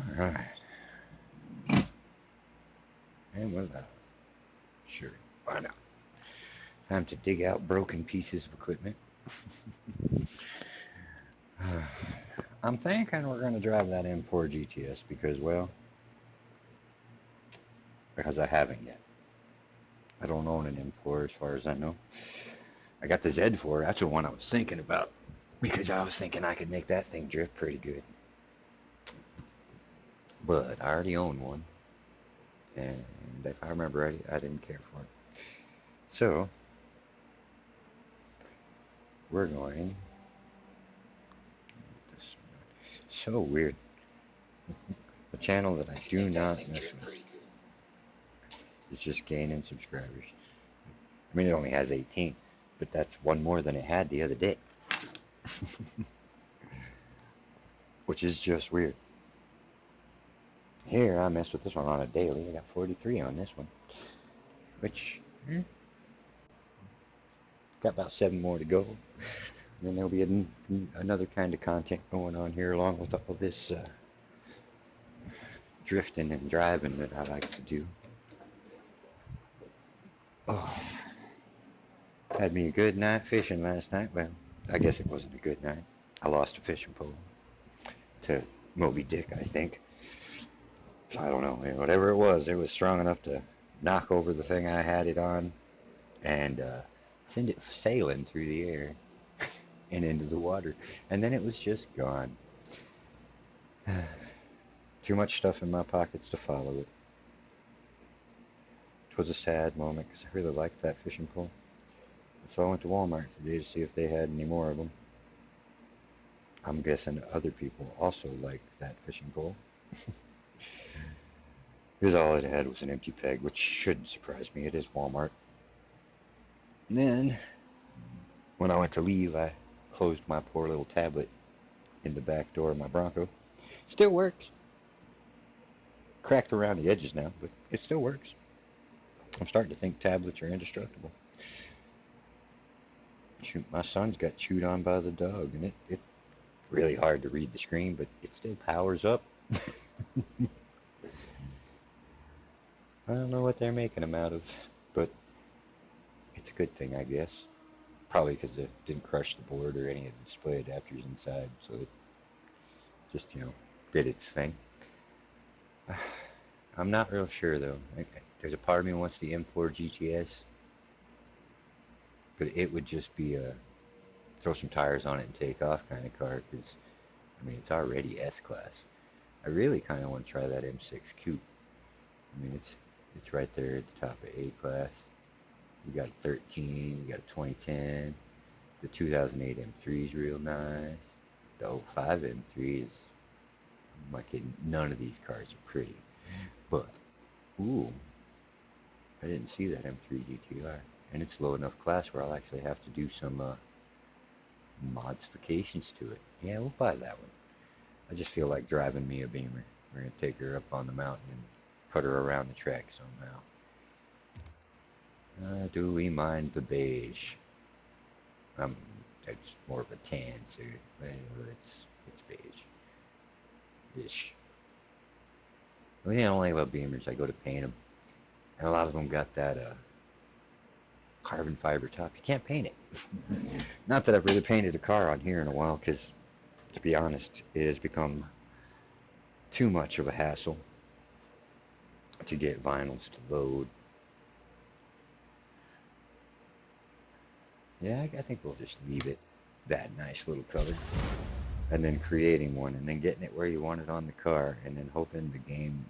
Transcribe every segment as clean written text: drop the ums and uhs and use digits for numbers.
Alright. And we're live. Sure, why not? Time to dig out broken pieces of equipment. I'm thinking we're going to drive that M4 GTS because I haven't yet. I don't own an M4 as far as I know. I got the Z4, that's the one I was thinking about, because I was thinking I could make that thing drift pretty good. But I already own one, and if I remember right, I didn't care for it. So, we're going... So weird. A channel that I do not mess with. It's just gaining subscribers. I mean, it only has 18, but that's one more than it had the other day. Which is just weird. Here, I mess with this one on a daily. I got 43 on this one. Which, got about 7 more to go. And then there'll be another kind of content going on here along with all this drifting and driving that I like to do. Oh, had me a good night fishing last night. Well, I guess it wasn't a good night. I lost a fishing pole to Moby Dick, I think. So I don't know, whatever it was strong enough to knock over the thing I had it on and send it sailing through the air and into the water. And then it was just gone. Too much stuff in my pockets to follow it. It was a sad moment because I really liked that fishing pole. So I went to Walmart today to see if they had any more of them. I'm guessing other people also like that fishing pole. Because all it had was an empty peg, which shouldn't surprise me. It is Walmart. And then, when I went to leave, I closed my poor little tablet in the back door of my Bronco. Still works. Cracked around the edges now, but it still works. I'm starting to think tablets are indestructible. Shoot, my son's got chewed on by the dog, and it's really hard to read the screen, but it still powers up. I don't know what they're making them out of, but it's a good thing, I guess. Probably because it didn't crush the board or any of the display adapters inside, so it just, did its thing. I'm not real sure, though. There's a part of me who wants the M4 GTS, but it would just be a throw some tires on it and take off kind of car, because, I mean, it's already S-Class. I really kind of want to try that M6 Coupe. I mean, it's right there at the top of A-Class. You got a 13, you got a 2010. The 2008 M3 is real nice. The 05 M3 is, I'm not kidding, none of these cars are pretty. But, ooh, I didn't see that M3 GTR. And it's low enough class where I'll actually have to do some modifications to it. Yeah, we'll buy that one. I just feel like driving me a Beamer. We're going to take her up on the mountain and put her around the track somehow. Do we mind the beige? It's more of a tan, so it's beige-ish. Well, yeah, I only love Beamers. I go to paint them, and a lot of them got that carbon fiber top. You can't paint it. Not that I've really painted a car on here in a while, because to be honest, it has become too much of a hassle to get vinyls to load. Yeah, I think we'll just leave it that nice little color, and then creating one, and then getting it where you want it on the car, and then hoping the game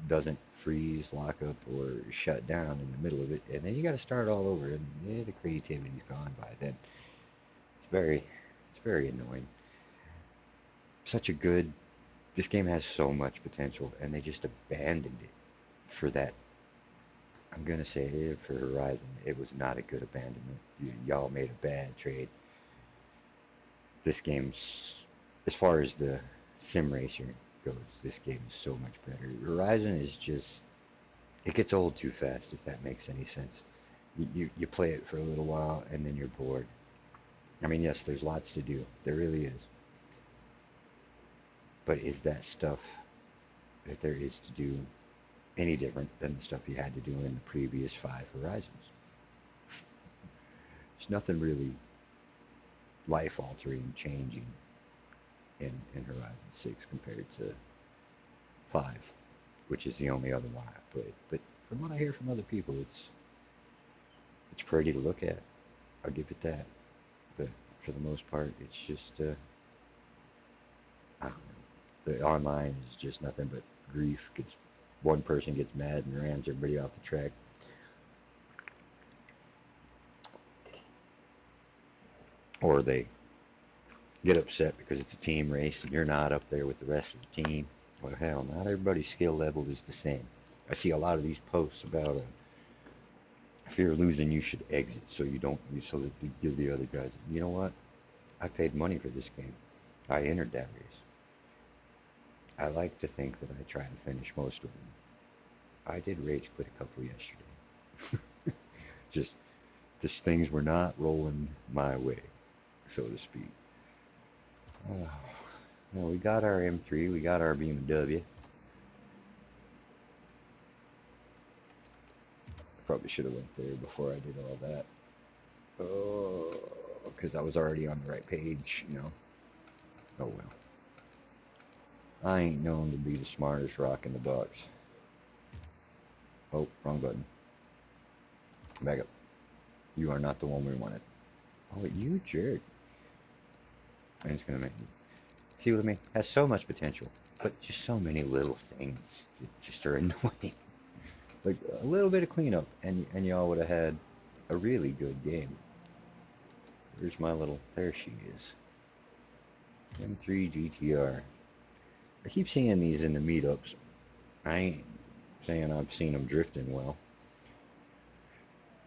doesn't freeze, lock up, or shut down in the middle of it, and then you got to start all over, and yeah, the creativity's gone by then. It's very annoying. This game has so much potential, and they just abandoned it for that. I'm going to say it for Horizon. It was not a good abandonment. Y'all made a bad trade. This game's, as far as the sim racer goes, this game is so much better. Horizon is just, it gets old too fast, if that makes any sense. You play it for a little while, and then you're bored. I mean, yes, there's lots to do. There really is. But is that stuff that there is to do any different than the stuff you had to do in the previous 5 Horizons. There's nothing really life-altering, changing in Horizon 6 compared to 5, which is the only other one I've played. But from what I hear from other people, it's pretty to look at. I'll give it that. But for the most part, it's just, I don't know. The online is just nothing but grief. Because one person gets mad and rams everybody off the track. Or they get upset because it's a team race and you're not up there with the rest of the team. Well, hell, not everybody's skill level is the same. I see a lot of these posts about if you're losing, you should exit so that you give the other guys. You know what? I paid money for this game. I entered that race. I like to think that I try and finish most of them. I did rage quit a couple yesterday. just things were not rolling my way, so to speak. Oh, well, we got our M3, we got our BMW. I probably should have went there before I did all that. Oh, because I was already on the right page, you know. Oh well. I ain't known to be the smartest rock in the box. Oh, wrong button. Back up. You are not the one we wanted. Oh, you jerk. I'm just gonna make you see what I mean? Has so much potential, but just so many little things that just are annoying. Like a little bit of cleanup, and y'all would have had a really good game. There's my little. There she is. M3 GTR. I keep seeing these in the meetups. I ain't saying I've seen them drifting well.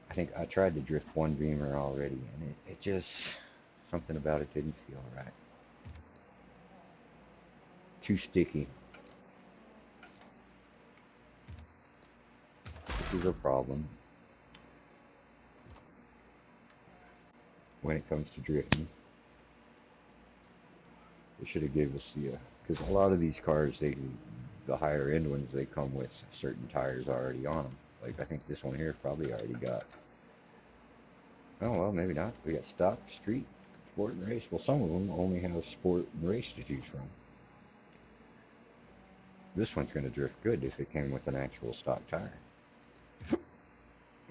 I think I tried to drift one Dreamer already, and it just something about it didn't feel right. Too sticky. This is a problem when it comes to drifting. They should have gave us the, because a lot of these cars, the higher end ones, they come with certain tires already on them. Like I think this one here probably already got. Oh well, maybe not. We got stock, street, sport, and race. Well, some of them only have sport and race to choose from. This one's going to drift good if it came with an actual stock tire.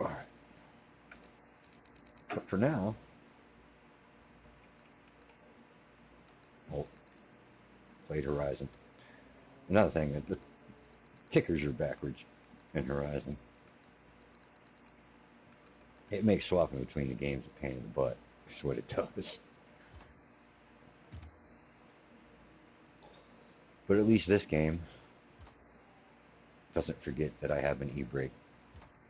All right. But for now, oh, played Horizon. Another thing, the tickers are backwards in Horizon. It makes swapping between the games a pain in the butt. That's what it does. But at least this game doesn't forget that I have an e-brake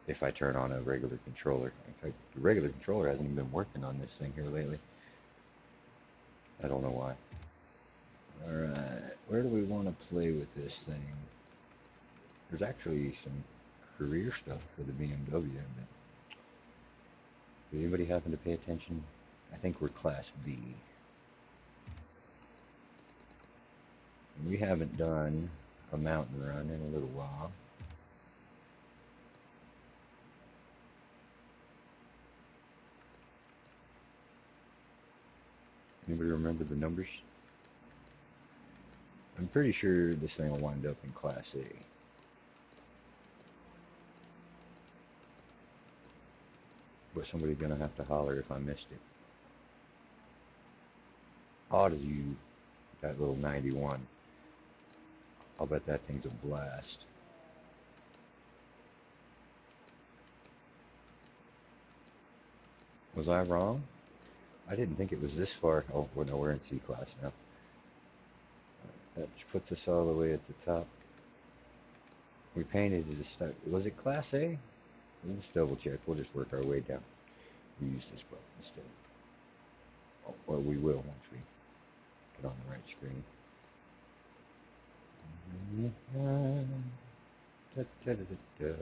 if I turn on a regular controller. In fact, the regular controller hasn't even been working on this thing here lately. I don't know why. Alright, where do we want to play with this thing? There's actually some career stuff for the BMW, but did anybody happen to pay attention? I think we're Class B. We haven't done a mountain run in a little while. Anybody remember the numbers? I'm pretty sure this thing will wind up in Class A. But somebody's gonna have to holler if I missed it. Odd as you, that little 91. I'll bet that thing's a blast. Was I wrong? I didn't think it was this far. Oh, well, no, we're in C class now. That puts us all the way at the top. We painted it to start. Was it Class A? We'll just double check. We'll just work our way down. We use this button instead. Oh, well, we will once we get on the right screen. Da, da, da, da.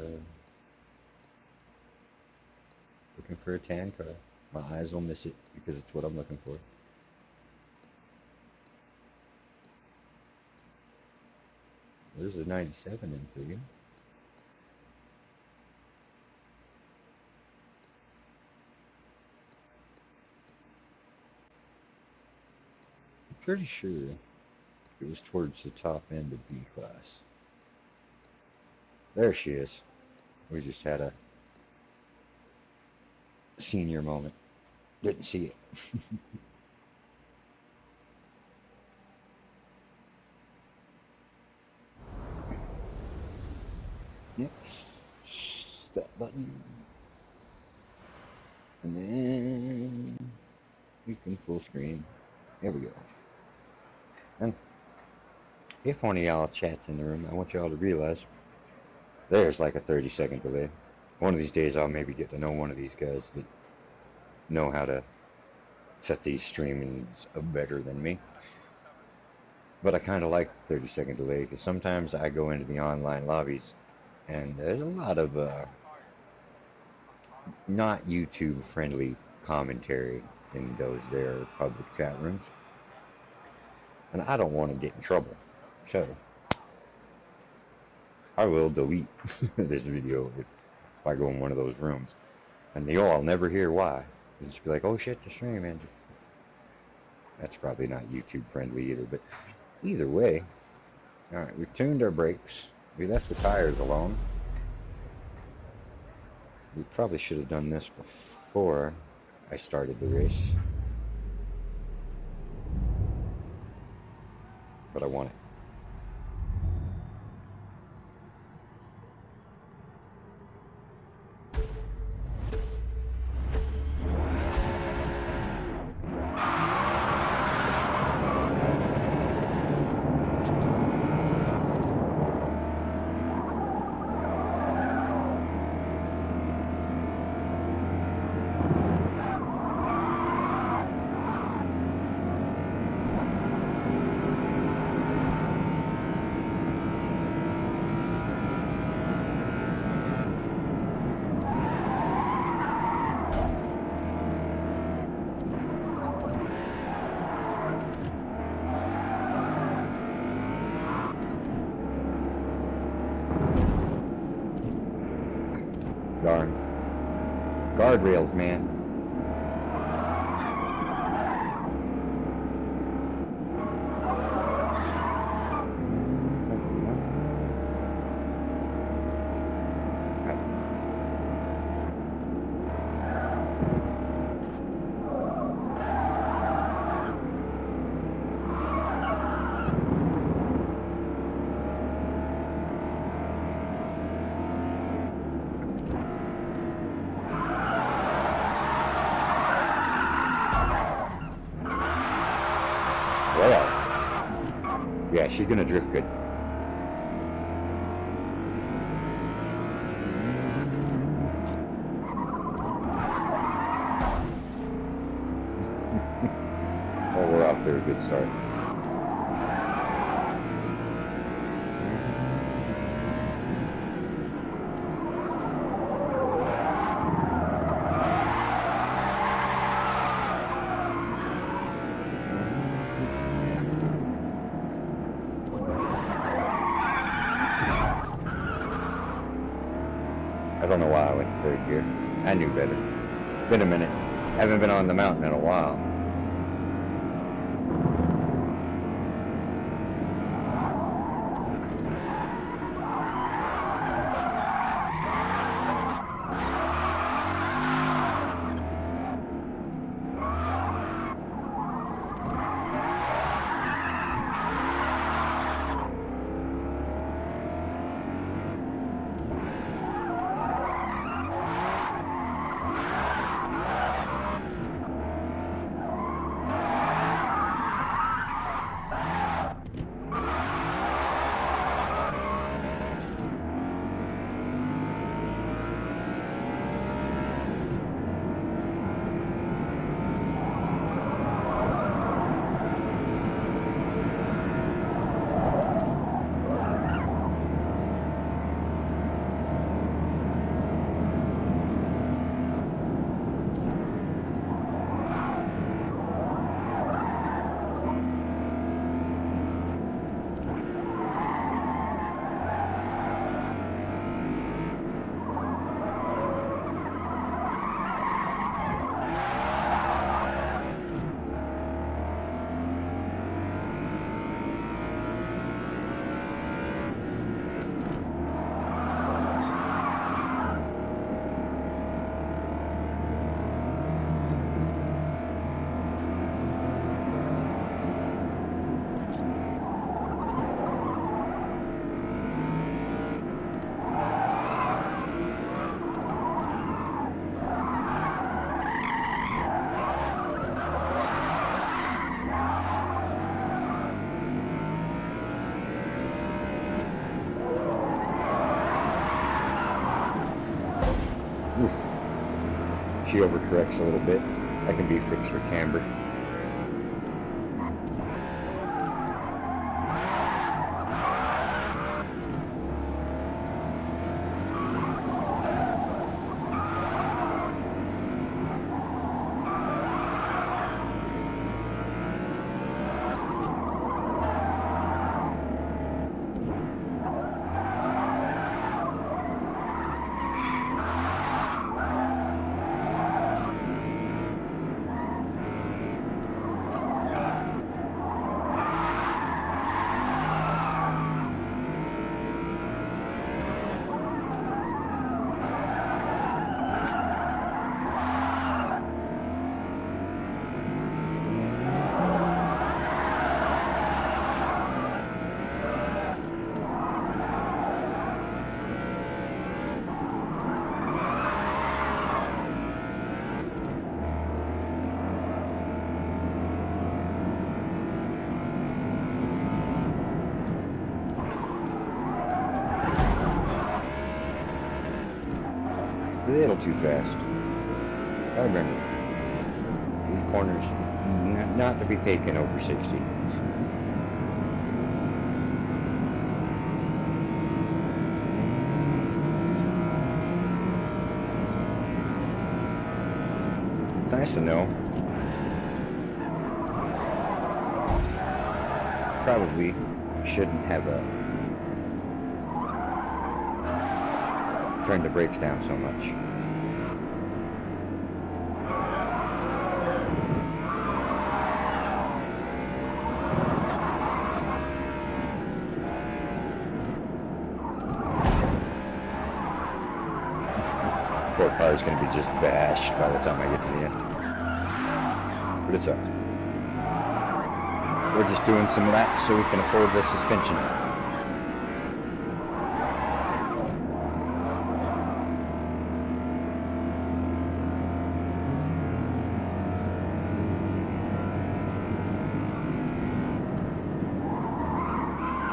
Looking for a tan car. My eyes will miss it because it's what I'm looking for. There's a 97 in for you. I'm pretty sure it was towards the top end of B class. There she is. We just had a senior moment. Didn't see it. Next, that button. And then we can full screen. There we go. And if one of y'all chats in the room, I want y'all to realize there's like a 30-second delay. One of these days I'll maybe get to know one of these guys that know how to set these streamings up better than me. But I kind of like the 30-second delay because sometimes I go into the online lobbies and there's a lot of not YouTube friendly commentary in those there public chat rooms. And I don't want to get in trouble. So I will delete this video if I go in one of those rooms. And you'll never hear why. You'll just be like, oh shit, the stream ended. That's probably not YouTube friendly either, but either way. Alright, we tuned our brakes. We left the tires alone. We probably should have done this before I started the race. But I want it. Darn. Guardrails, man. Yeah, she's gonna drift good. Oh, we're off to a good start. I don't know why I went to third gear. I knew better. Been a minute. Haven't been on the mountain in a while. she overcorrects a little bit. That can be fixed for camber. A little too fast. I remember, these corners not to be taken over 60. It's nice to know. Probably shouldn't have turned the brakes down so much. Poor car is going to be just bashed by the time I get to the end. But it's up. We're just doing some laps so we can afford the suspension.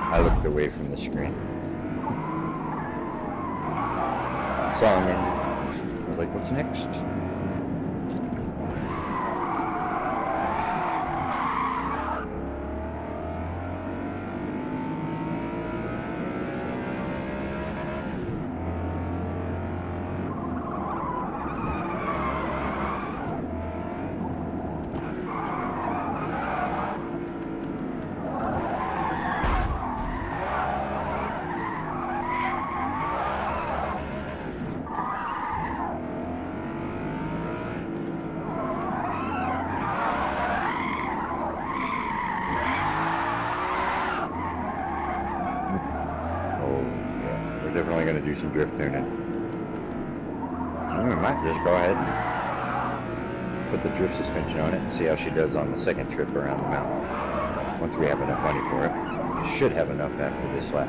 I looked away from the screen. Saw him in. I was like, what's next? Definitely going to do some drift tuning. We might just go ahead and put the drift suspension on it and see how she does on the second trip around the mountain. Once we have enough money for it. Should have enough after this lap.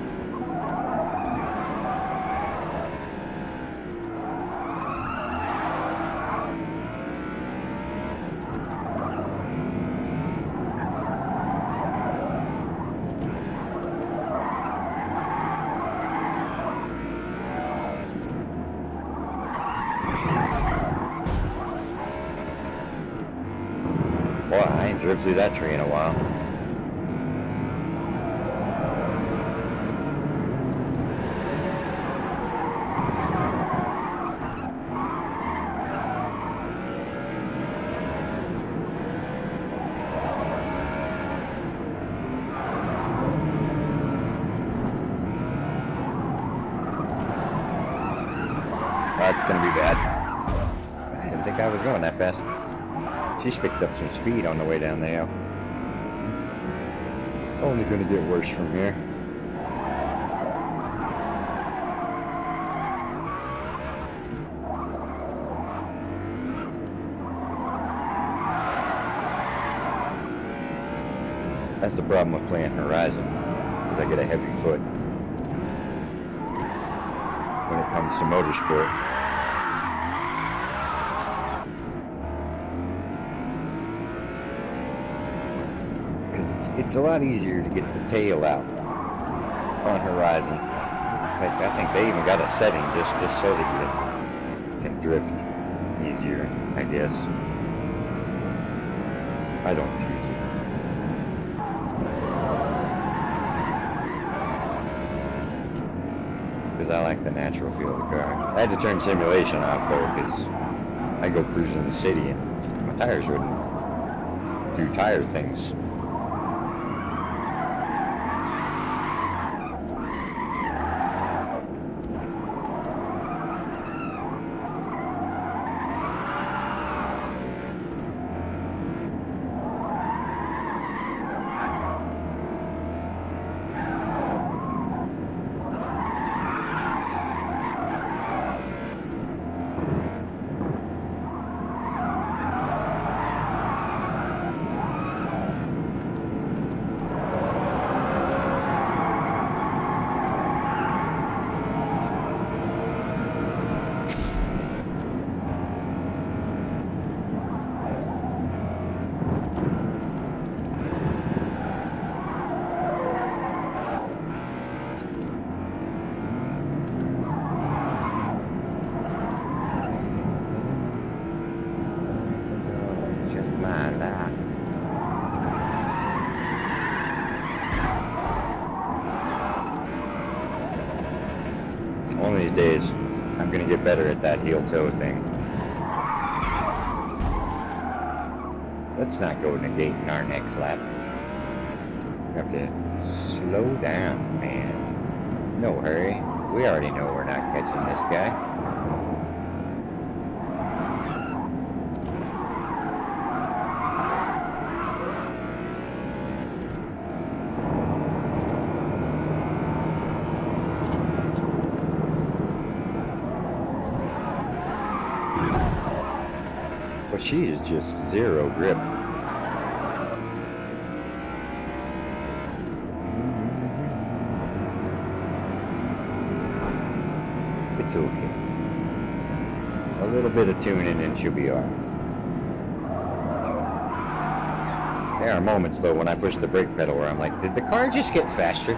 Boy, I ain't driven through that tree in a while. That's gonna be bad. I didn't think I was going that fast. She's picked up some speed on the way down the hill. Only going to get worse from here. That's the problem with playing Horizon, is I get a heavy foot when it comes to motorsport. It's a lot easier to get the tail out on Horizon. I think they even got a setting just so that you can drift easier. easier, I guess. I don't choose it. Because I like the natural feel of the car. I had to turn simulation off though, because I go cruising in the city and my tires wouldn't do tire things. One of these days, I'm going to get better at that heel toe thing. Let's not go negating our next lap. We have to slow down, man. No hurry. We already know we're not catching this guy. But she is just zero grip. It's okay. A little bit of tuning and she'll be alright. There are moments though when I push the brake pedal where I'm like, did the car just get faster?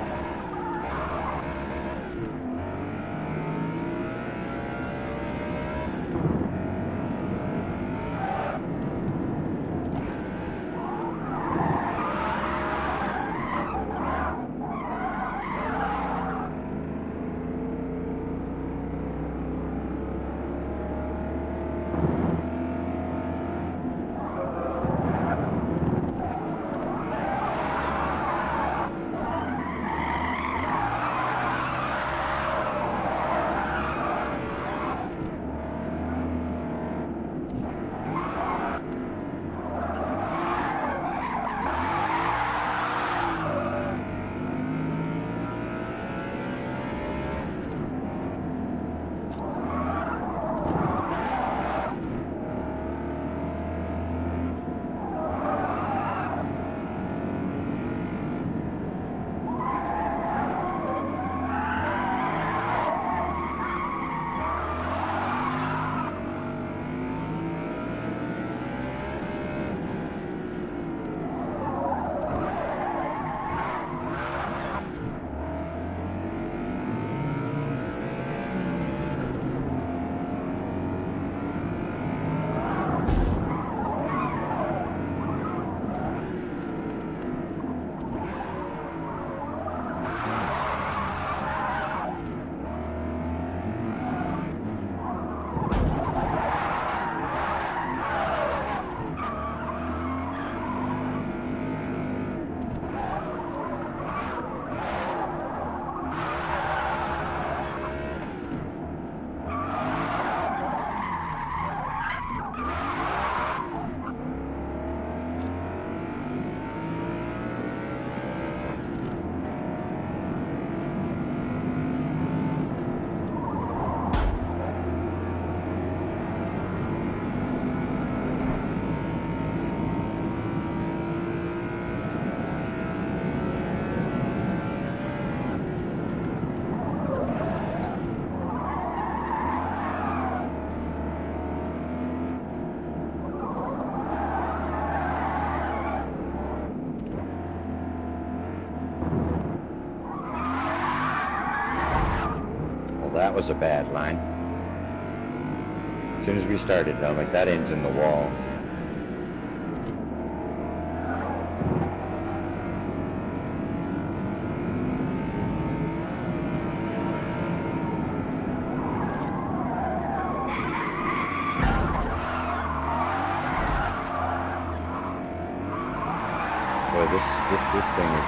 That was a bad line. soon as we started, I'm like, that end's in the wall. Boy, this thing is...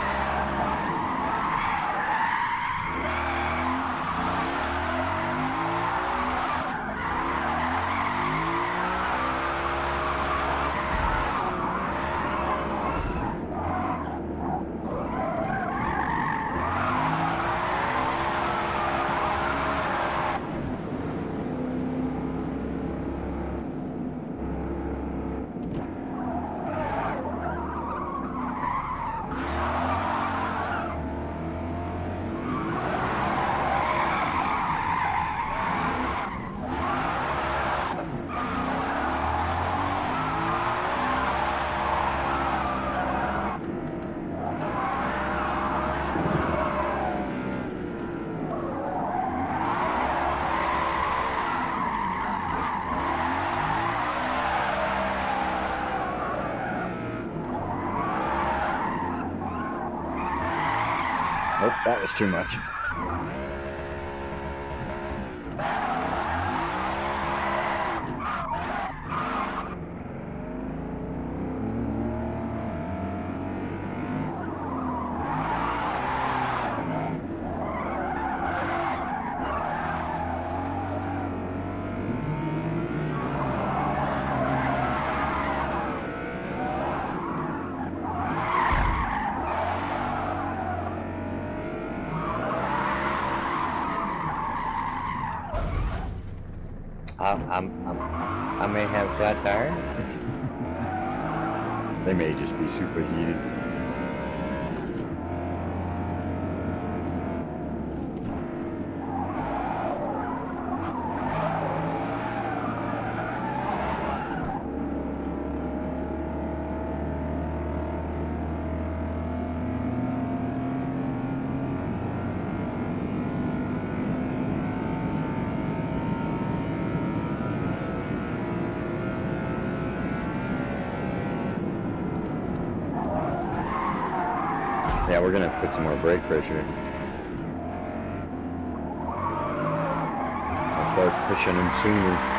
Nope, that was too much. I may have flat tire. They may just be superheated. Yeah, we're gonna put some more brake pressure. I'll start pushing them sooner.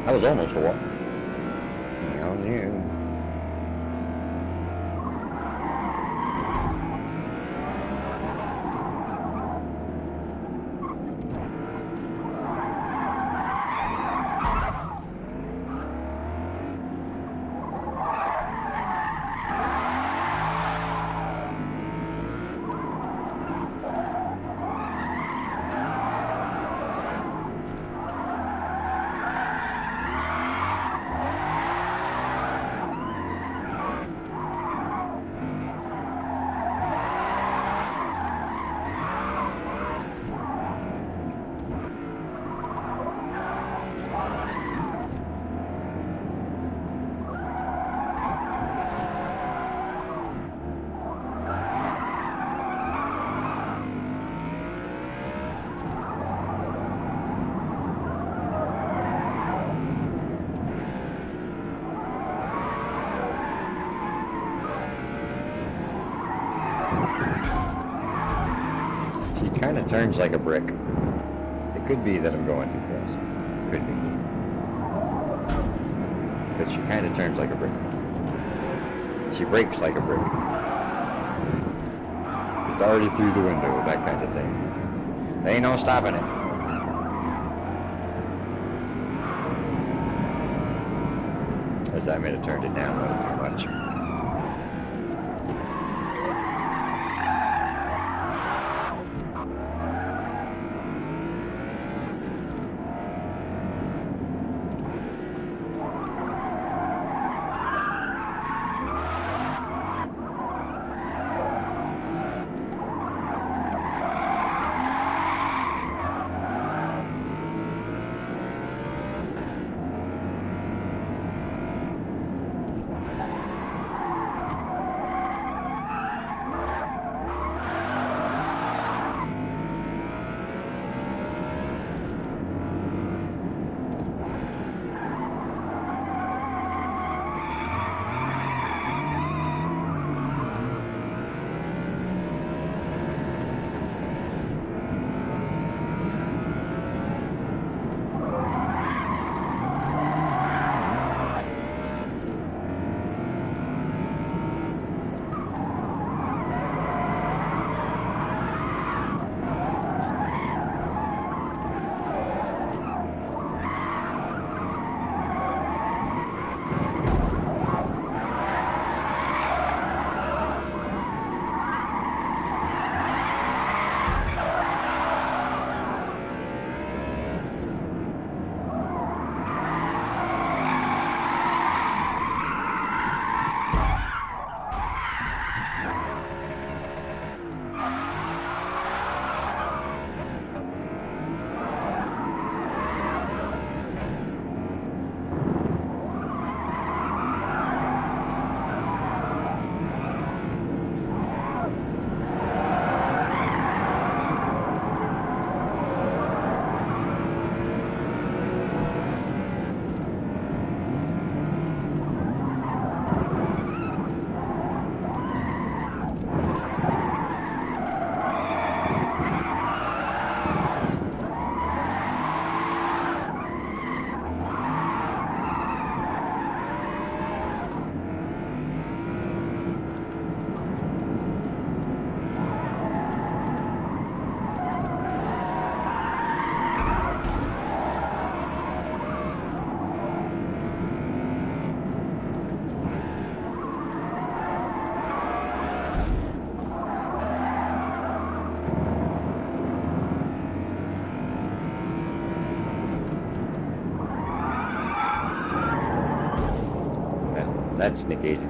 That was almost a walk. On you. Kind of turns like a brick. It could be that I'm going too fast. Could be. Because she kind of turns like a brick. She brakes like a brick. It's already through the window, that kind of thing. There ain't no stopping it. As I may have turned it down a little too much. That's negated.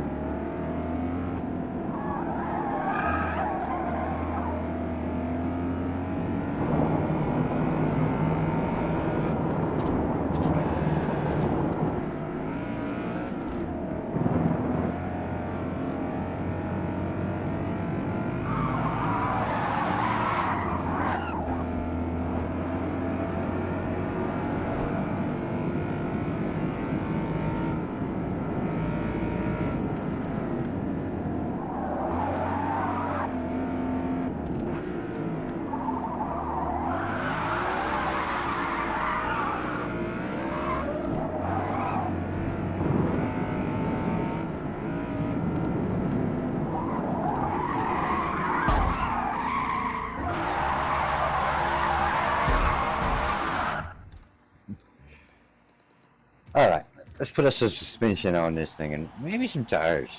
Alright, let's put us a suspension on this thing and maybe some tires.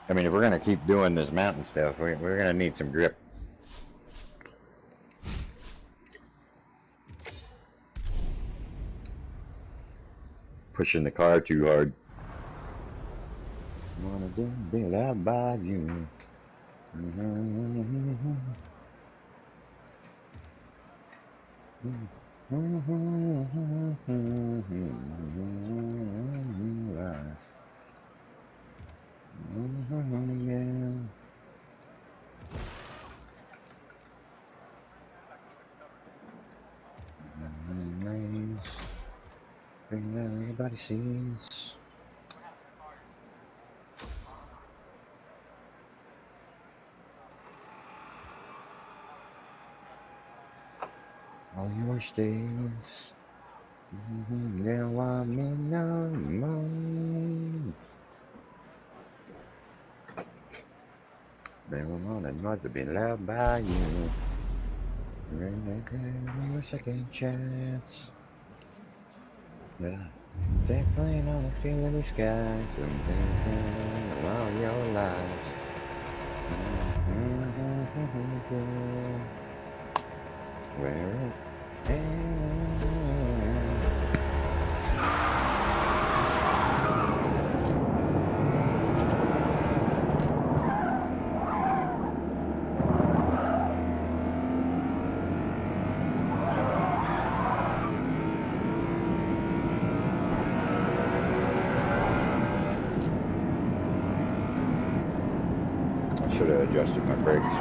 I mean, if we're going to keep doing this mountain stuff, we're going to need some grip. Pushing the car too hard. Wanna be loved by you. Everybody sees. All your stays They want me no more. They want another to be loved by you. Give me a second chance. Yeah. They're playing on a clear sky. All your lives. Where it ends. I should have adjusted my brakes.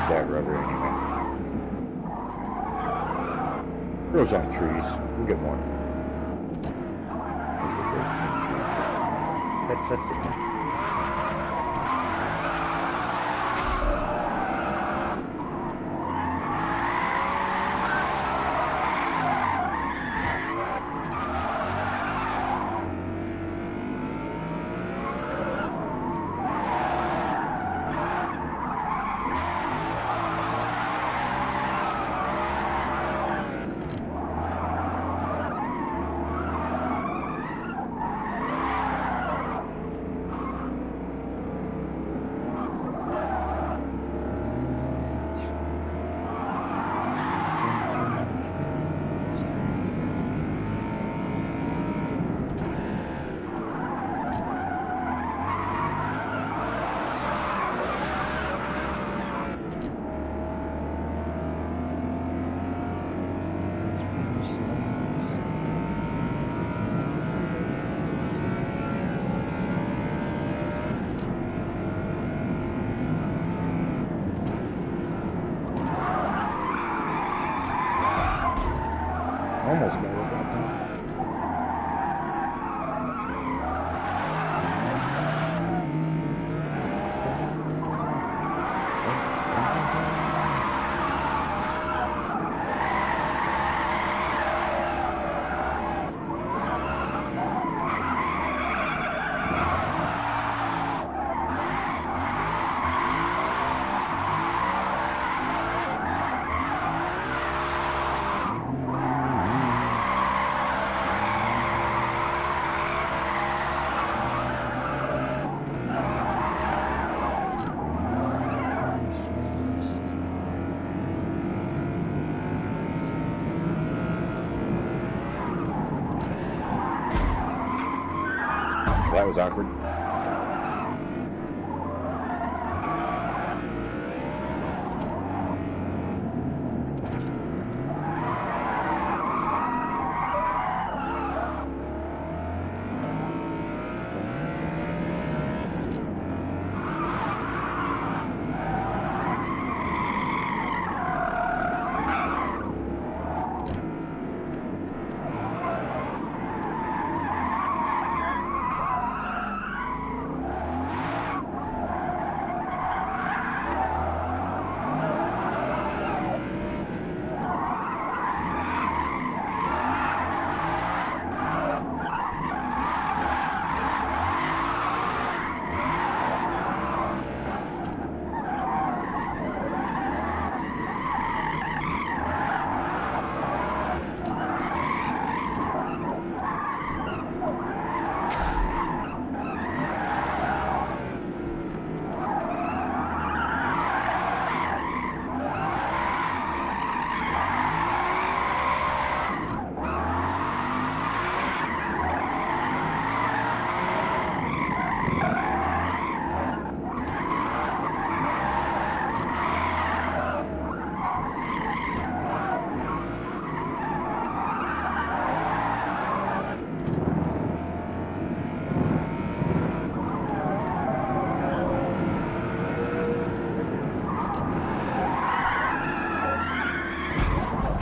That rubber anyway. Grows on trees. We'll get more. That's it. almost got it that time. That was awkward.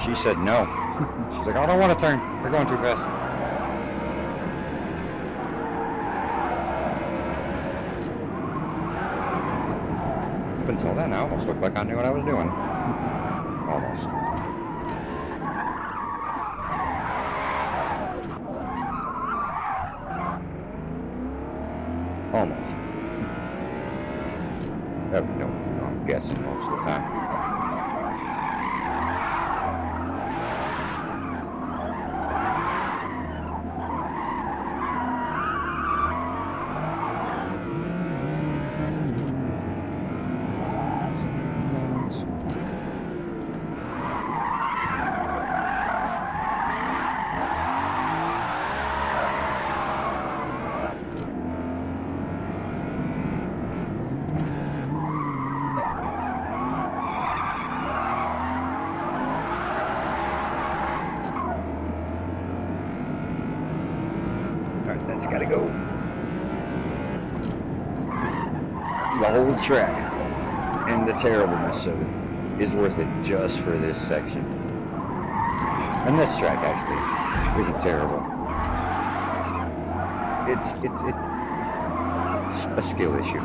She said no. She's like, I don't want to turn. We're going too fast. Up until then, I almost looked like I knew what I was doing. Almost. Almost. No, I'm guessing most of the time. That's gotta go. The whole track and the terribleness of it is worth it just for this section. And this track actually isn't terrible. It's a skill issue.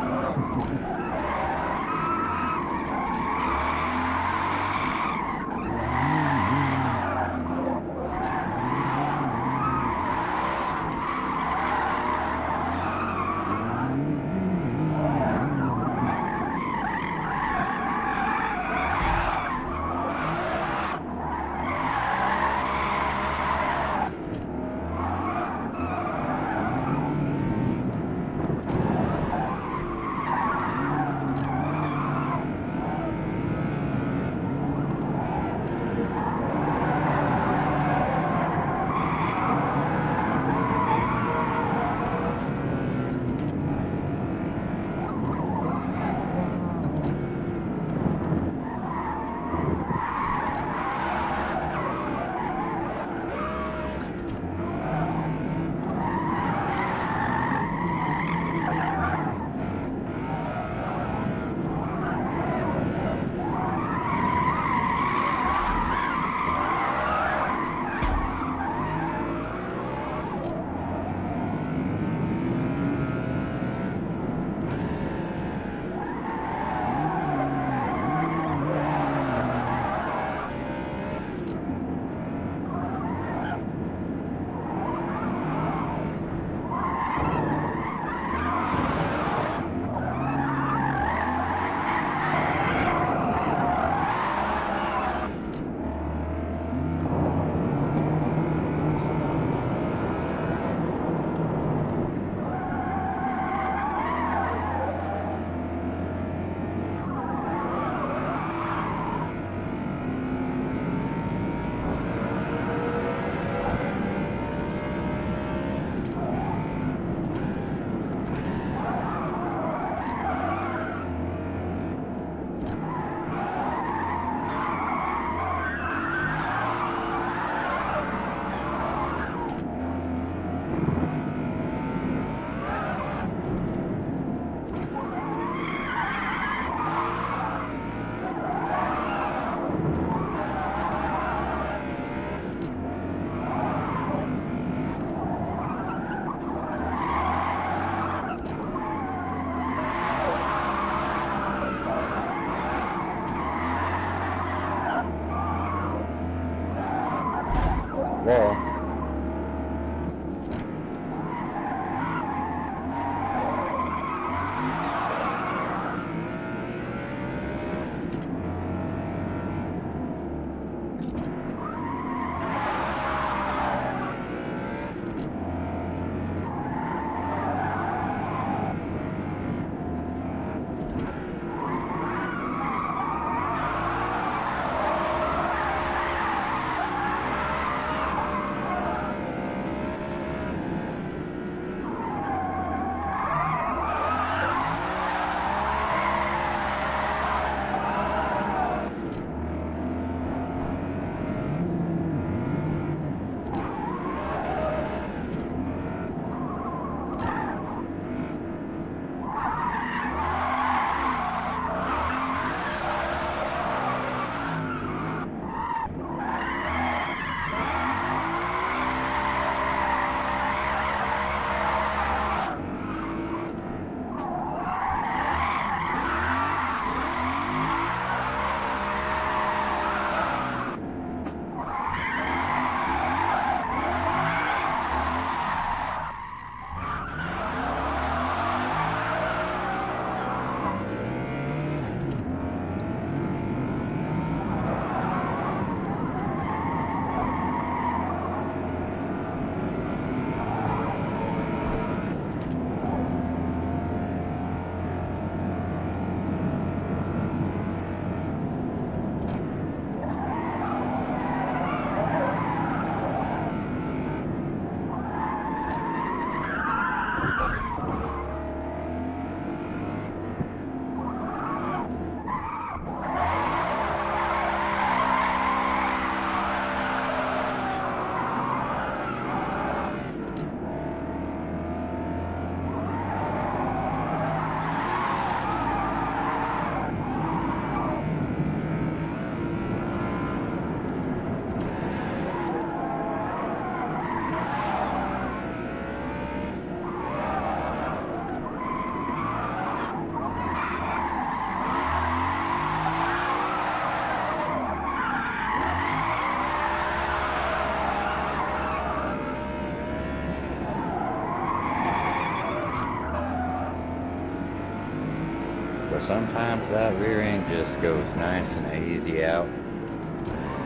sometimes that rear end just goes nice and easy out.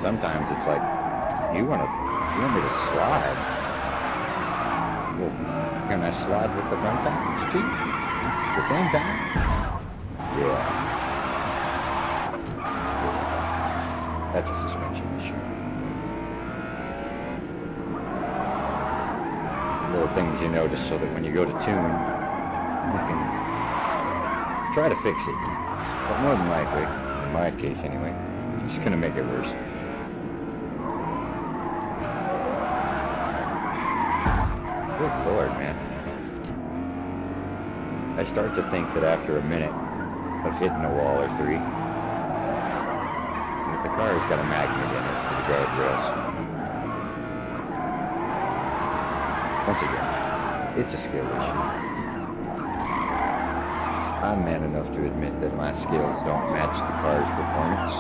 Sometimes it's like, you want me to slide? Well, can I slide with the front tires too? At the same time? Yeah. That's a suspension issue. Little things you notice so that when you go to tune, you can try to fix it. But more than likely, in my case anyway, I'm just gonna make it worse. Good Lord, man. I start to think that after a minute of hitting a wall or three, that the car's got a magnet in it for the guardrails. Once again, it's a skill issue. I'm man enough to admit that my skills don't match the car's performance.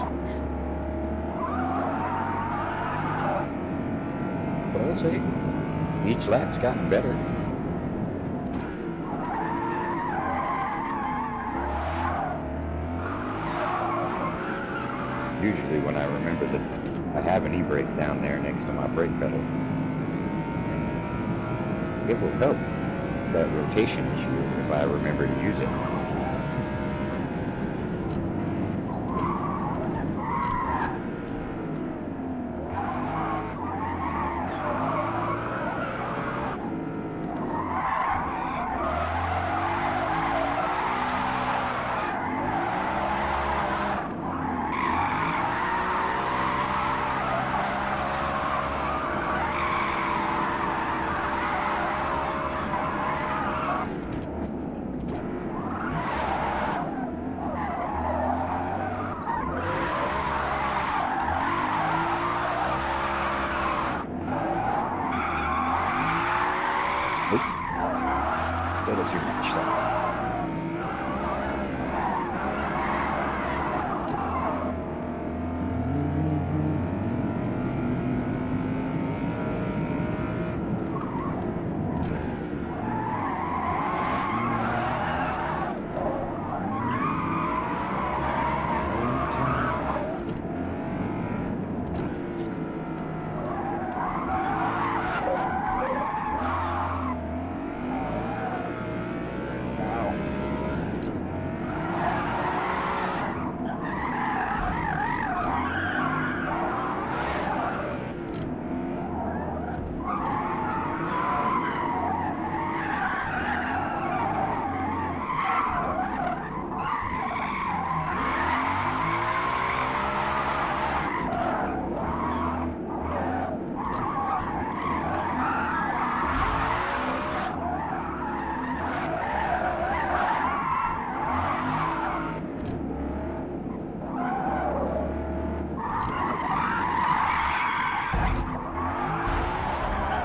But I'll say, each lap's gotten better. Usually when I remember that I have an e-brake down there next to my brake pedal, it will help that rotation issue if I remember to use it. A little too much though.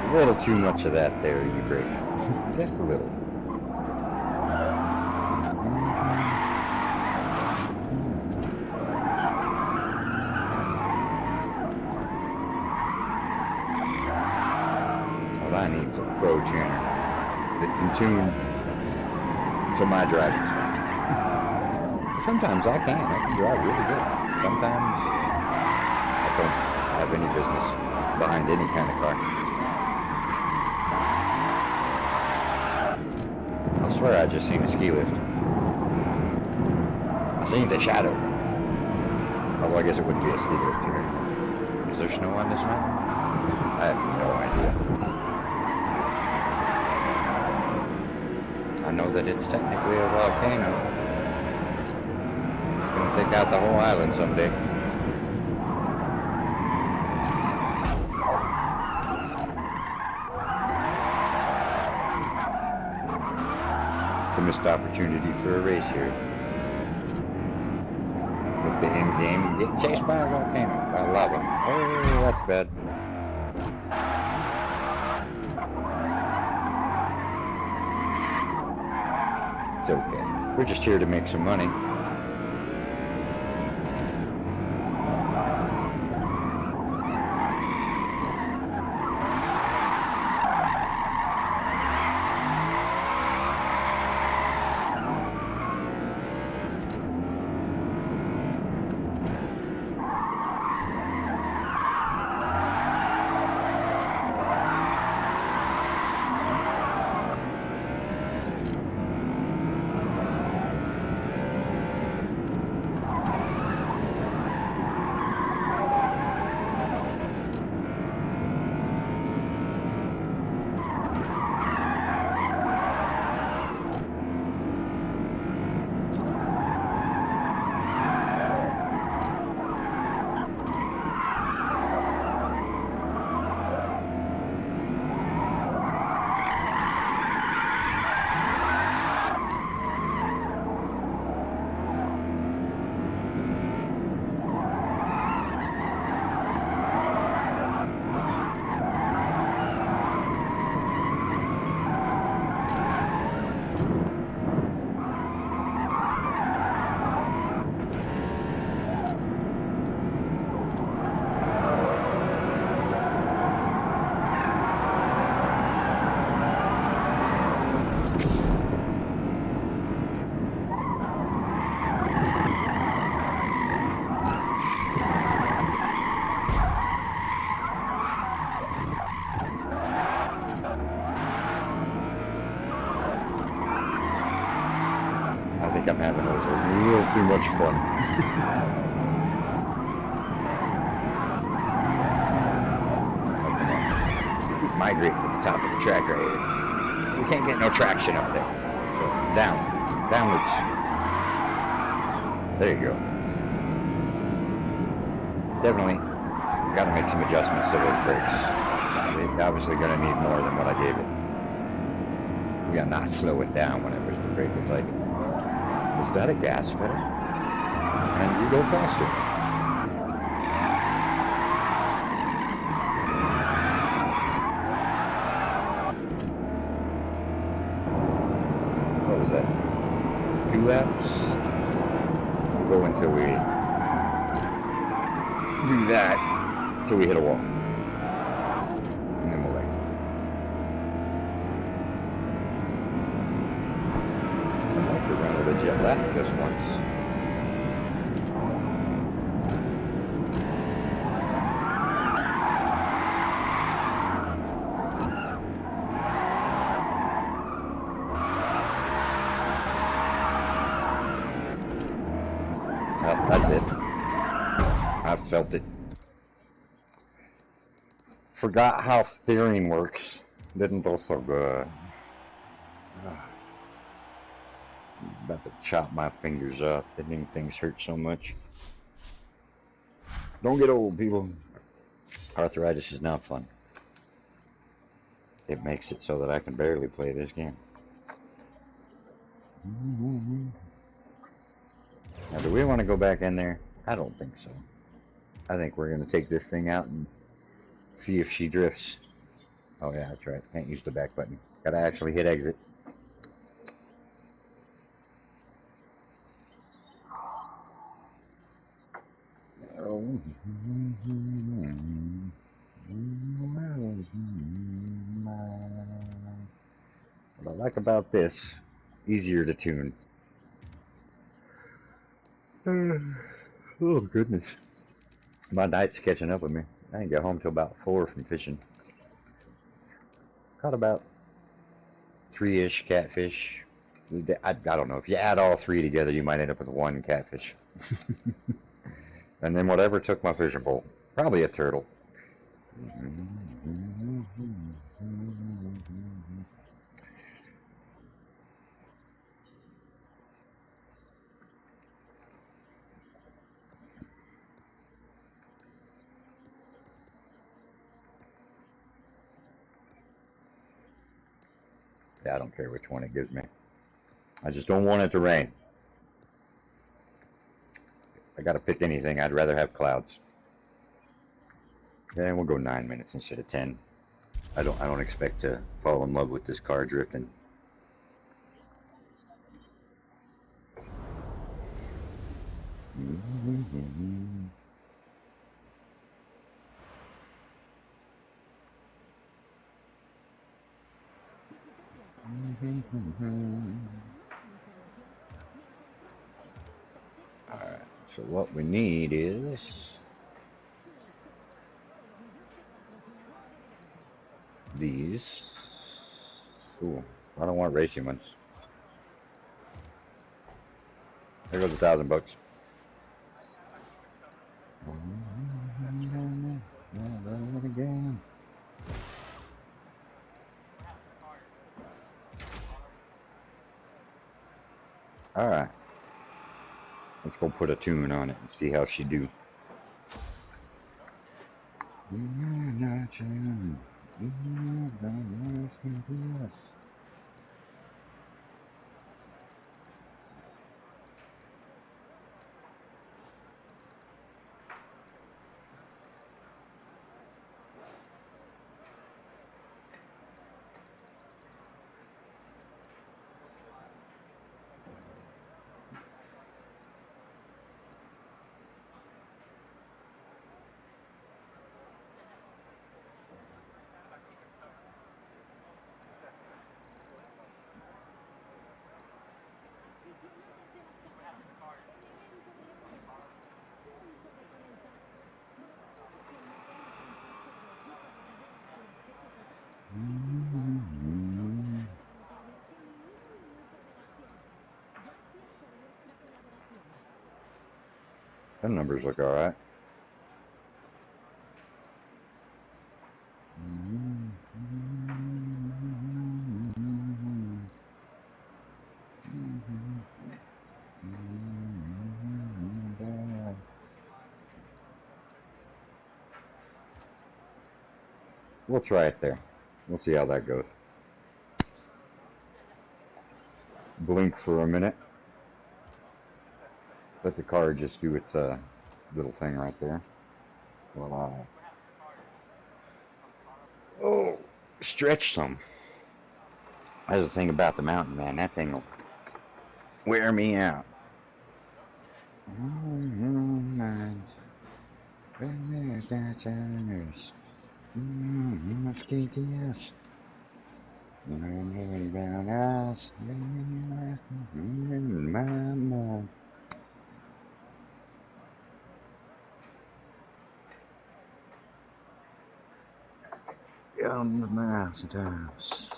A little too much of that there, you break. Just a little. All I need is a pro tuner that can tune to my driving style. Sometimes I can drive really good. Sometimes I don't have any business behind any kind of car. I swear I just seen a ski lift. I seen the shadow. Although I guess it wouldn't be a ski lift here. Is there snow on this mountain? I have no idea. I know that it's technically a volcano. It's gonna take out the whole island someday. A missed opportunity for a race here. With the end game, getting chased by a volcano, by lava. Oh, that's bad. It's okay. We're just here to make some money. Migrate to the top of the track right here. We can't get no traction up there. So downwards. There you go. Definitely got to make some adjustments to those brakes. They're obviously going to need more than what I gave it. We got to not slow it down when I push the brake. It's like, is that a gas pedal? And we go faster. What was that? 2 laps? We'll go until we do that till we hit a wall. And then we'll exit. I'd like to run with a jet lap just once. Oh, that's it. I felt it. Forgot how steering works. Didn't go so good. About to chop my fingers up. Didn't even things hurt so much. Don't get old, people. Arthritis is not fun. It makes it so that I can barely play this game. Now, do we want to go back in there? I don't think so. I think we're going to take this thing out and see if she drifts. Oh yeah, that's right. Can't use the back button. Gotta actually hit exit. What I like about this, easier to tune. Oh goodness. My night's catching up with me. I didn't get home till about 4 from fishing. Caught about 3-ish catfish. I don't know. If you add all 3 together, you might end up with 1 catfish. And then whatever took my fishing pole. Probably a turtle. Yeah, I don't care which one it gives me. I just don't want it to rain. I gotta pick anything. I'd rather have clouds. Yeah, we'll go 9 minutes instead of 10. I don't expect to fall in love with this car drifting. Alright, so what we need is these. Ooh, I don't want racing ones. There goes $1,000. Alright. Let's go put a tune on it and see how she do. Them numbers look alright. We'll try it there. We'll see how that goes. Blink for a minute. Let the car just do its little thing right there. Well, stretch some. That's the thing about the mountain, man. That thing will wear me out. On the mountaintops.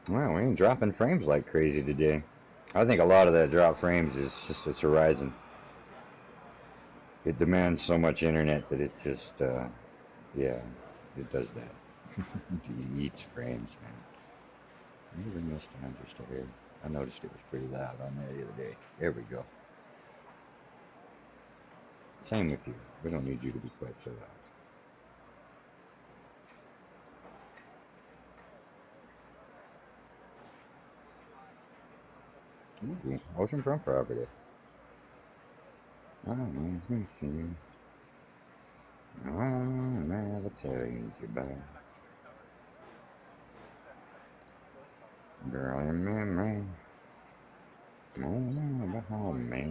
Well, we ain't dropping frames like crazy today. I think a lot of that drop frames is just its horizon. It demands so much internet that it just, yeah, it does that. It eats frames, man. Maybe this time just a hair. I noticed it was pretty loud on there the other day. There we go. Same with you. We don't need you to be quite so loud. Ooh, oceanfront property. I'll never tell you about girl in memory. Behind me.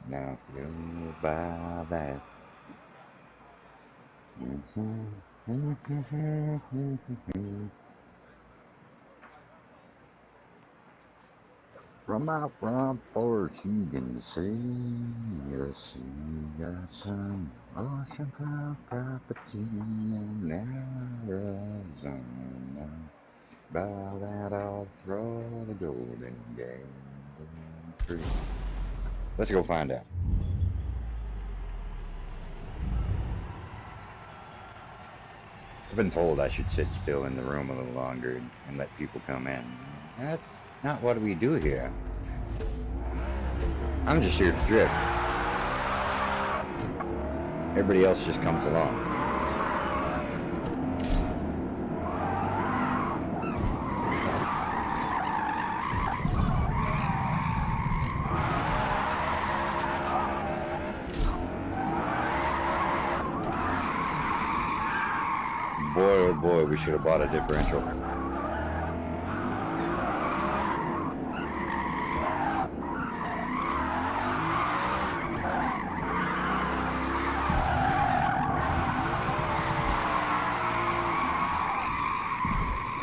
Now you'll buy that. From my front porch you can see, yes, you got some oceanfront property in Arizona. Bow that I'll throw the golden gate tree. Let's go find out. I've been told I should sit still in the room a little longer and let people come in. That's not what we do here. I'm just here to drift. Everybody else just comes along. Boy, oh boy, we should have bought a differential.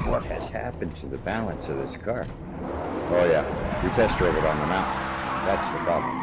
What has happened to the balance of this car? Oh yeah, we test drove it on the mountain. That's the problem.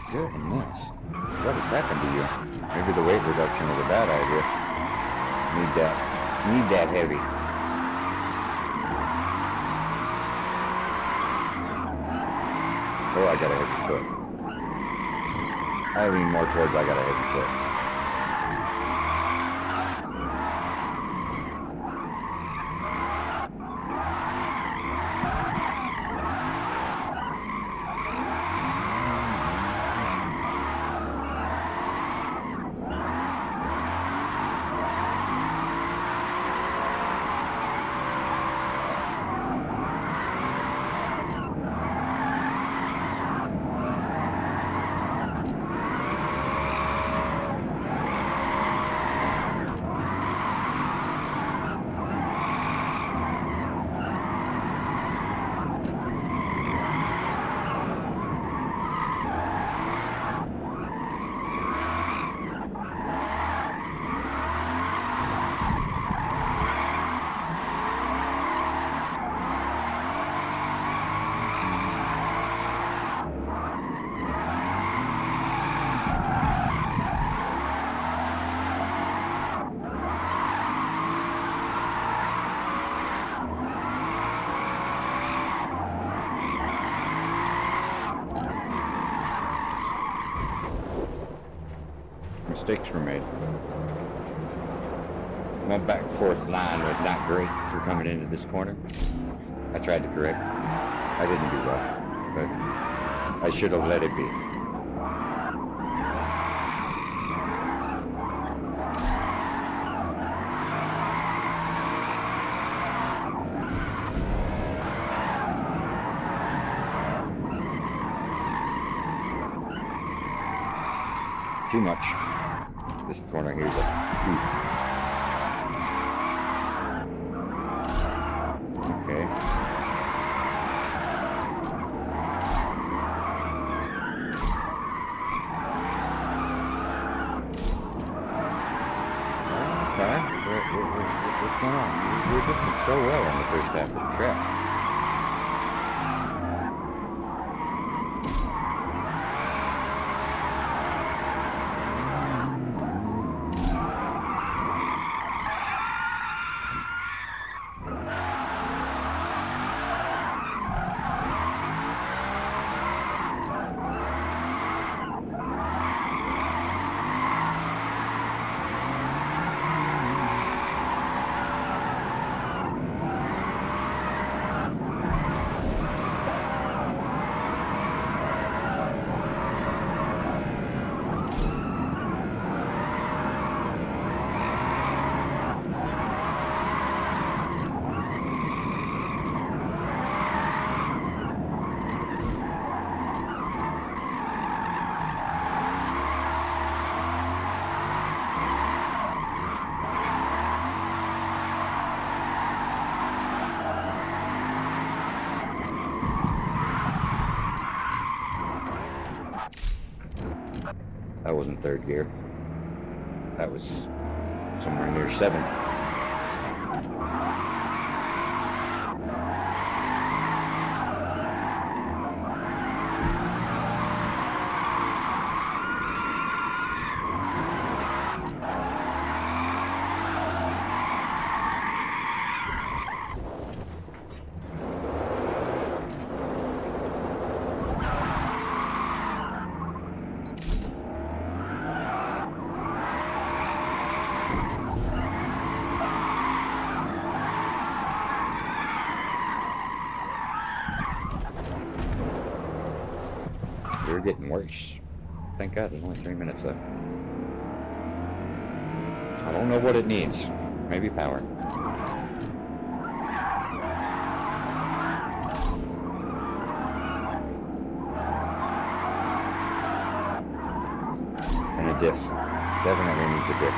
Goodness, what has happened to you? Maybe the weight reduction was a bad idea. Need that heavy. Oh, I got a heavy foot. I lean more towards I got a heavy foot. Mistakes were made. My back forth line was not great for coming into this corner. I tried to correct. I didn't do well, but I should have let it be. Too much. This corner here is a okay. Okay. What's going on? You're doing so well on the first half of the track. That wasn't third gear. That was somewhere near 7. They're getting worse. Thank God there's only 3 minutes left. I don't know what it needs. Maybe power. And a diff. Definitely needs a diff.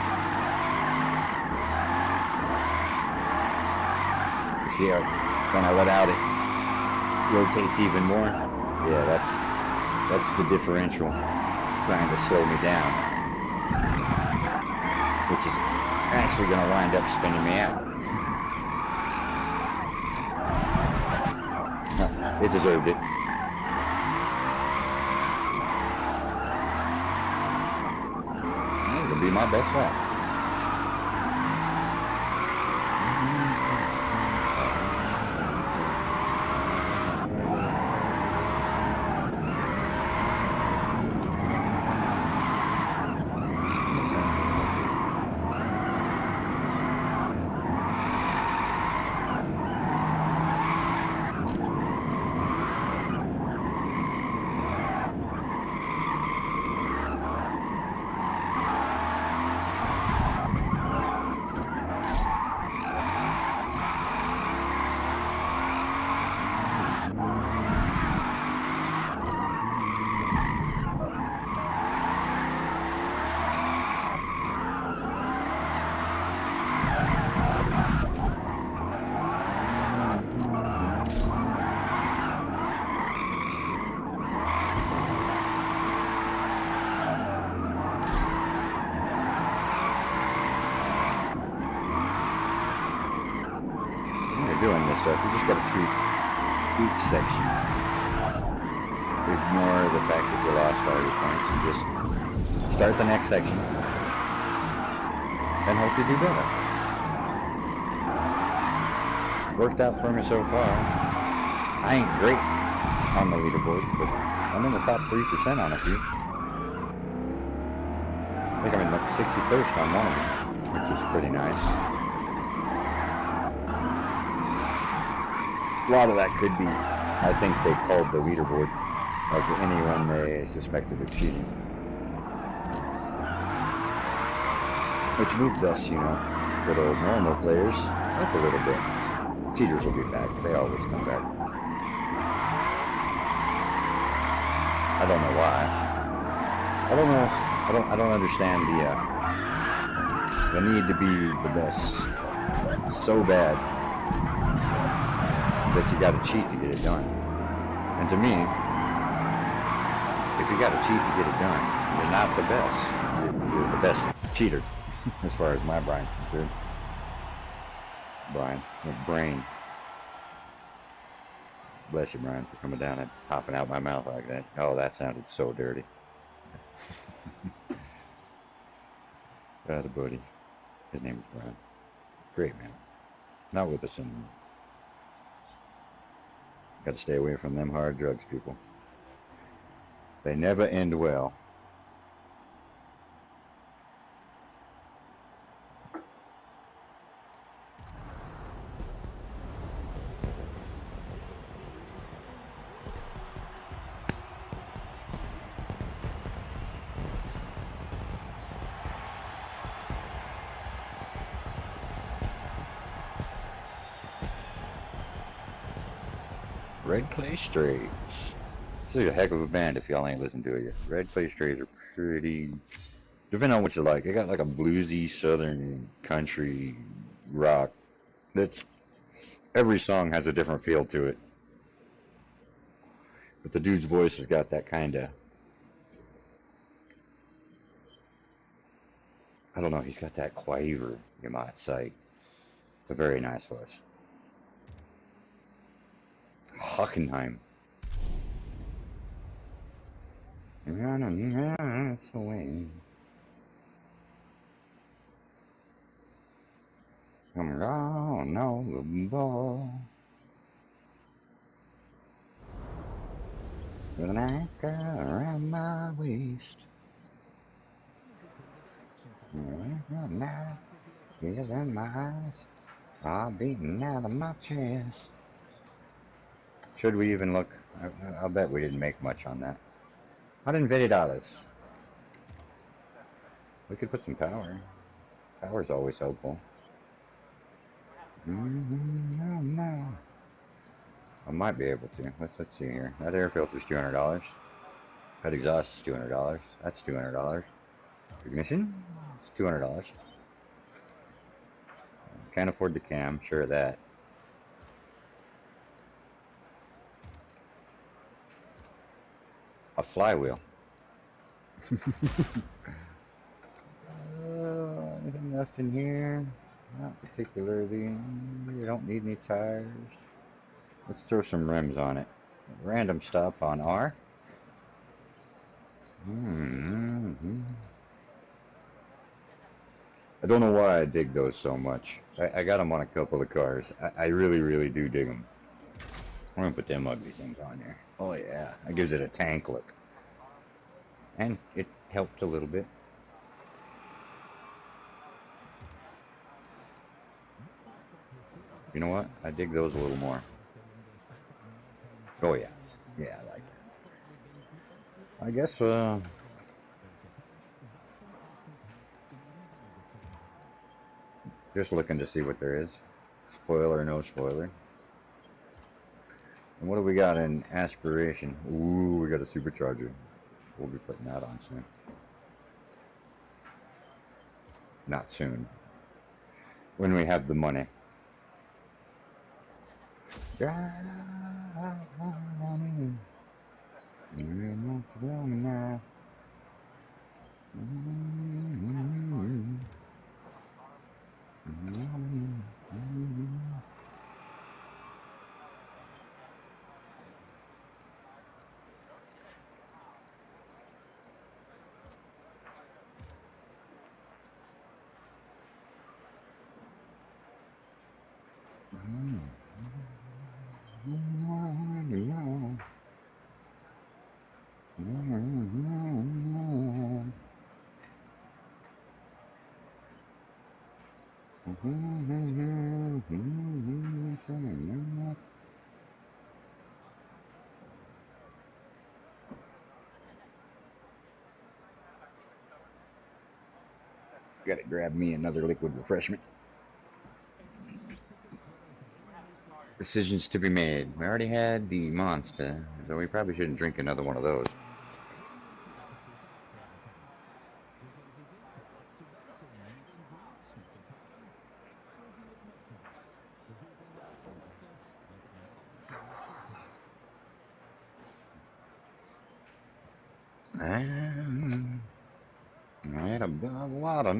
You see how when I let out it rotates even more? Yeah, that's the differential trying to slow me down, which is actually going to wind up spinning me out. It deserved it. It'll be my best lap. stuff. You just got to treat each section. Ignore the fact that you lost all your points and just start the next section and hope you do better. Worked out for me so far. I ain't great on the leaderboard, but I'm in the top 3% on a few. I think I'm in like 61st on one of them, which is pretty nice. A lot of that could be, I think they called the leaderboard of anyone they suspected of cheating. Which moved us, you know, good old normal players up a little bit. Cheaters will be back. They always come back. I don't know why. I don't know. I don't understand the need to be the best so bad that you got to cheat to get it done. And to me, if you got to cheat to get it done, you're not the best. You're the best cheater, as far as my brain's concerned. Brain. Bless you, Brian, for coming down and popping out my mouth like that. Oh, that sounded so dirty. Got a buddy. His name is Brian. Great man. Not with us anymore. Got to stay away from them hard drugs, people. They never end well. Red Clay Strays. This is a heck of a band if y'all ain't listened to it yet. Red Clay Strays are pretty, depending on what you like. They got like a bluesy southern country rock. That's, every song has a different feel to it. But the dude's voice has got that kind of, I don't know, he's got that quaver, you might say. It's a very nice voice. Hockenheim. Away. I'm gone, no, the ball. With an anchor around my waist. Now, tears in my eyes are beating out of my chest. Should we even look? I'll bet we didn't make much on that. $150. We could put some power. Power's always helpful. No. I might be able to. Let's see here. That air filter's $200. That exhaust is $200. That's $200. Ignition? It's $200. Can't afford the cam. Sure of that. A flywheel. Anything left in here? Not particularly. You don't need any tires. Let's throw some rims on it. Random stop on R. I don't know why I dig those so much. I got them on a couple of cars. I really, really do dig them. I'm going to put them ugly things on there. Oh yeah, that gives it a tank look. And it helped a little bit. You know what? I dig those a little more. Oh yeah. Yeah, I like that. I guess, just looking to see what there is. Spoiler or no spoiler. And what do we got in aspiration? Ooh, we got a supercharger. We'll be putting that on soon. Not soon. When we have the money. Gotta grab me another liquid refreshment. Decisions to be made. We already had the Monster, so we probably shouldn't drink another one of those. Right above water,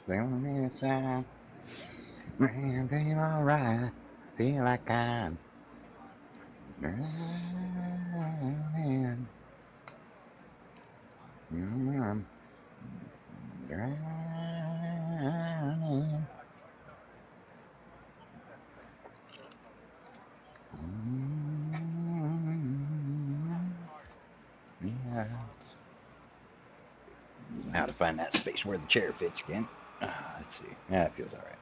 stay on the side. Man, feel alright, feel like I'm drowning. I'm drowning. Yeah. How to find that space where the chair fits again. Let's see. That feels alright.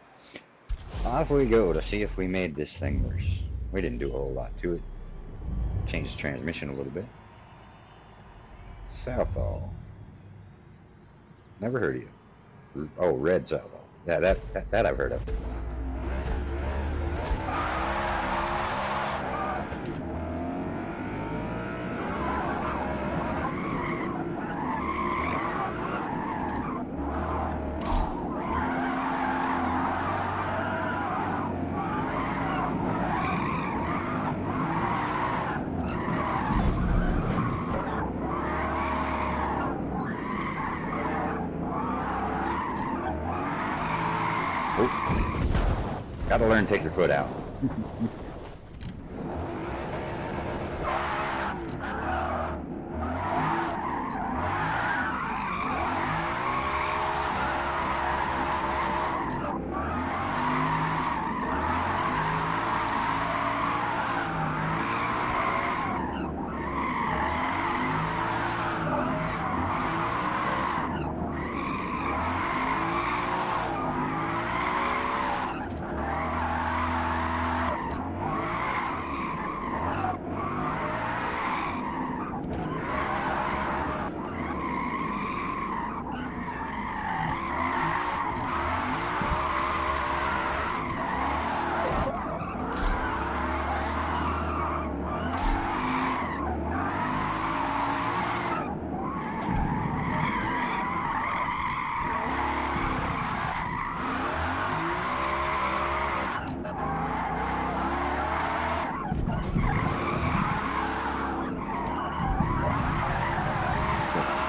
Off we go to see if we made this thing worse. We didn't do a whole lot to it. Changed the transmission a little bit. Southall. Never heard of you. Oh, Red Southall. Yeah, that I've heard of. Gotta learn to take your foot out.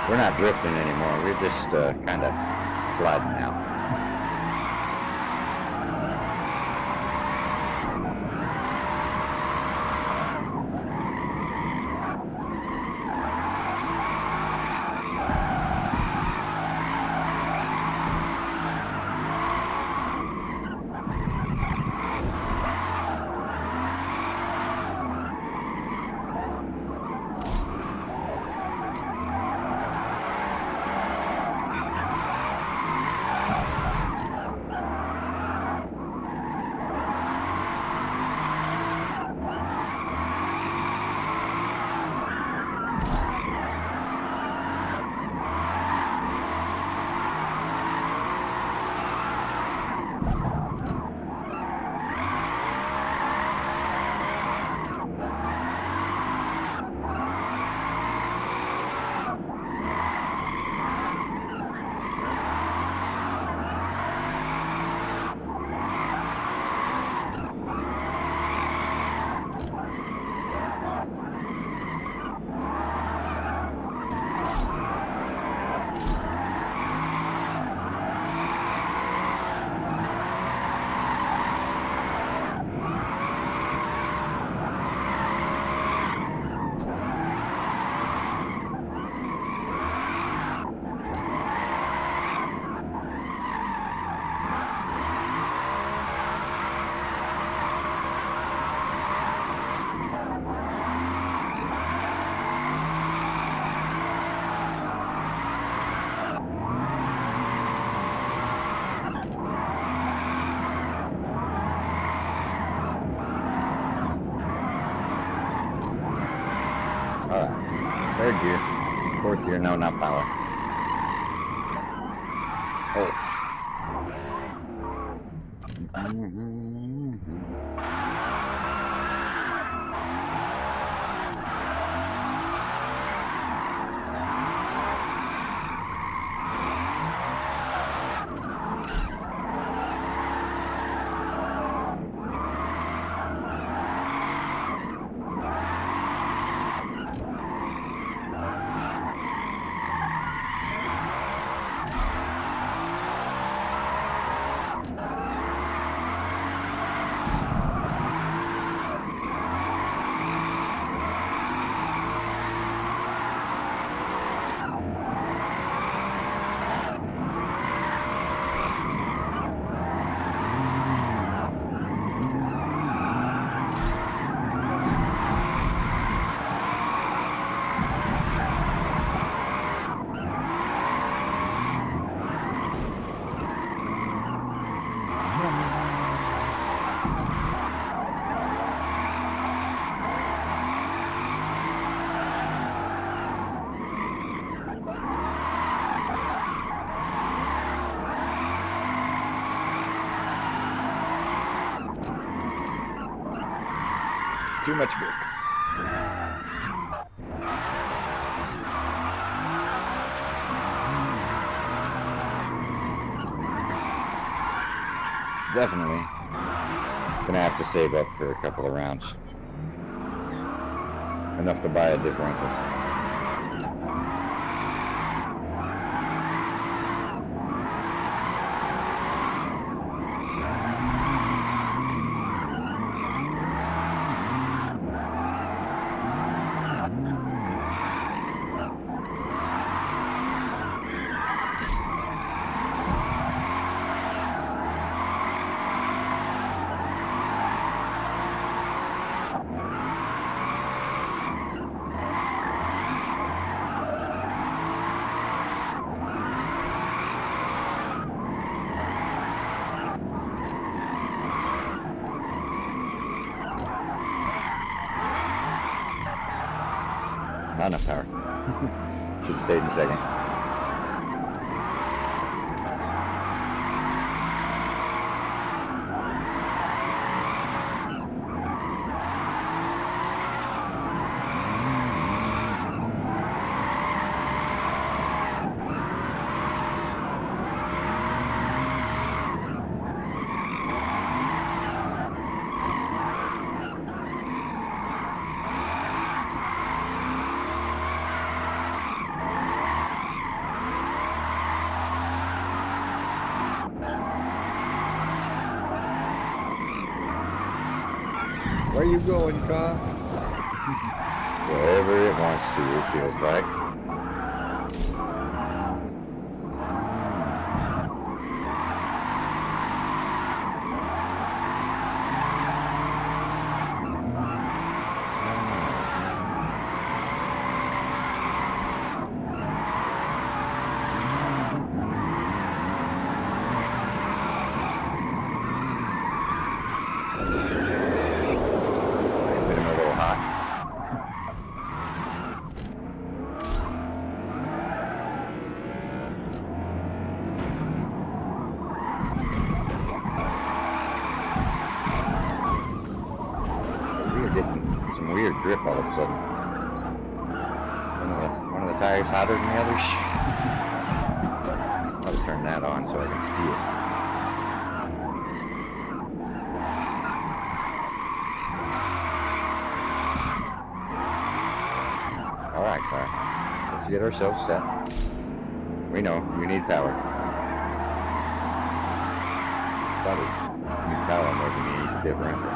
We're not drifting anymore. We're just kind of sliding now. Fourth gear, no, not power. Oh. Too much Buick. Definitely gonna have to save up for a couple of rounds. Enough to buy a differential. Not enough power. Should have stayed in second. Where you going, car? Wherever it wants to, it feels like. Some weird grip all of a sudden. One of the tires hotter than the others. I'll turn that on so I can see it. Alright, car. Let's get ourselves set. We know, we need power. Probably need power more than we need the differential.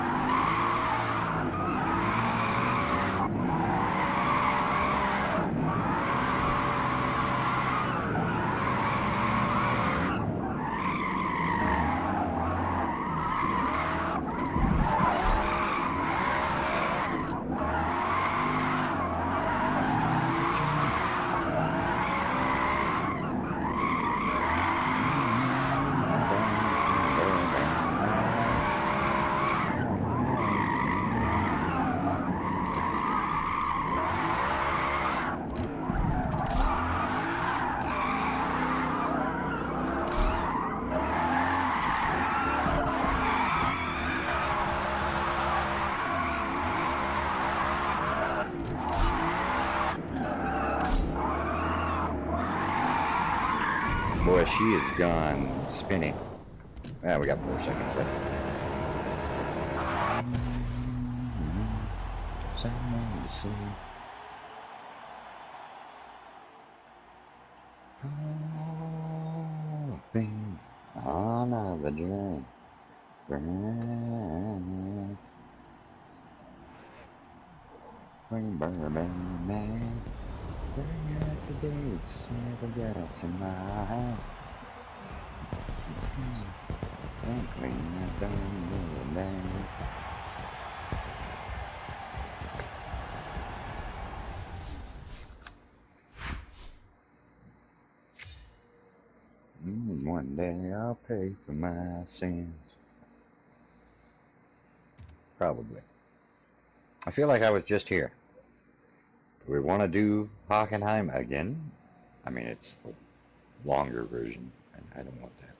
Boy, she is gone spinning. Ah, we got 4 seconds left. Someone to see. Hopping on the dream. Bring bourbon man. Bring out the dates. Never got in my house. Frankly, I don't know that. One day I'll pay for my sins. Probably. I feel like I was just here. Do we want to do Hockenheim again? I mean, it's the longer version, and I don't want that.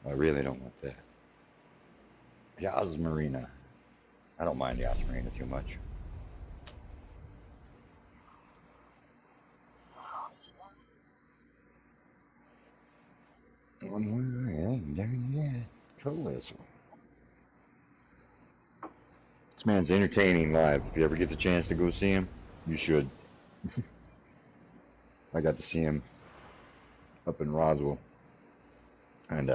I really don't want that. Yas Marina. I don't mind Yas Marina too much. One way ain't done yet. Cool. This man's entertaining live. If you ever get the chance to go see him, you should. I got to see him up in Roswell, and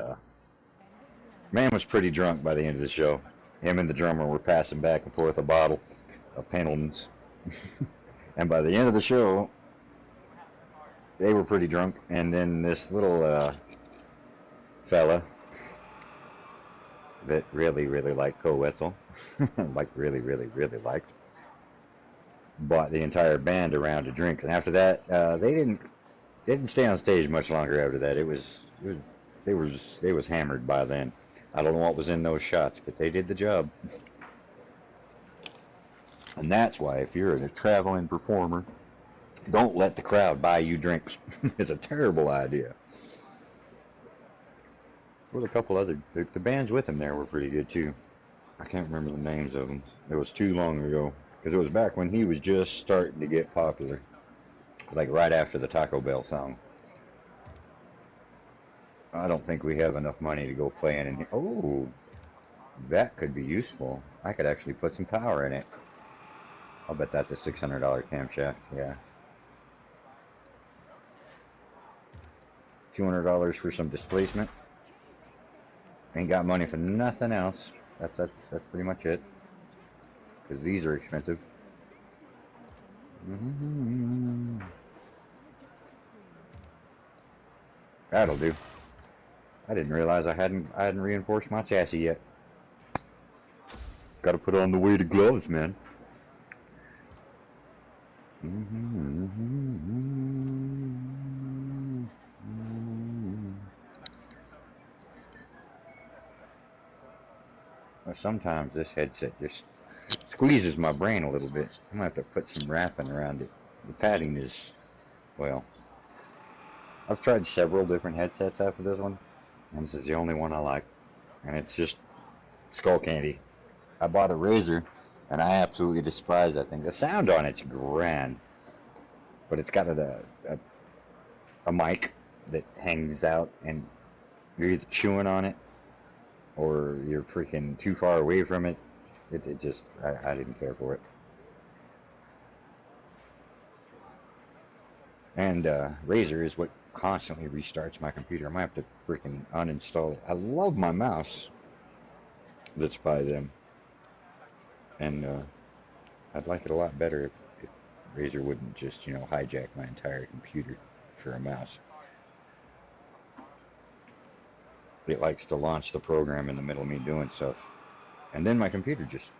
man was pretty drunk by the end of the show. Him and the drummer were passing back and forth a bottle of Pendleton's, and by the end of the show, they were pretty drunk. And then this little fella that really, really liked Coetzel, like really, really, really liked, bought the entire band around to drink. And after that, they didn't stay on stage much longer. After that, they was hammered by then. I don't know what was in those shots, but they did the job. And that's why, if you're a traveling performer, don't let the crowd buy you drinks. It's a terrible idea. With a couple other, the bands with him there were pretty good too. I can't remember the names of them. It was too long ago, because it was back when he was just starting to get popular, like right after the Taco Bell song. I don't think we have enough money to go playing in here. Oh, that could be useful. I could actually put some power in it. I'll bet that's a $600 camshaft. Yeah. $200 for some displacement. Ain't got money for nothing else. That's pretty much it. Because these are expensive. That'll do. I didn't realize I hadn't reinforced my chassis yet. Got to put on the weighted gloves, man. Well, sometimes this headset just squeezes my brain a little bit. I'm gonna have to put some wrapping around it. The padding is, well, I've tried several different headsets after this one, and this is the only one I like. And it's just skull candy. I bought a Razor, and I absolutely despise that thing. The sound on it's grand, but it's got a mic that hangs out, and you're either chewing on it or you're freaking too far away from it. It just, I didn't care for it. And Razer is what constantly restarts my computer. I might have to freaking uninstall it. I love my mouse that's by them, and I'd like it a lot better if Razer wouldn't just, hijack my entire computer for a mouse. It likes to launch the program in the middle of me doing stuff, and then my computer just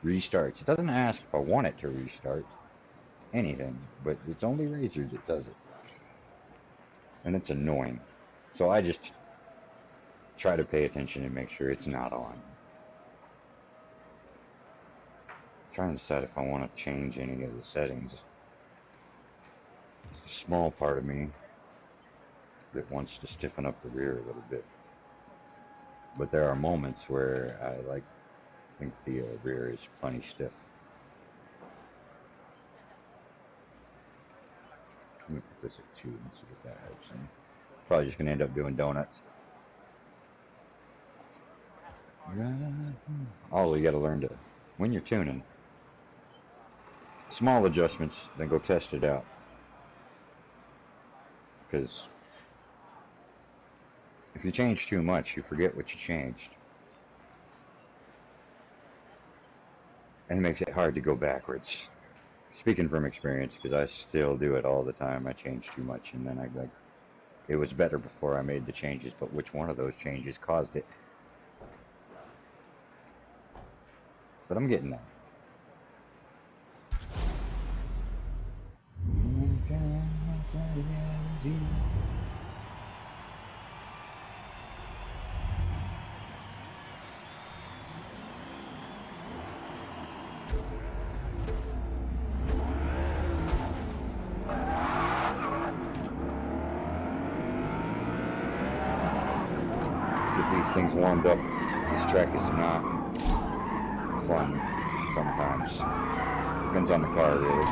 restarts. It doesn't ask if I want it to restart anything, but it's only Razer that does it, and it's annoying. So I just try to pay attention and make sure it's not on. I'm trying to decide if I want to change any of the settings. It's a small part of me that wants to stiffen up the rear a little bit, but there are moments where I think the rear is plenty stiff. Let me put this at 2 and see if that helps me. Probably just gonna end up doing donuts. Oh, you gotta learn to, when you're tuning, small adjustments, then go test it out. Because if you change too much, you forget what you changed. And it makes it hard to go backwards. Speaking from experience, because I still do it all the time. I change too much, and then I like, it was better before I made the changes, but which one of those changes caused it? But I'm getting there. Get these things warmed up. This track is not fun sometimes. Depends on the car, really.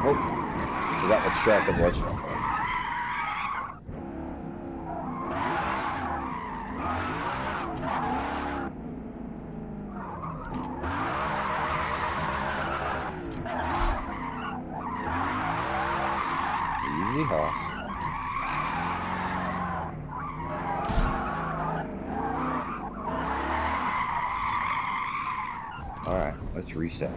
Oh, forgot what track it was. Yeehaw. All right, let's reset.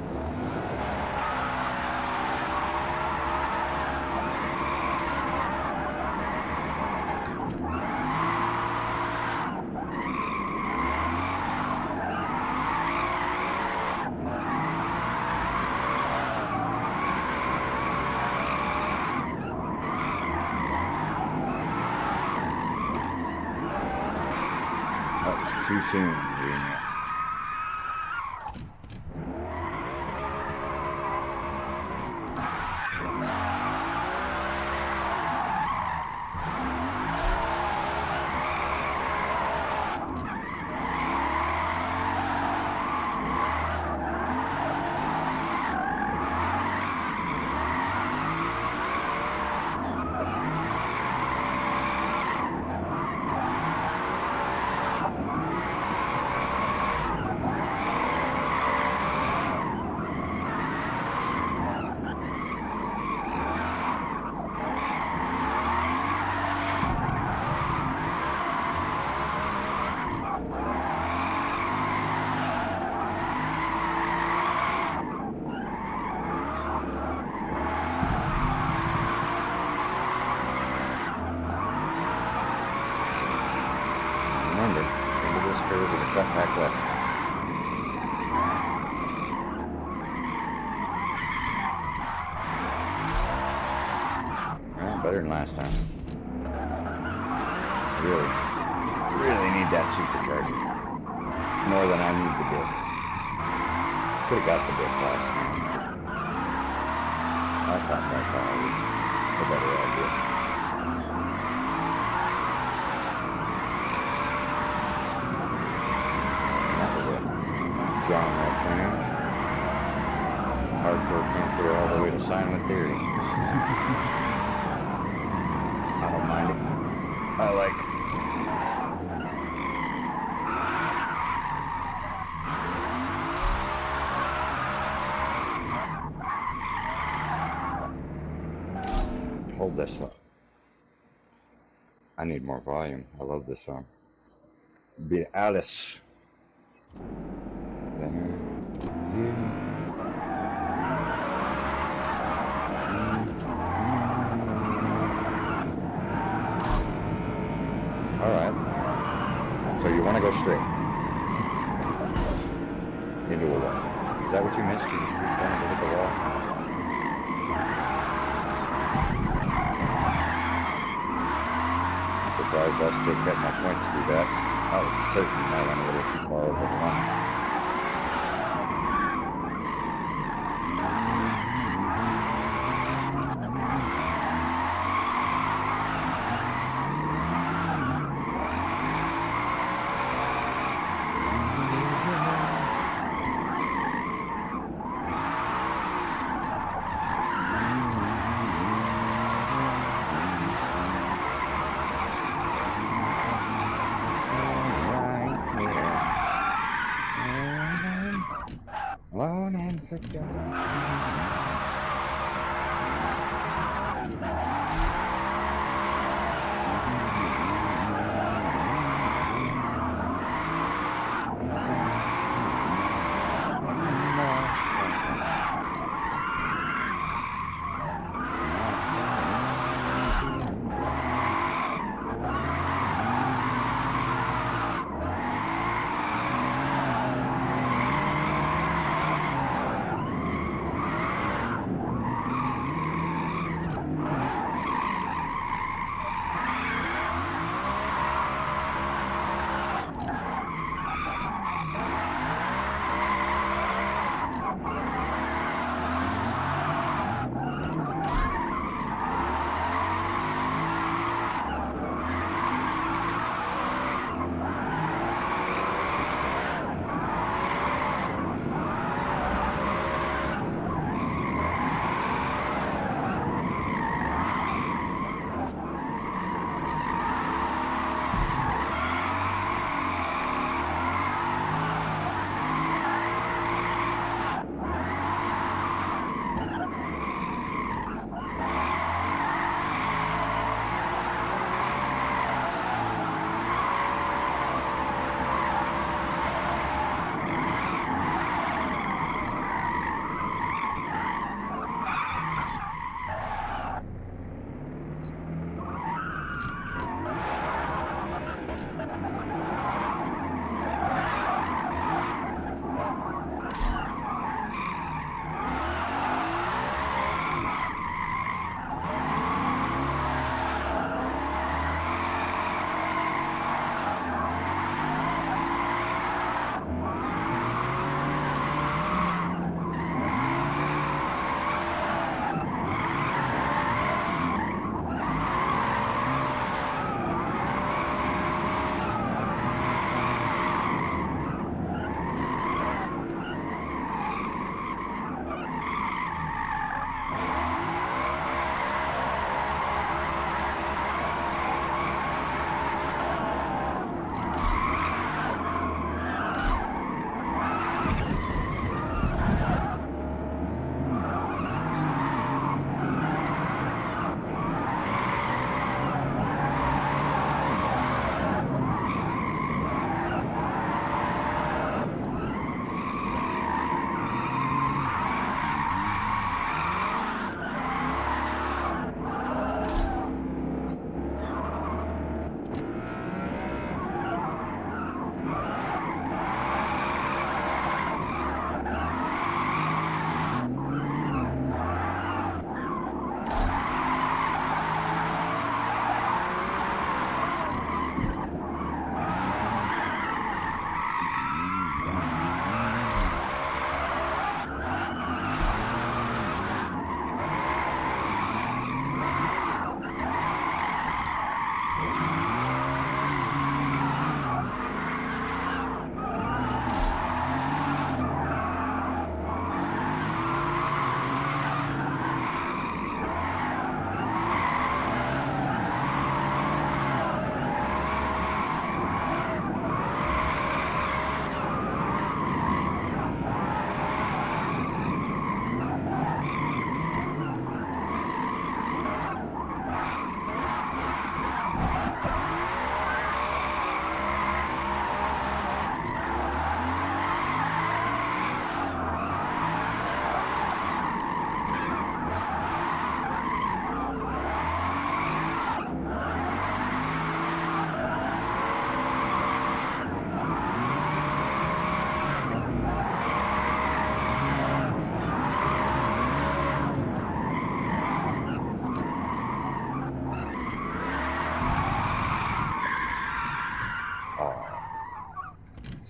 Too soon. Remember, into this curve is a cut back left. Well, better than last time. Really need that supercharger. More than I need the diff. Could have got the diff last time. I thought that car was a better idea. John that thing. Hardcore camper all the way to Silent Theory. I don't mind it. I like it. Hold this up. I need more volume. I love this song. Be Alice. Alright. So you want to go straight into a wall. Is that what you missed? You just wanted to hit the wall? I'm surprised I still kept my points through that. I was certain I went a little too far over the line.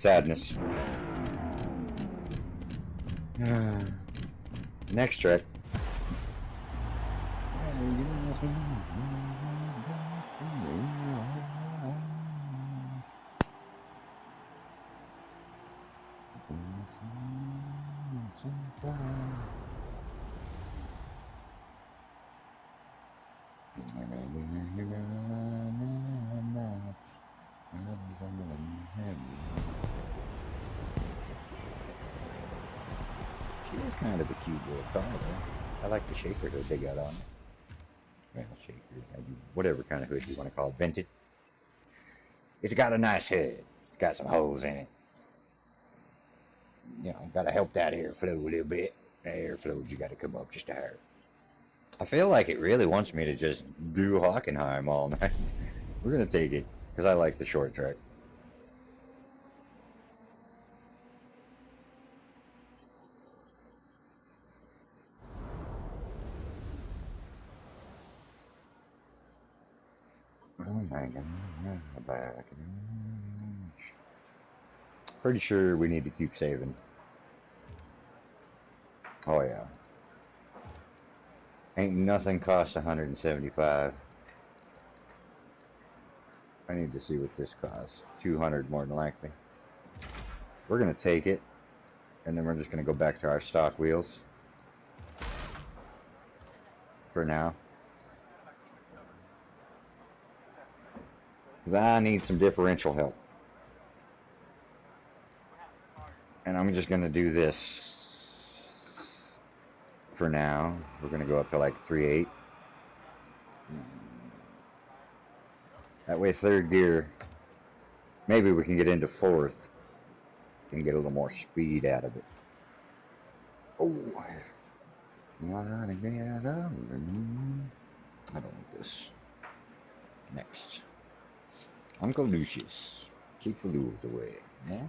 Sadness. Next track. Kind of a cute little car though. I like the shaker hood they got on it. Well, shaker, whatever kind of hood you want to call it, vented. It's got a nice hood. It's got some holes in it. You know, got to help that airflow a little bit. The airflow, you got to come up just a hair. I feel like it really wants me to just do Hockenheim all night. We're going to take it because I like the short track. Oh my God. Pretty sure we need to keep saving. Oh yeah. Ain't nothing cost 175. I need to see what this costs. 200 more than likely. We're gonna take it, and then we're just gonna go back to our stock wheels for now. Cause I need some differential help. And I'm just gonna do this for now. We're gonna go up to like 3.8. That way third gear, maybe we can get into fourth and get a little more speed out of it. Oh, I don't want this. Next. Uncle Lucius. Keep the lures away. Yeah.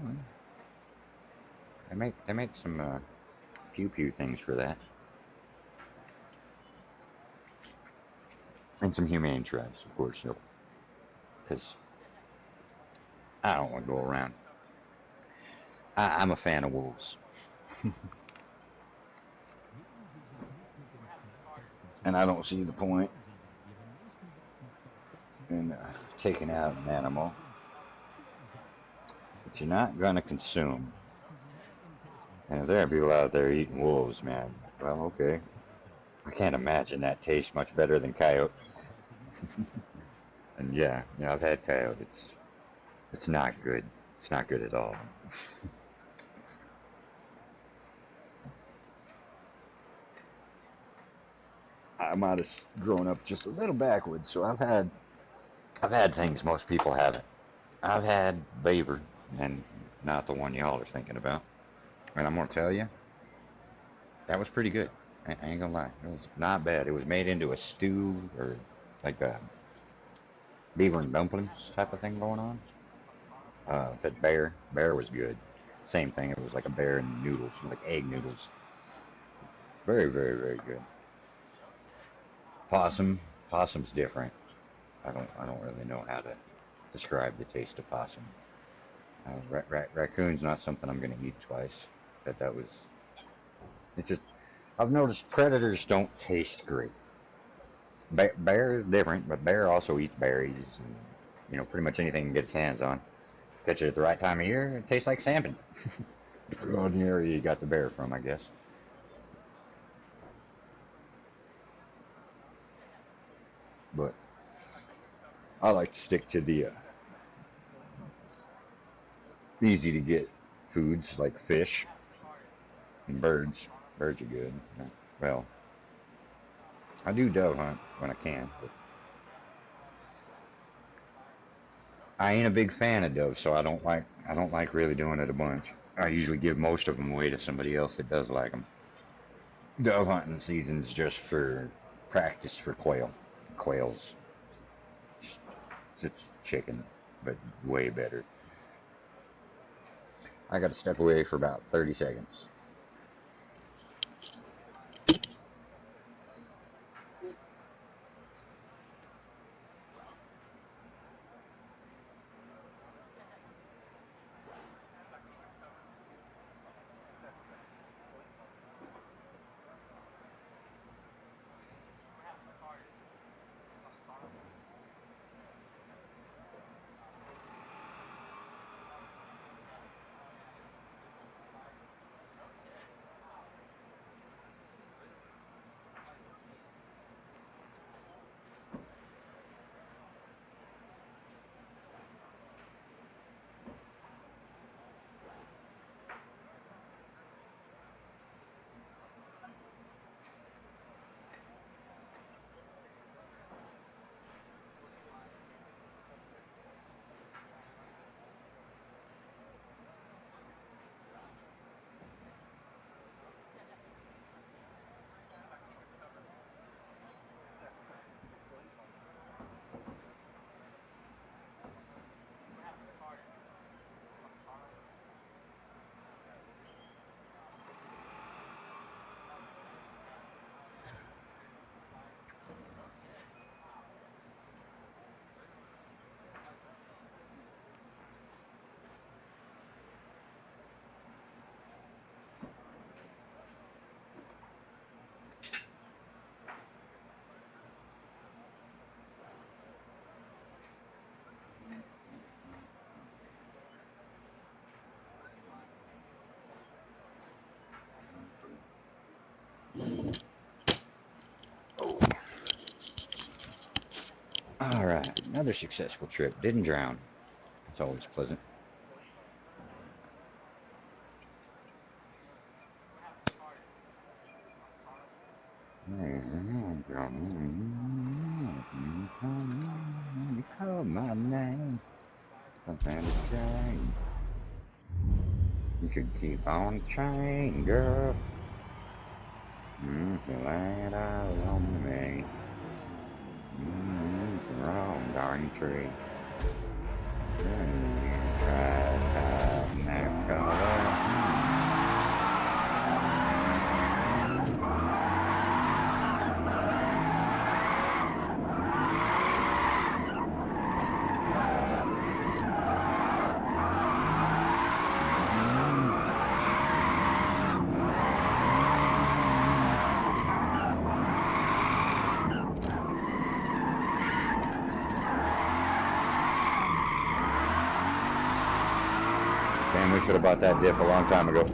They make some pew pew things for that. And some humane traps, of course, because I don't want to go around. I'm a fan of wolves. And I don't see the point in taking out an animal that you're not going to consume. And if there are people out there eating wolves, man, well, okay. I can't imagine that tastes much better than coyote. And yeah, I've had coyote. It's not good. It's not good at all. I might have grown up just a little backwards, so I've had things most people haven't. I've had beaver, and not the one y'all are thinking about. And I'm gonna tell you, that was pretty good. I ain't gonna lie, it was not bad. It was made into a stew or like a beaver and dumplings type of thing going on. But bear was good. Same thing. It was like a bear and noodles, like egg noodles. Very, very, very good. Possum's different. I don't really know how to describe the taste of possum. Raccoon's not something I'm going to eat twice. That was it. Just I've noticed predators don't taste great. Bear is different, but bear also eats berries and pretty much anything he gets its hands on. Catch it at the right time of year, it tastes like salmon. Depending on the area you got the bear from, I guess. But I like to stick to the easy to get foods like fish and birds. Birds are good. Well, I do dove hunt when I can, but I ain't a big fan of doves, so I don't like really doing it a bunch. I usually give most of them away to somebody else that does like them. Dove hunting season's just for practice for quail. Quail's it's chicken, but way better. I got to step away for about 30 seconds. All right, another successful trip. Didn't drown. It's always pleasant. You call my name. Something to change. You should keep on the train, girl. You laid out on me. The wrong darn tree. Right out in that color. Damn, we should have bought that diff a long time ago.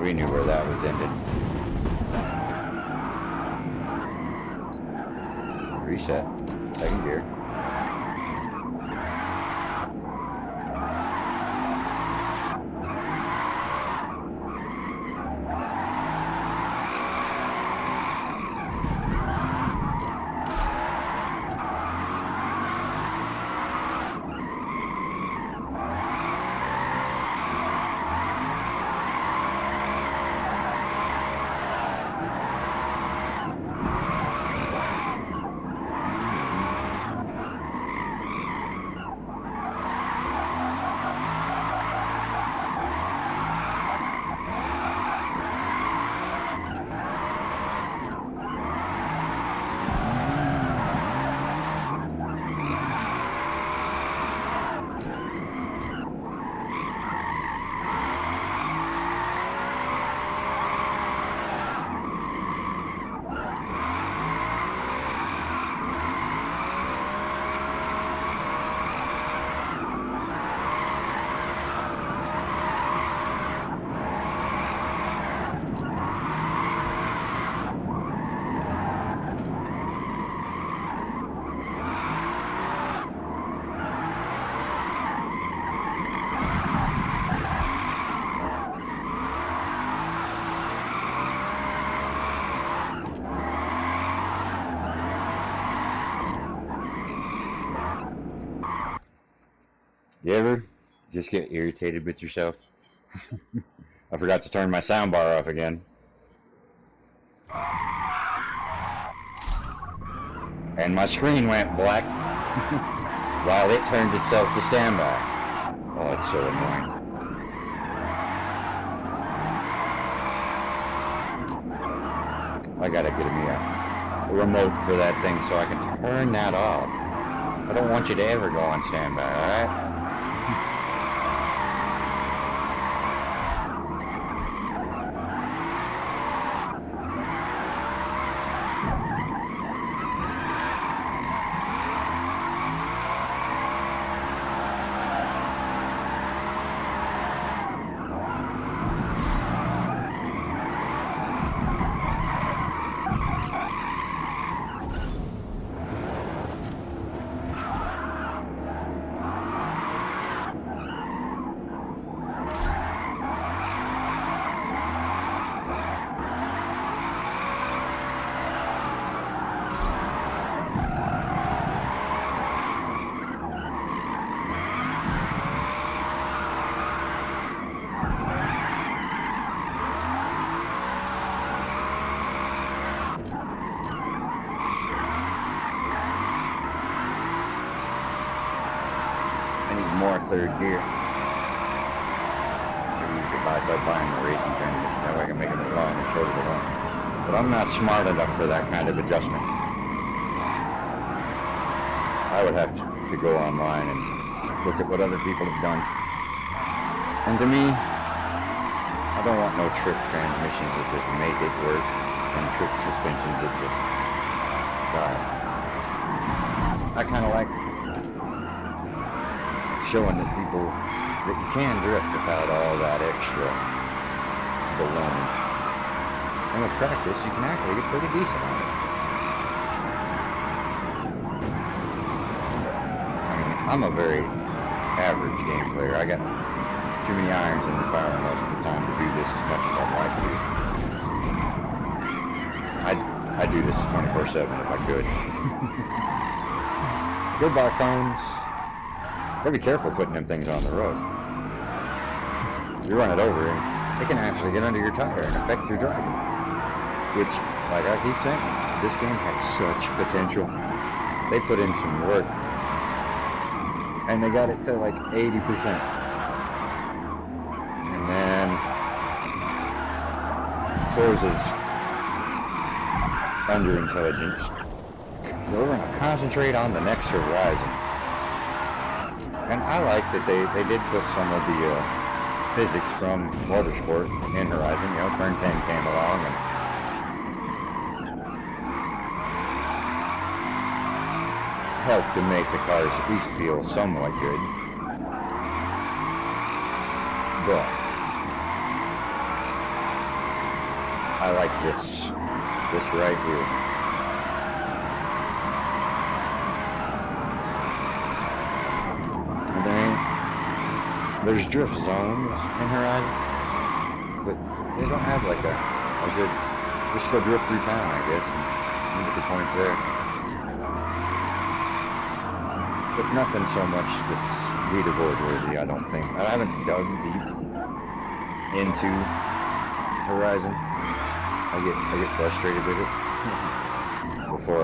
We knew where that was ended. Reset. Second gear. You ever just get irritated with yourself? I forgot to turn my sound bar off again. and my screen went black while it turned itself to standby. Oh, it's so annoying. I gotta get me a remote for that thing so I can turn that off. I don't want you to ever go on standby, alright? More third gear. Maybe you could buy buying the racing transmission. That way I can make it long and short as I want. But I'm not smart enough for that kind of adjustment. I would have to go online and look at what other people have done. And to me, I don't want no trick transmissions that just make it work and trick suspensions that just die. I kind of like showing that people that you can drift without all that extra balloon. And with practice, you can actually get pretty decent on it. I mean, I'm a very average game player. I got too many irons in the fire most of the time to do this as much as I'd like to. I'd do this 24/7 if I could. Goodbye, cones. Gotta be careful putting them things on the road. You run it over and it can actually get under your tire and affect your driving. Which, like I keep saying, this game has such potential. They put in some work. And they got it to like 80%. And then Forza's underintelligence. We're going to concentrate on the next horizon. And I like that they did put some of the physics from Motorsport in Horizon. You know, Turn 10 came along and helped to make the cars at least feel somewhat good. But I like this right here. There's drift zones in Horizon, but they don't have like a good, just go drift through town, I guess, and get the point there. But nothing so much that's leaderboard worthy, I don't think. I haven't dug deep into Horizon. I get frustrated with it before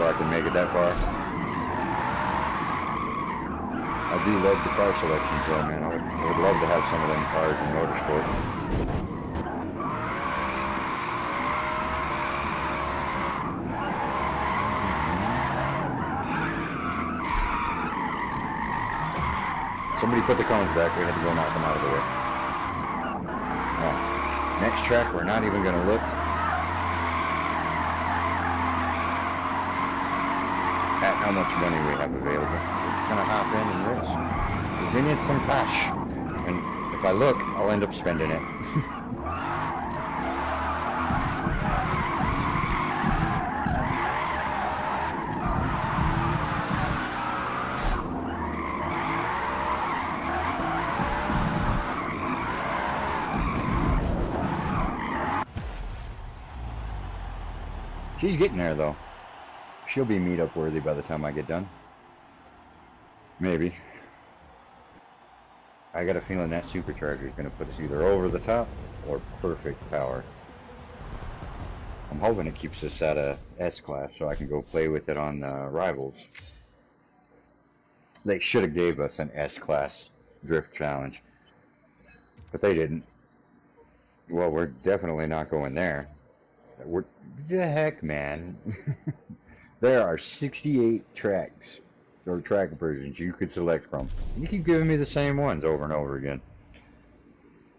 I can make it that far. I do love the car selections though, man. I would love to have some of them cars in Motorsport. Somebody put the cones back. We had to go knock them out of the way. Next track, we're not even going to look at how much money we have available. We're going to hop in and race. We need some cash. And if I look, I'll end up spending it. She's getting there, though. She'll be meet-up worthy by the time I get done. Maybe. I got a feeling that supercharger is going to put us either over the top or perfect power. I'm hoping it keeps us at a S-Class so I can go play with it on Rivals. They should have gave us an S-Class drift challenge, but they didn't. Well, we're definitely not going there. What the heck, man? There are 68 tracks or track versions you could select from. You keep giving me the same ones over and over again.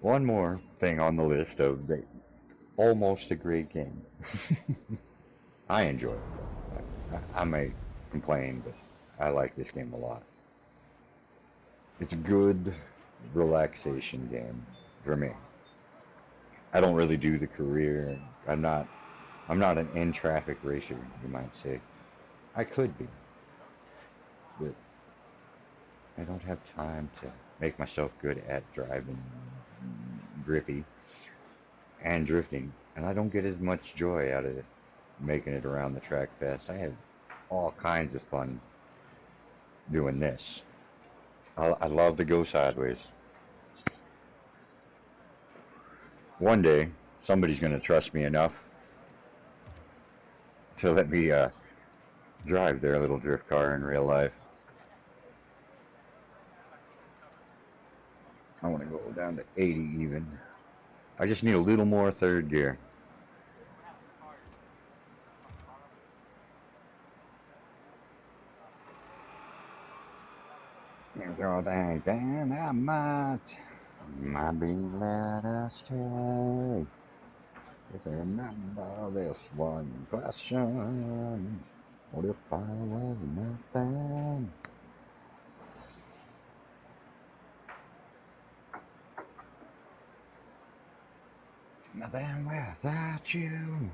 One more thing on the list of almost a great game. I enjoy it. I may complain, but I like this game a lot. It's a good relaxation game for me. I don't really do the career. I'm not an in-traffic racer, you might say. I could be, but I don't have time to make myself good at driving grippy and drifting, and I don't get as much joy out of making it around the track fast. I have all kinds of fun doing this. I love to go sideways. One day, somebody's going to trust me enough to let me drive their little drift car in real life. I want to go down to 80 even. I just need a little more third gear. So thinking I might be led astray. If I remember this one question, what if I was nothing? Nothing without you.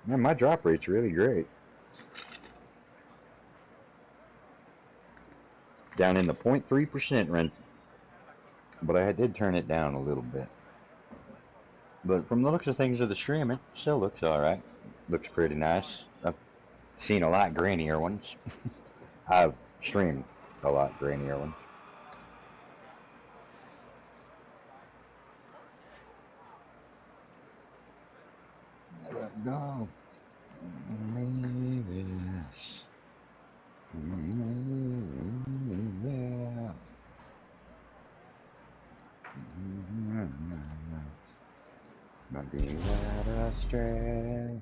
Man, my drop rate's really great. Down in the 0.3% range, but I did turn it down a little bit. But from the looks of things of the stream, it still looks alright. Looks pretty nice. I've seen a lot grainier ones. I've streamed a lot grainier ones. Let go. Maybe this. Not being led astray.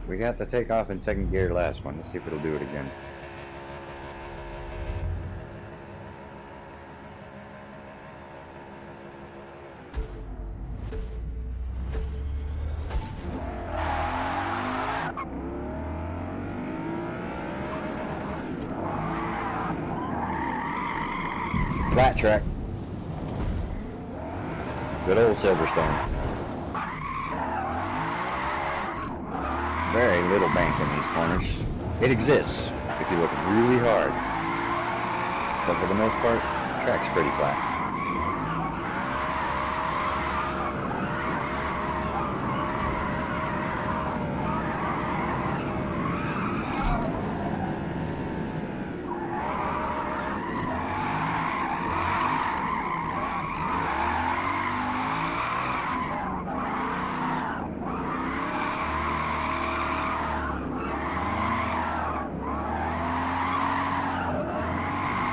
We got the takeoff in second gear last one. Let's see if it'll do it again. Flat track. Good old Silverstone. Very little bank in these corners. It exists if you look really hard. But for the most part, the track's pretty flat.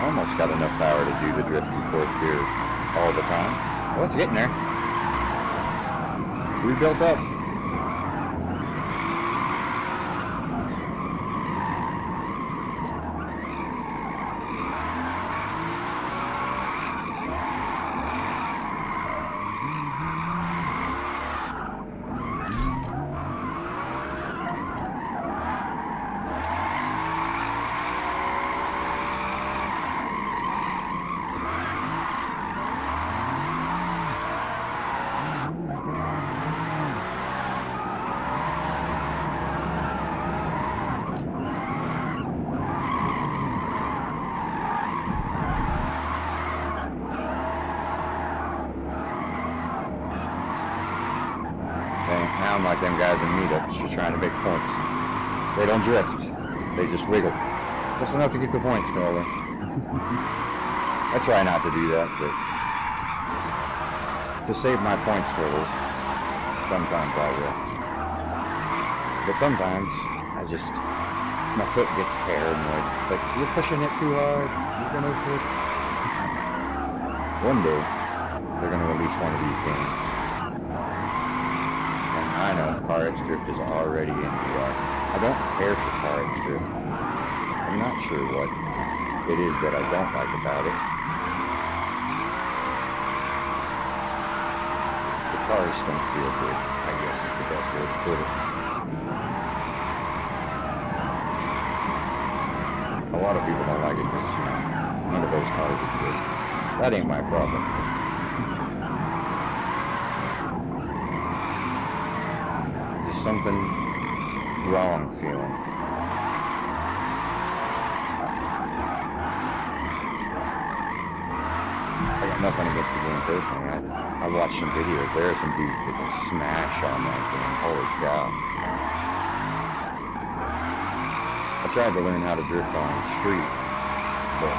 Almost got enough power to do the drift in fourth gear all the time. Oh, it's getting there. Rebuilt up. Now I'm like them guys in meetups just trying to make points. They don't drift. They just wiggle. Just enough to get the points going. I try not to do that, but to save my points totals. Sometimes I will. But sometimes I just, my foot gets paranoid. Like, you're pushing it too hard. You're going to hit. One day, they're going to release one of these games. And I know Car X Drift is already in VR. I don't care for Car X Drift. I'm not sure what it is that I don't like about it. The cars don't feel good, I guess is the best way to put it. A lot of people don't like it because, you know, none of those cars are good. That ain't my problem. There's something wrong feeling. I got nothing against the game personally. I watched some videos. There are some dudes that can smash on that game. Holy cow. I tried to learn how to drift on the street, but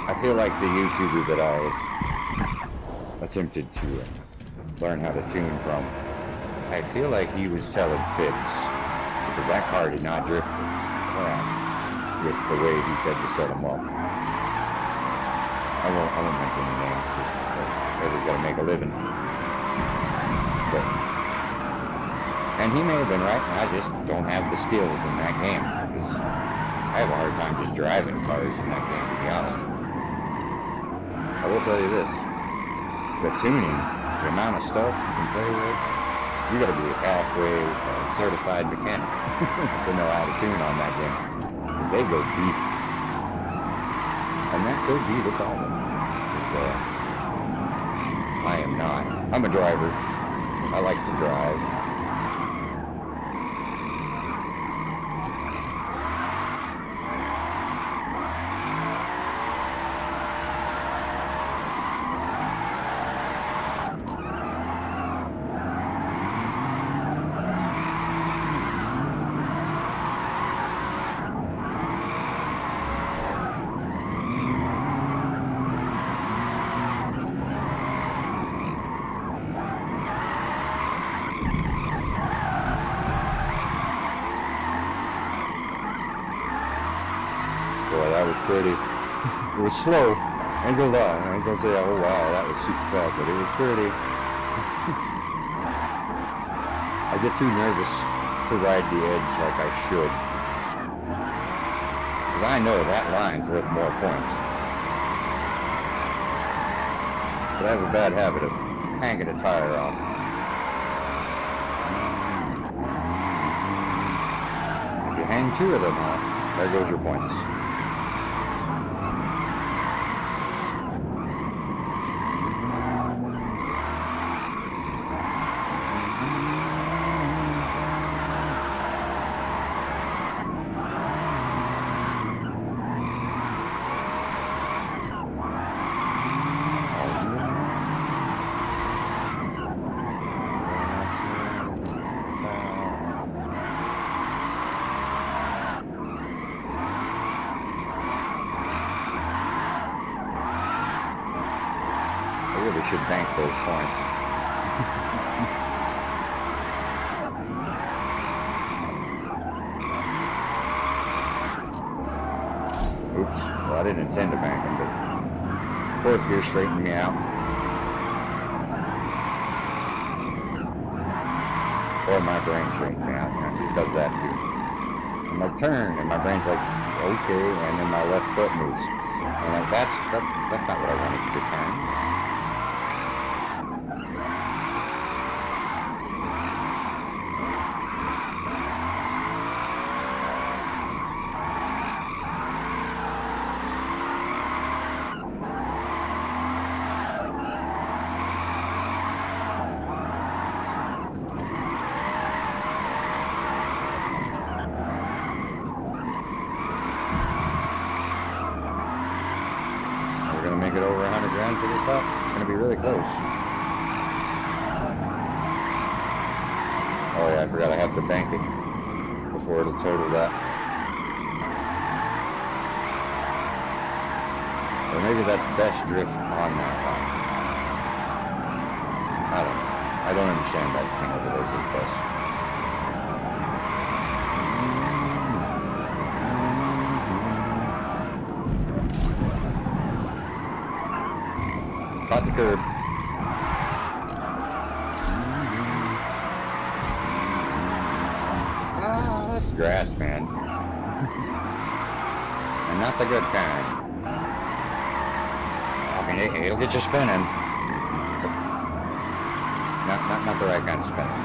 I feel like the YouTuber that I attempted to learn how to tune from, I feel like he was telling fibs, because that car did not drift with the way he said to set them up. I won't mention the names, because everybody's got to make a living. But, and he may have been right, and I just don't have the skills in that game, because I have a hard time just driving cars in that game, to be honest. I will tell you this, the tuning, the amount of stuff you can play with, you got to be a halfway certified mechanic to know how to tune on that game. They go deep. And that could be the problem. I am not. I'm a driver. I like to drive. Boy, that was pretty. It was slow. I ain't gonna lie. I ain't gonna say, oh wow, that was super fast, but it was pretty. I get too nervous to ride the edge like I should. Because I know that line's worth more points. But I have a bad habit of hanging a tire off. If you hang two of them off, there goes your points. I really should bank those points. Oops. Well, I didn't intend to bank them, but fourth gear straightened me out. Or my brain straightened me out. You know, it does that too. I'm like, turn, and my brain's like, okay, and then my left foot moves. And like, that's not what I wanted you to turn. Make it over 100 grand for the top. It's going to be really close. Oh yeah, I forgot I have to bank it before it'll total that. Or maybe that's best drift on that line. I don't know. I don't understand that thing over there, this bus. Caught the curb. Ah, that's grass, man. And not the good kind. I mean, it'll get you spinning. Not the right kind of spinning.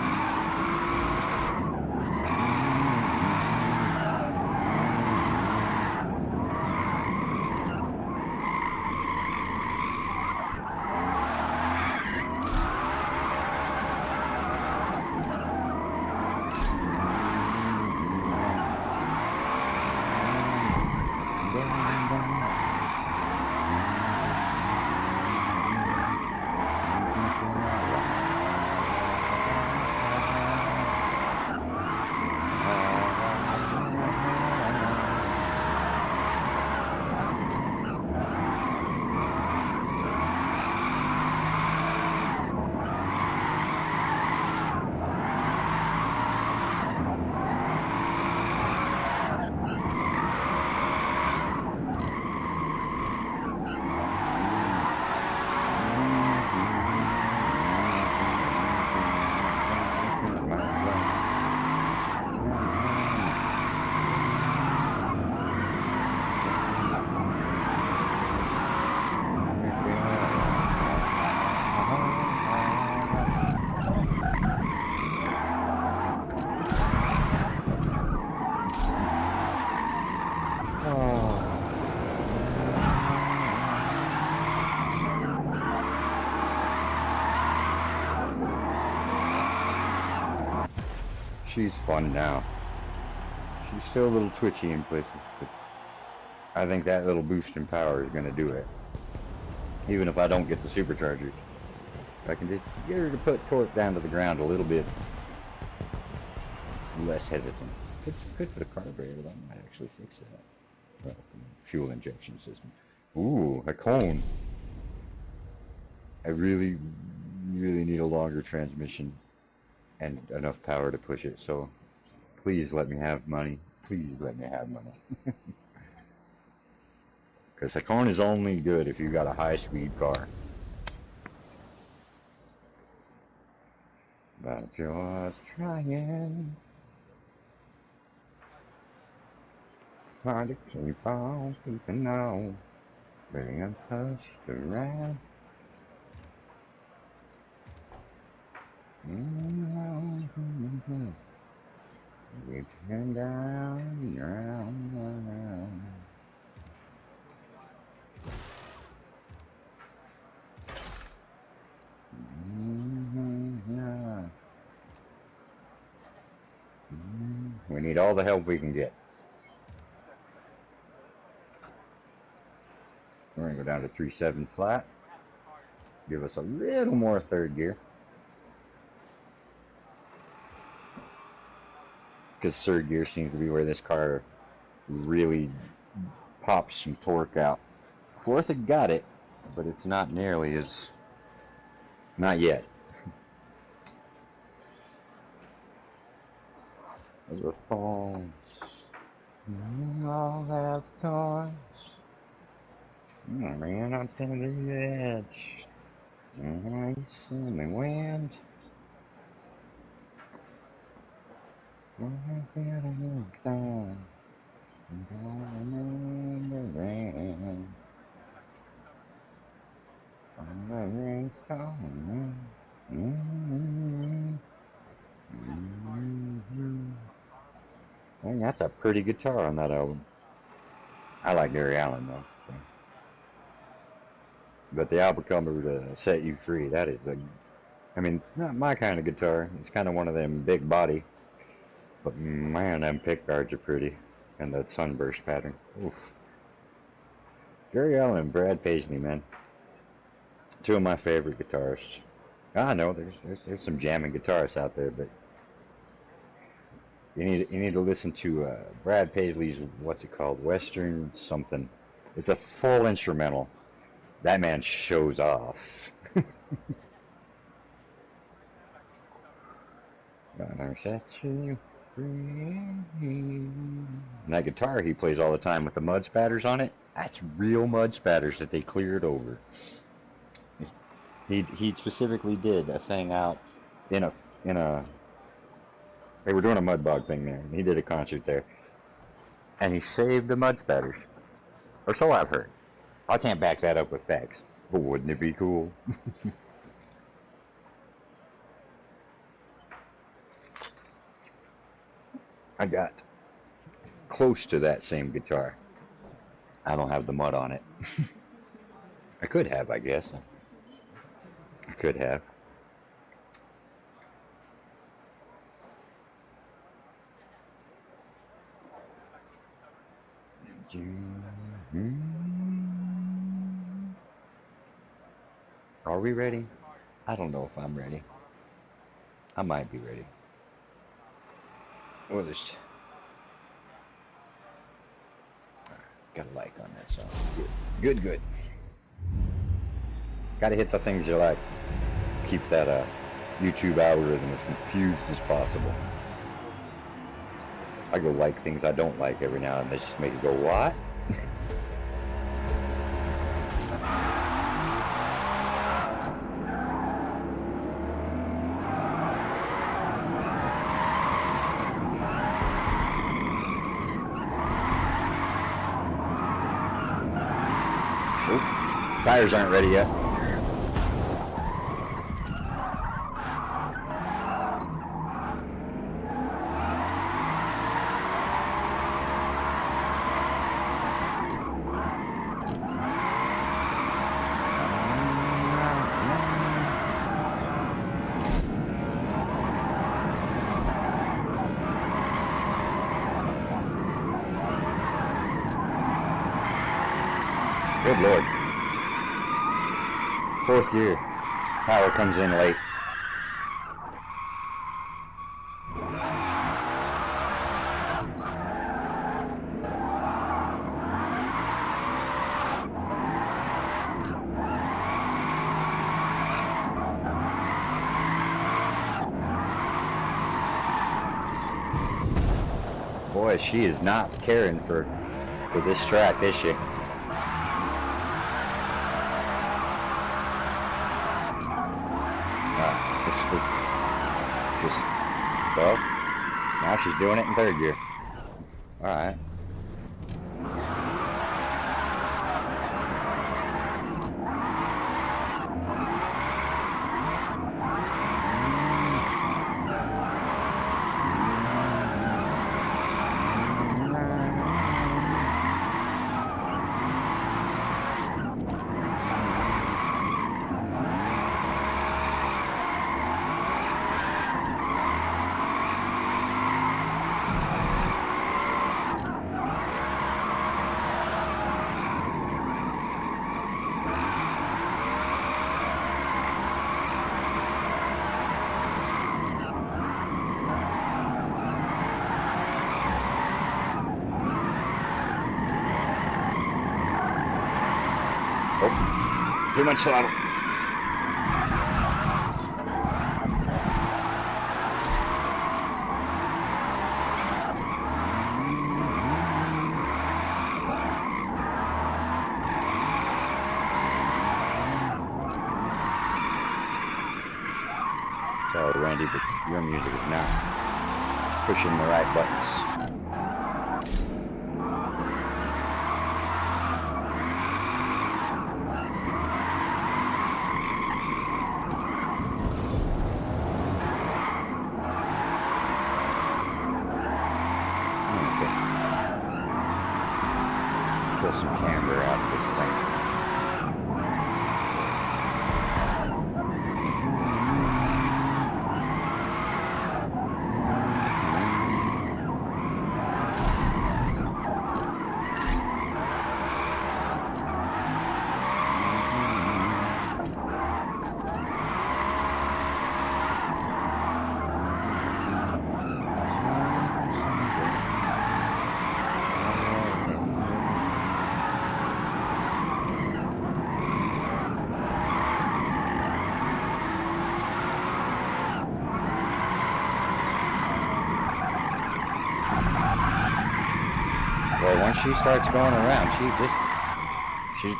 She's fun now. She's still a little twitchy in places, but I think that little boost in power is going to do it. Even if I don't get the superchargers, I can just get her to put torque down to the ground a little bit less hesitant. Could put a carburetor, that might actually fix that. Well, fuel injection system. Ooh, a cone. I really need a longer transmission and enough power to push it, so please let me have money. Please let me have money. Because the cone is only good if you've got a high-speed car. But just trying hard to keep on keeping on, being touched around. We turn down, round. We need all the help we can get. We're going to go down to 3/7 flat. Give us a little more third gear. Because third gear seems to be where this car really pops some torque out. Fourth, it got it, but it's not nearly as... not yet. The falls, all have toys. Ran up to the edge, and I in the wind. I feel it down, and in the rain. On the rain storm. I mean, that's a pretty guitar on that album. I like Gary Allan though. So. But the album cover to Set You Free, that is the, I mean, not my kind of guitar. It's kind of one of them big body. But man, them pick guards are pretty. And the sunburst pattern. Oof. Gary Allan and Brad Paisley, man. Two of my favorite guitarists. I know there's some jamming guitarists out there, but you need to listen to Brad Paisley's, what's it called, Western something. It's a full instrumental. That man shows off. Gonna set you free. And that guitar he plays all the time with the mud spatters on it, that's real mud spatters that they cleared over. He specifically did a thing out in a they were doing a mud bog thing there, and he did a concert there, and he saved the mud spatters, or so I've heard. I can't back that up with facts, but wouldn't it be cool? I got close to that same guitar. I don't have the mud on it. I could have, I guess. I could have. Are we ready? I don't know if I'm ready. I might be ready. We'll just got a like on that song. Good, good. Gotta hit the things you like. Keep that YouTube algorithm as confused as possible. I go like things I don't like every now and then, just make it go, what? Oop, tires aren't ready yet. Good Lord. Fourth gear. Power comes in late. Boy, she is not caring for this track, is she? Well, now she's doing it in third gear. Alright. Oh, too much throttle. Sorry, Randy, but your music is not pushing the right buttons. Pull some camber out of this thing. boy, once she starts going around, she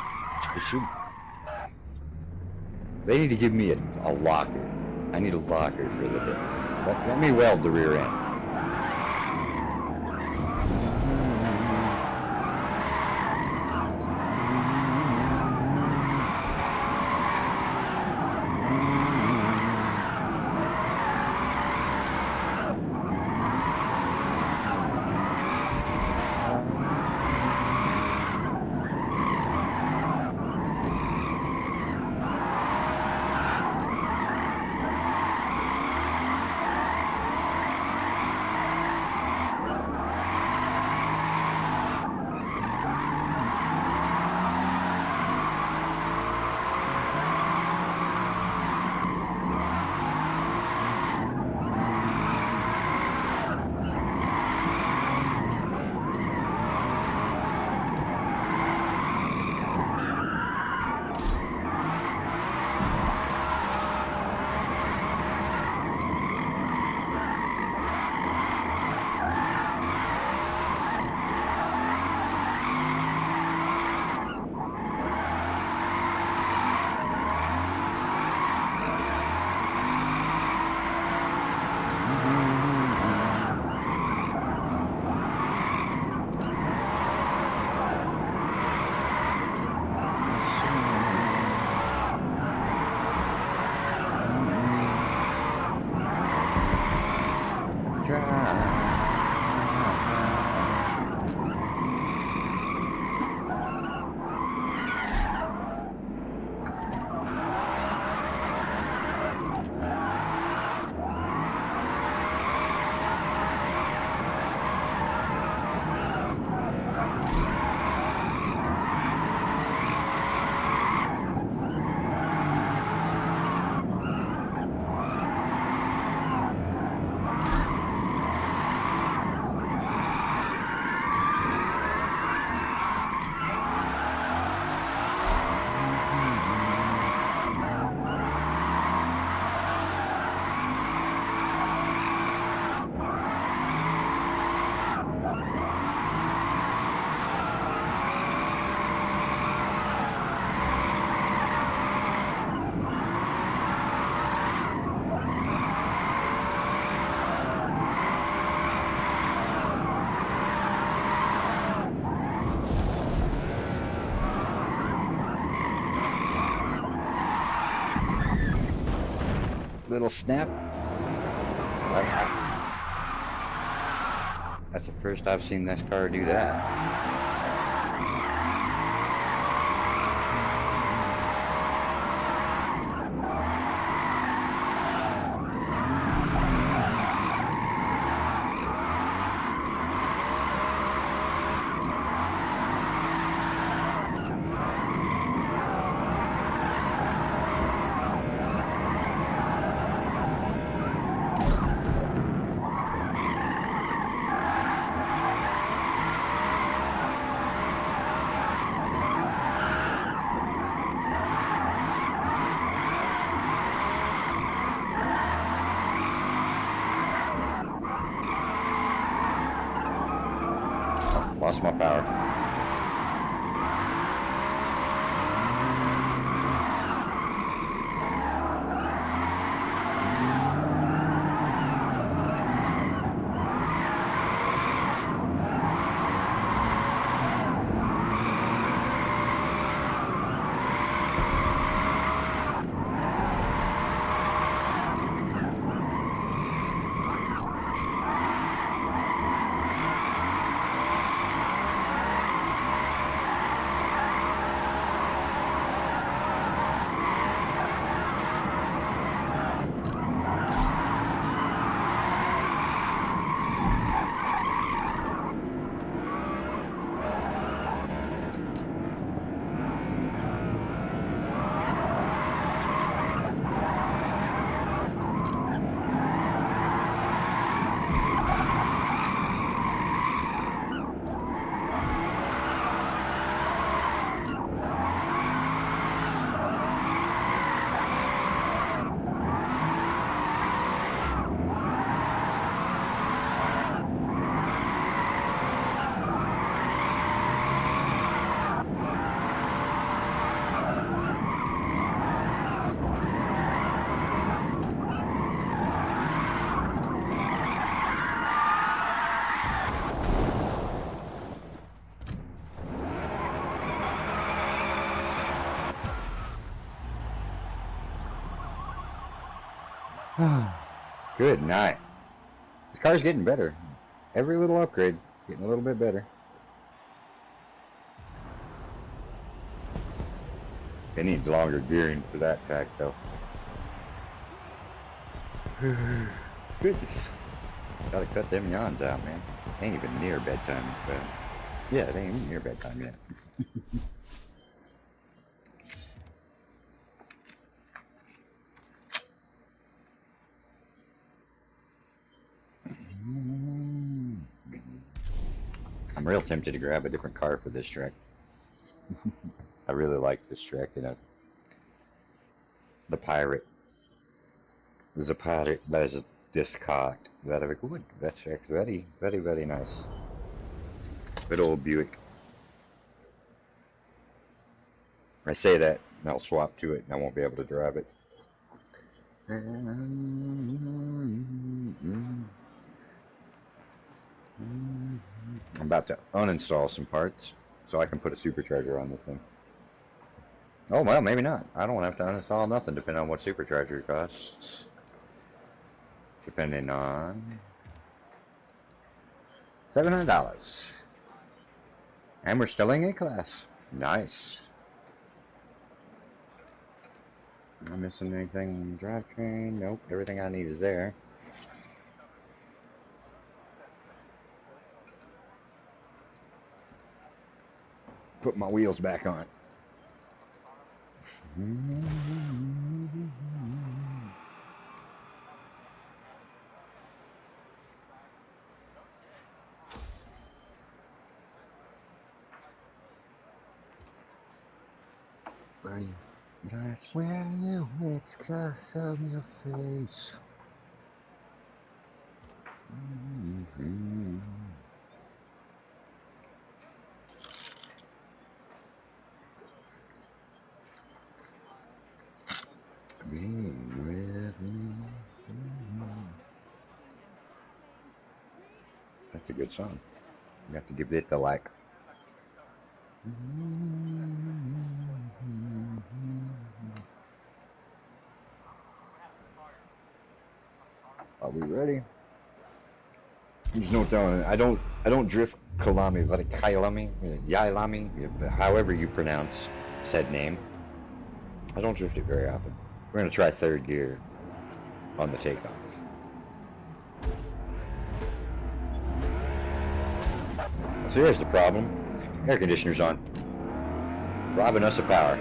they need to give me a locker. I need a locker for the bit. Let me weld the rear end. Little snap. That's the first I've seen this car do that. Lost my power. Good night. This car's getting better. Every little upgrade, getting a little bit better. It needs longer gearing for that track, though. Goodness. Gotta cut them yawns out, man. Ain't even near bedtime. But yeah, it ain't even near bedtime yet. I'm real tempted to grab a different car for this track. I really like this track, you know. The Pirate. There's a Pirate, there's a Discard. Very good. That track's very, very, very nice. Good old Buick. I say that, and I'll swap to it, and I won't be able to drive it. I'm about to uninstall some parts so I can put a supercharger on this thing. Oh, well, maybe not. I don't have to uninstall nothing depending on what supercharger costs. Depending on $700. And we're still in A class. Nice. Am I missing anything? Drivetrain? Nope. Everything I need is there. Put my wheels back on. That's where you it's across of your face. Being with me. That's a good song. You have to give it the like. Are we ready? There's no telling it. I don't drift Kalami, but Kailami, Yailami, however you pronounce said name. I don't drift it very often. We're gonna try third gear on the takeoff. So here's the problem. Air conditioner's on. Robbing us of power.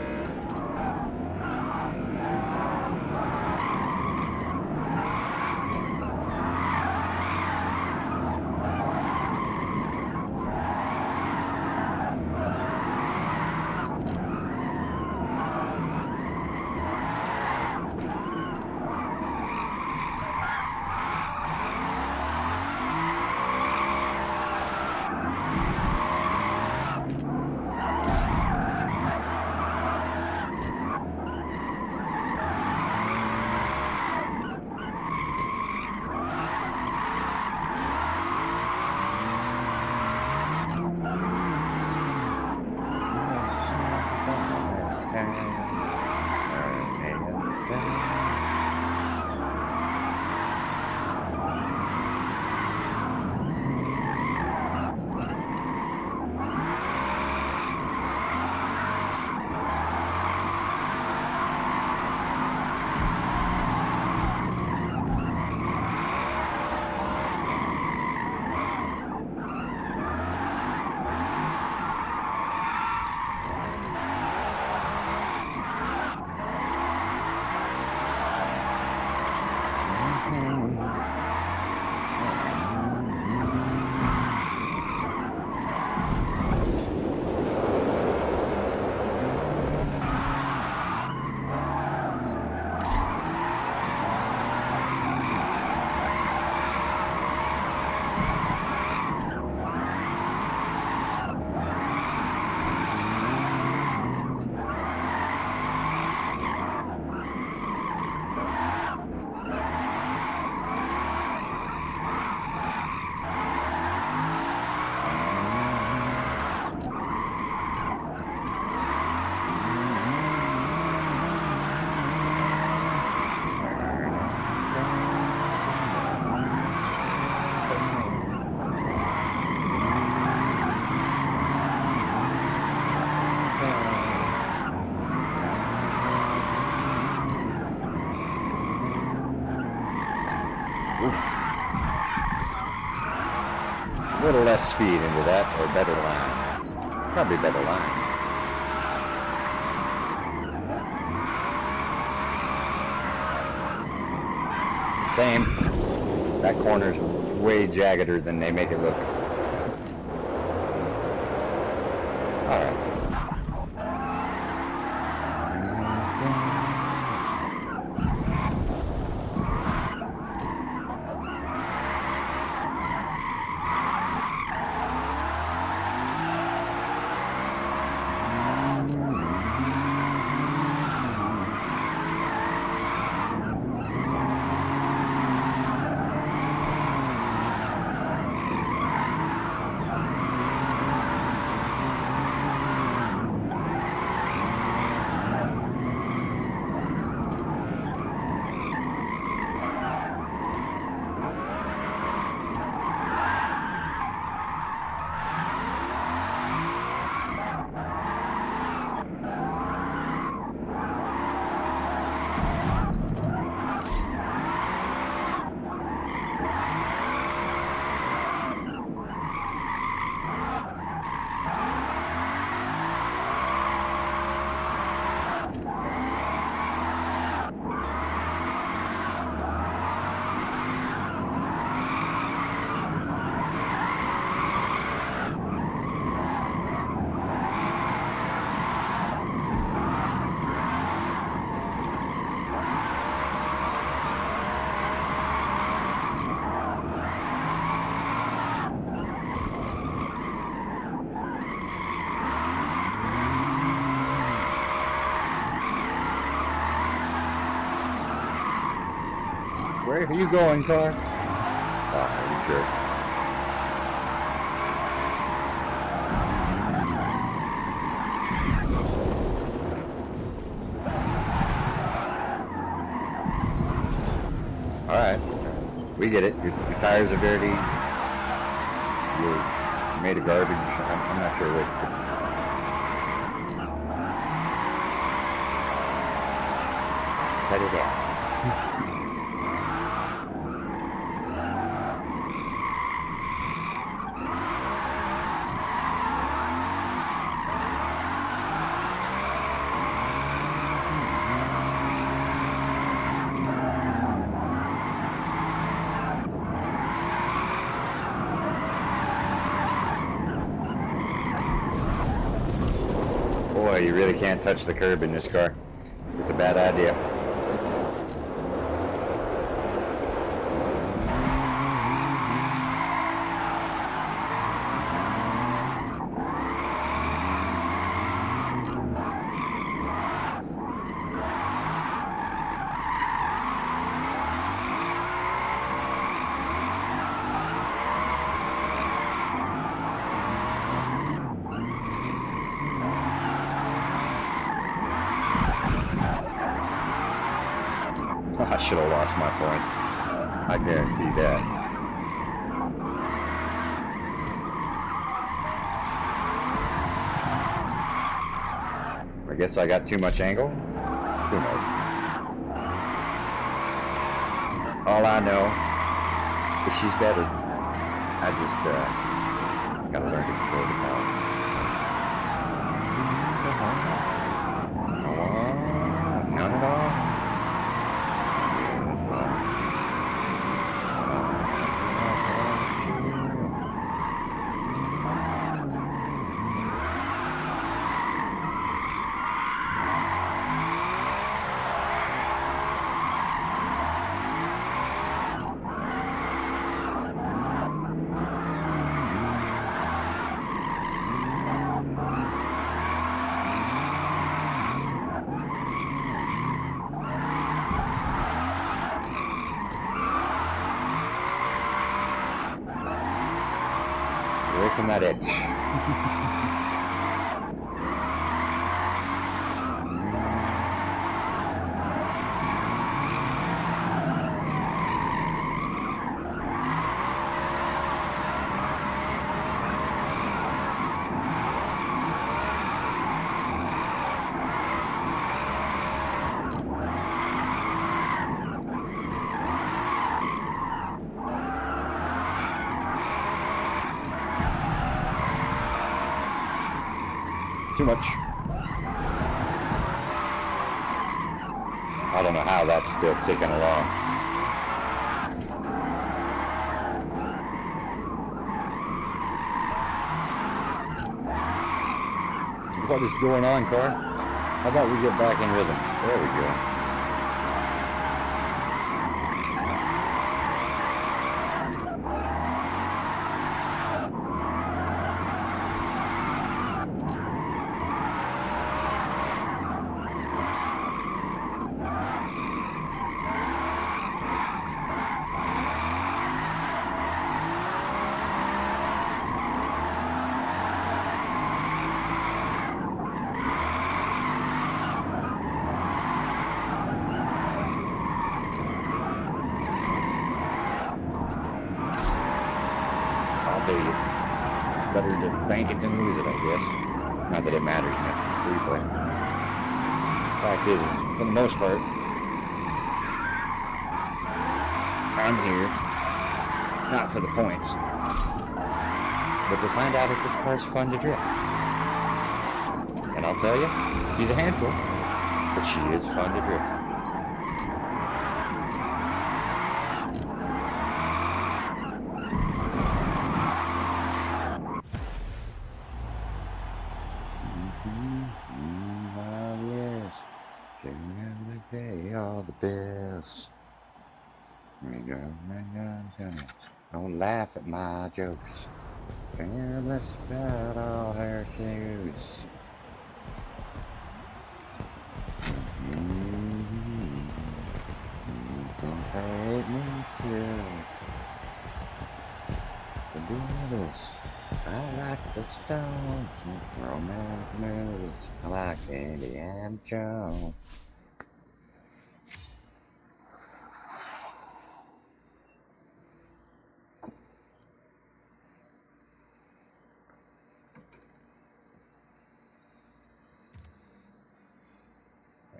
little less speed into that, or better line. Probably better line. Same. That corner's way jaggeder than they make it look. Alright. Where are you going, car? Oh, you jerk. Alright. We get it. Your tires are dirty. You're made of garbage. I'm not sure which. Cut it out. Boy, you really can't touch the curb in this car. It's a bad idea. I should have lost my point. I guarantee that. I guess I got too much angle? Who knows? All I know is she's better. I just gotta learn to control the power. None at all. Away from that edge. too much. I don't know how that's still ticking along. What is going on, car? How about we get back in rhythm? There we go. Better to bank it than lose it, I guess. Not that it matters much in the replay. Fact is, for the most part, I'm here not for the points, but to find out if this car's fun to drift. And I'll tell you, she's a handful, but she is fun to drift. All the best. Don't laugh at my jokes. Careless about all her shoes. Don't hate me too. To do this, I like the Stones, romantic movies. I like Indiana Jones.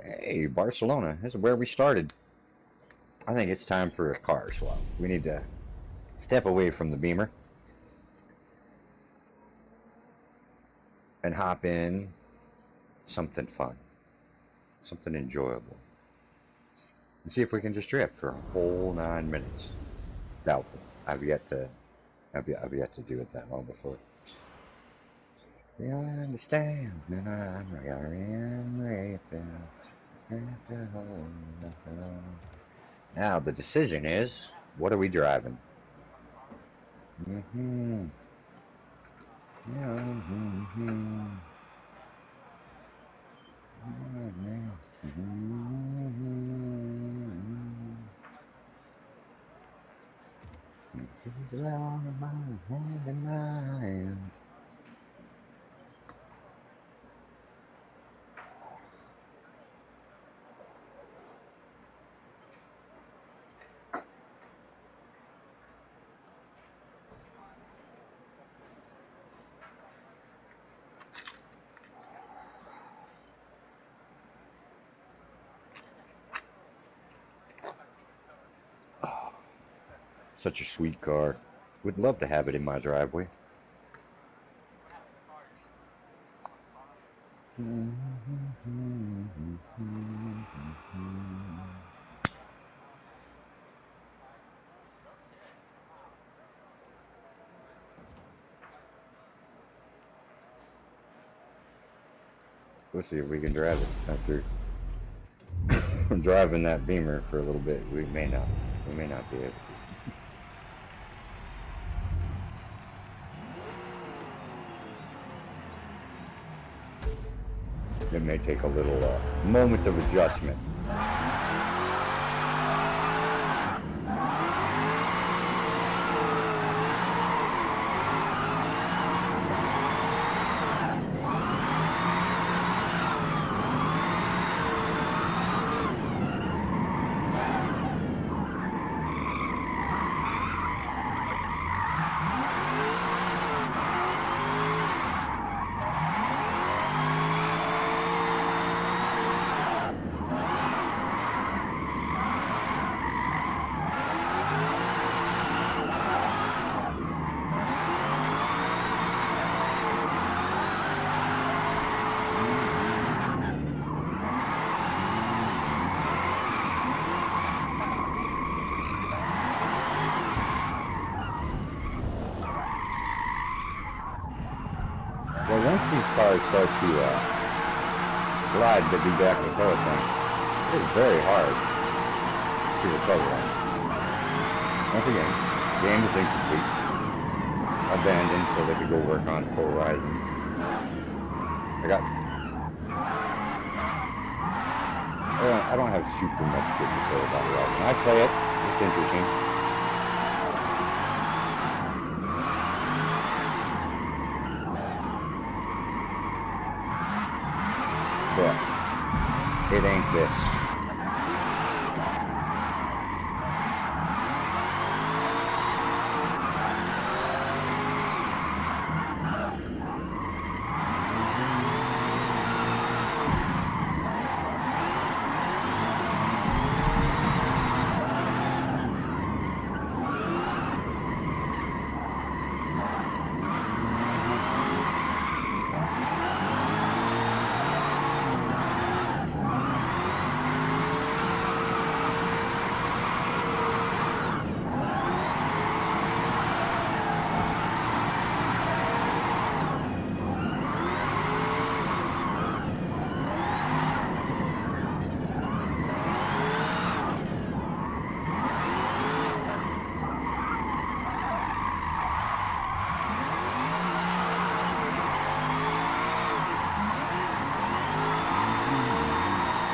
Hey, Barcelona, this is where we started. I think it's time for a car swap. We need to step away from the Beamer and hop in something fun, something enjoyable, and see if we can just drift for a whole 9 minutes. Doubtful. I've yet to do it that long before. You understand, man, I'm now the decision is, what are we driving? Such a sweet car. Would love to have it in my driveway. We'll see if we can drive it after driving that Beamer for a little bit. We may not be able to. It may take a little moment of adjustment. once these cars start to glide to be back to color point, it's very hard to recover on. Once again, game is incomplete. Abandoned so they could go work on polarizing. I don't have super much good to say about it. I play it. It's interesting. But it ain't this.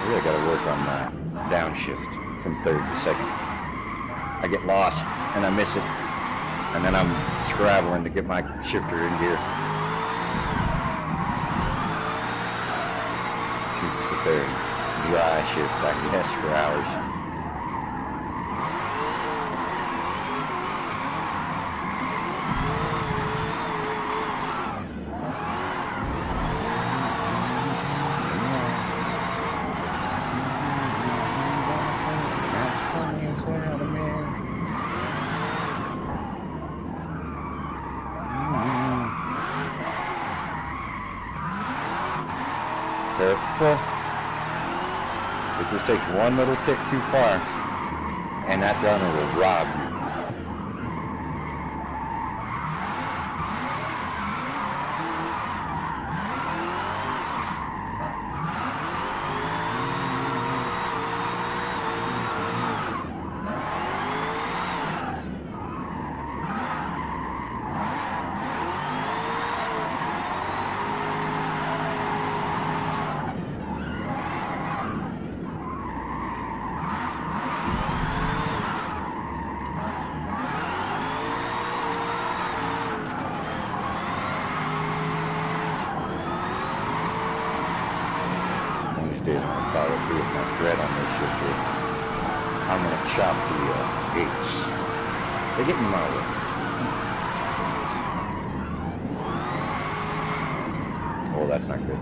I got to work on my downshift from third to second. I get lost and I miss it, and then I'm scrabbling to get my shifter in gear. Should sit there and dry shift, I guess, for hours. Careful. It just takes one little tick too far, and that gunner will rob you. Follow through with my thread on this shifter. I'm going to chop the gates. They get in my way. Oh, that's not good.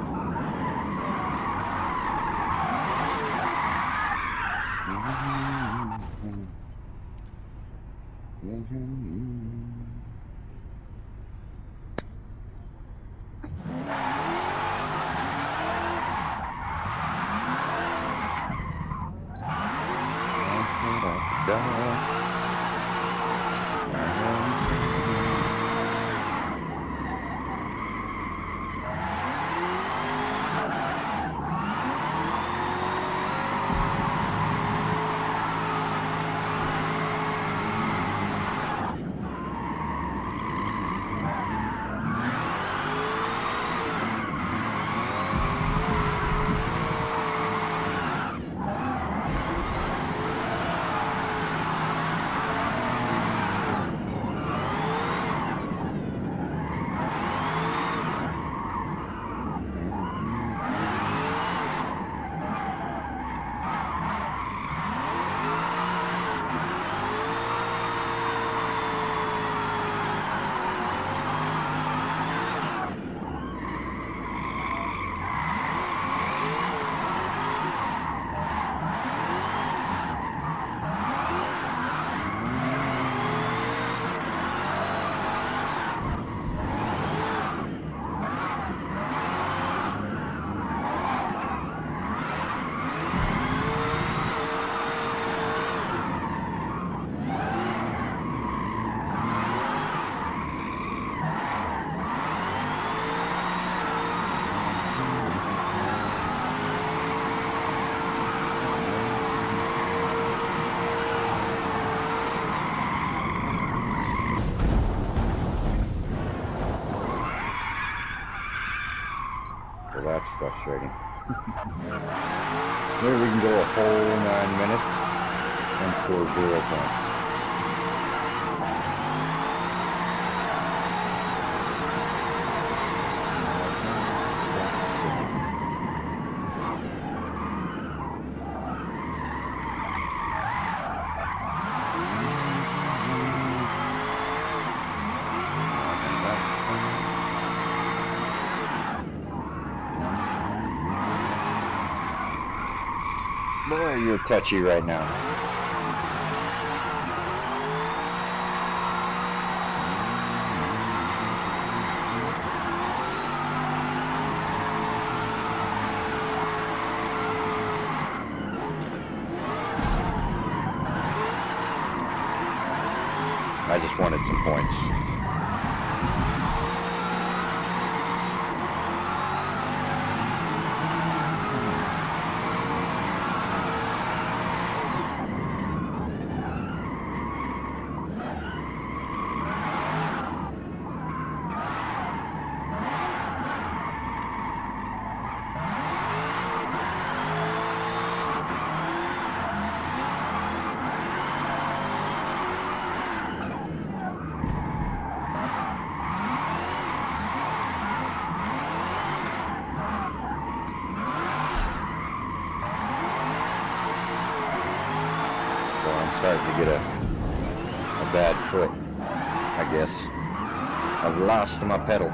that's frustrating. Maybe we can go a whole 9 minutes and score 0 points. Boy, you're touchy right now. I just wanted some points. Starting to get a bad foot, I guess. I've lost my pedal.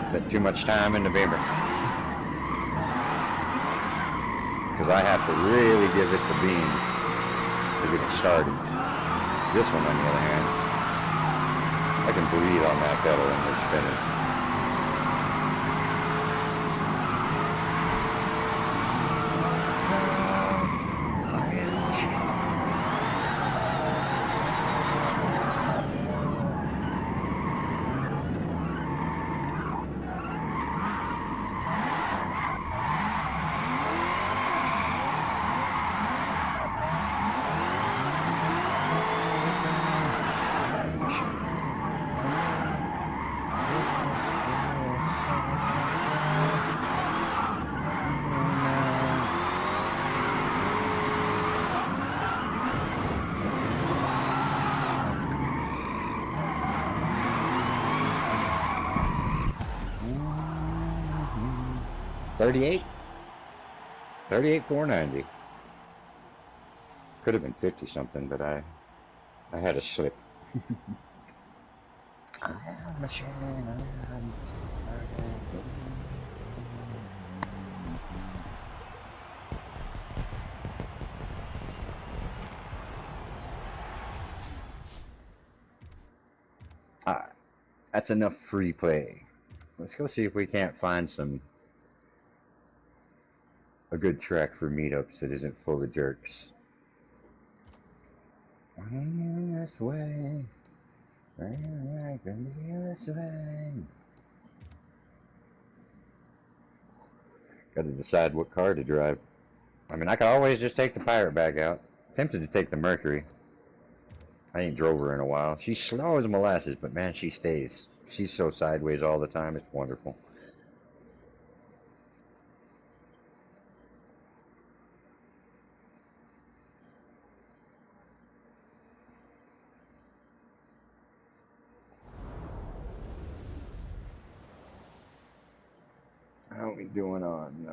Spent too much time in the Beamer. Because I have to really give it the beam to get it started. This one, on the other hand, I can breathe on that pedal and we're spinning. $38? $38,490. Could have been 50 something, but I had a slip. I'm a shenanigans. Alright, that's enough free play. Let's go see if we can't find a good track for meetups that isn't full of jerks. This way. This way. Got to decide what car to drive. I mean, I could always just take the Pirate bag out. Tempted to take the Mercury. I ain't drove her in a while. She's slow as molasses, but man, she stays. She's so sideways all the time. It's wonderful. How are we doing on?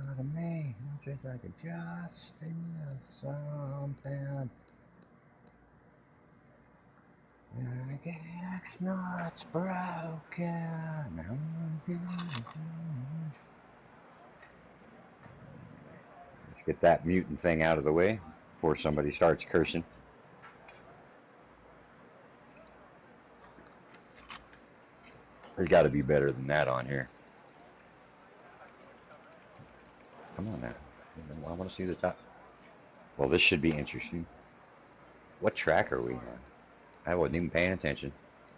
Out of me, just like a just something. It's not broken. Let's get that mutant thing out of the way before somebody starts cursing. There's got to be better than that on here. Come on now. I want to see the top. Well, this should be interesting. What track are we on? I wasn't even paying attention.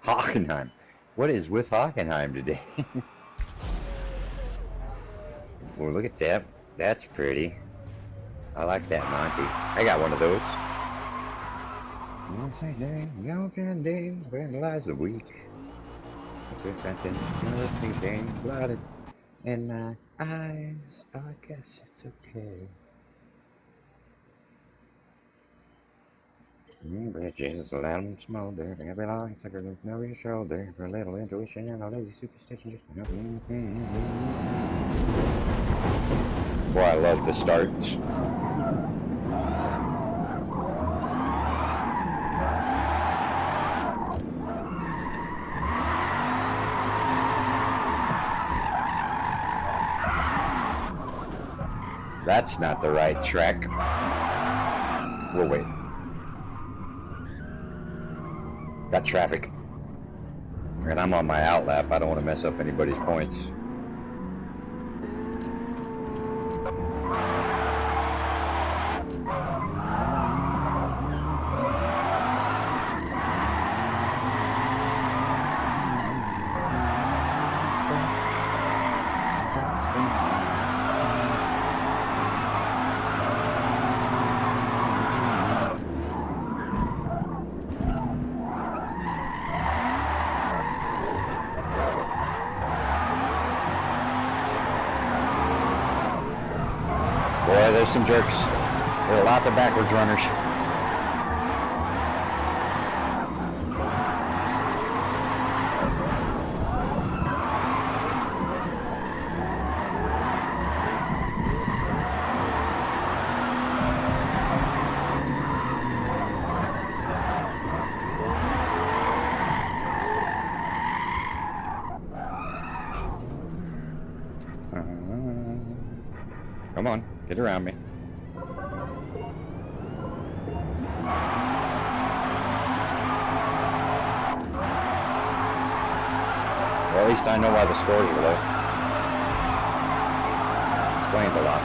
Hockenheim. What is with Hockenheim today? Well, look at that. That's pretty. I like that, Monty. I got one of those. Day, where lies the week? There's something blotted in my eyes. Oh, I guess it's okay. Jesus, a little smolder. Every long sucker with no your shoulder. For a little intuition and a lazy superstition just to help me. Boy, I love the starts. That's not the right track. We'll wait. Got traffic. And I'm on my outlap. I don't want to mess up anybody's points. Boy, there's some jerks. There are lots of backwards runners. Come on, get around me. Well, at least I know why the scores are low. Explains a lot.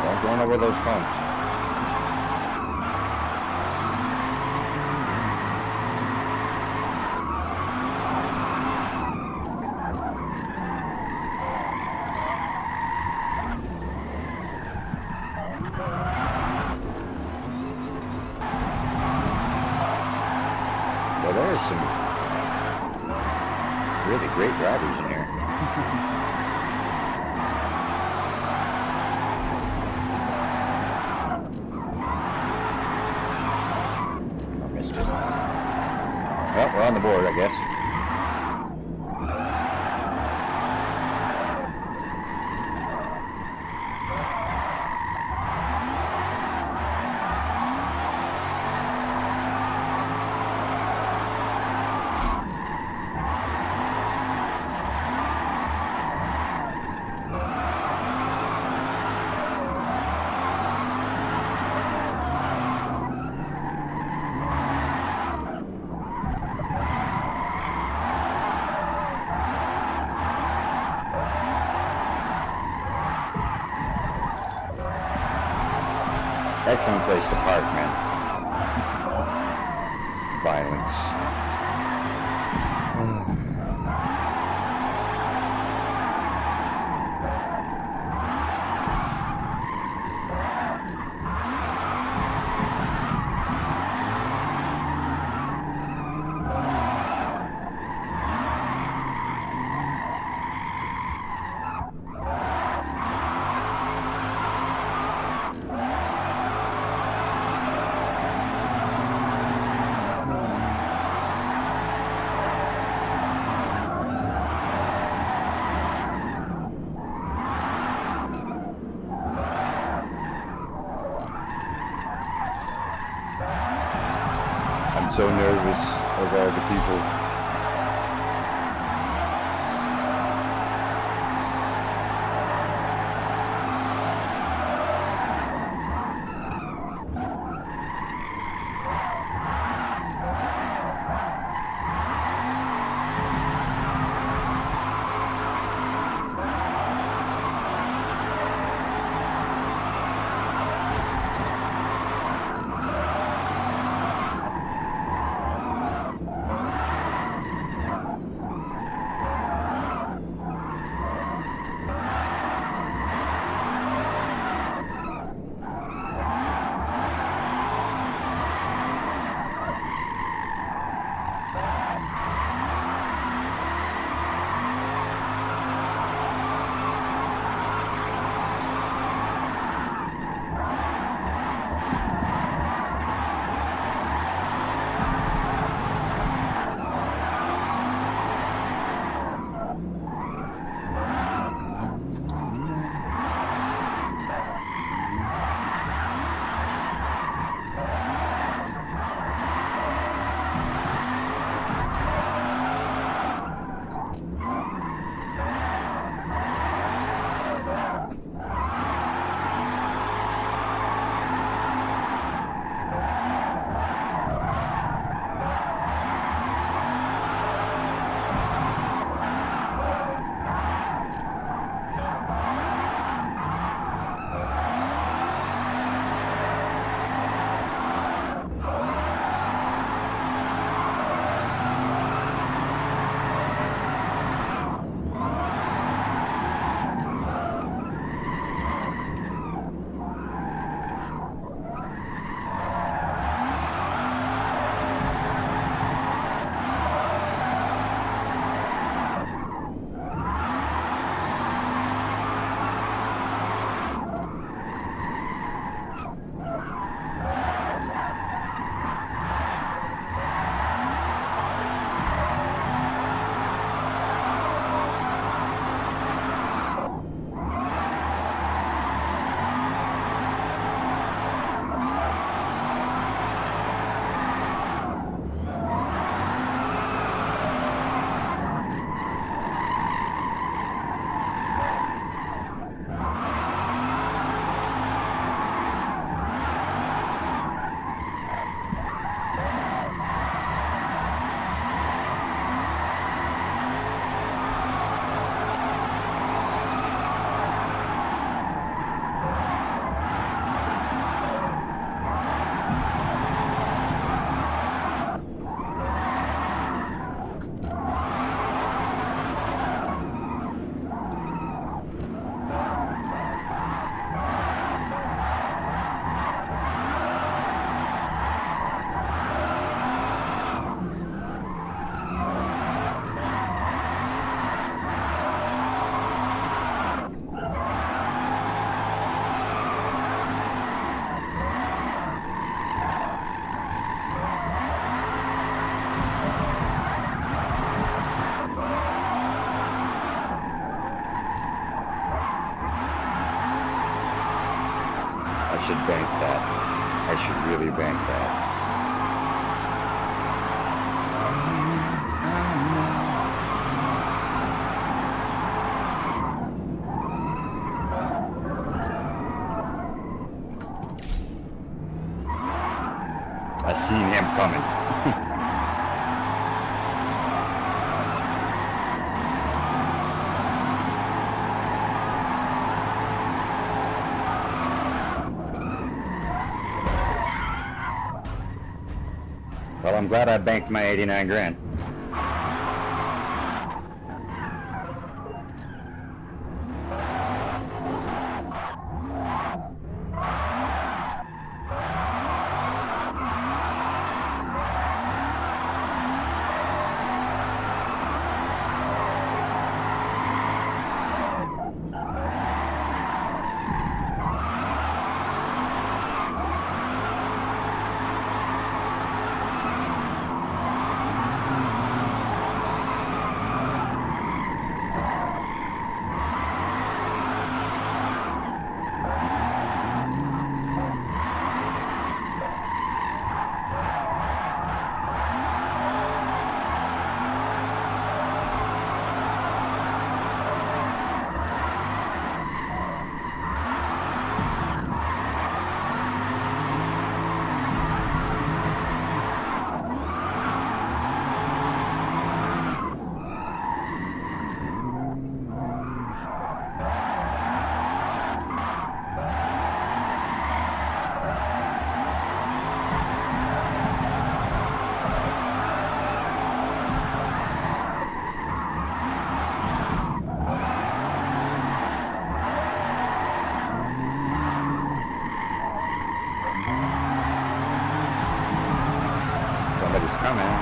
Well, going over those bumps. Well, there's some really great drivers in here. I missed it. Well, we're on the board, I guess. Excellent place to park, man. Violence. I'm so nervous of all the people. should bank that. I should really bank that. I seen him coming. Well, I'm glad I banked my 89 grand. Somebody's coming.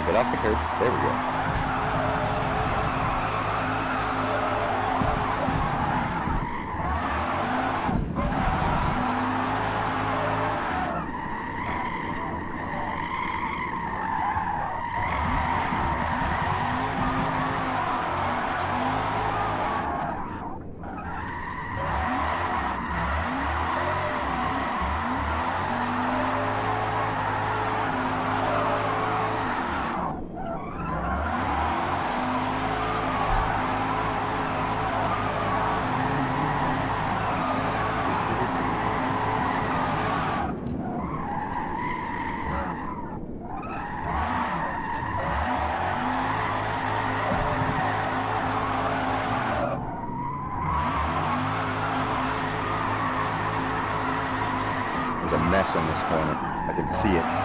Get off the curb. There we go. A mess on this corner. I can see it.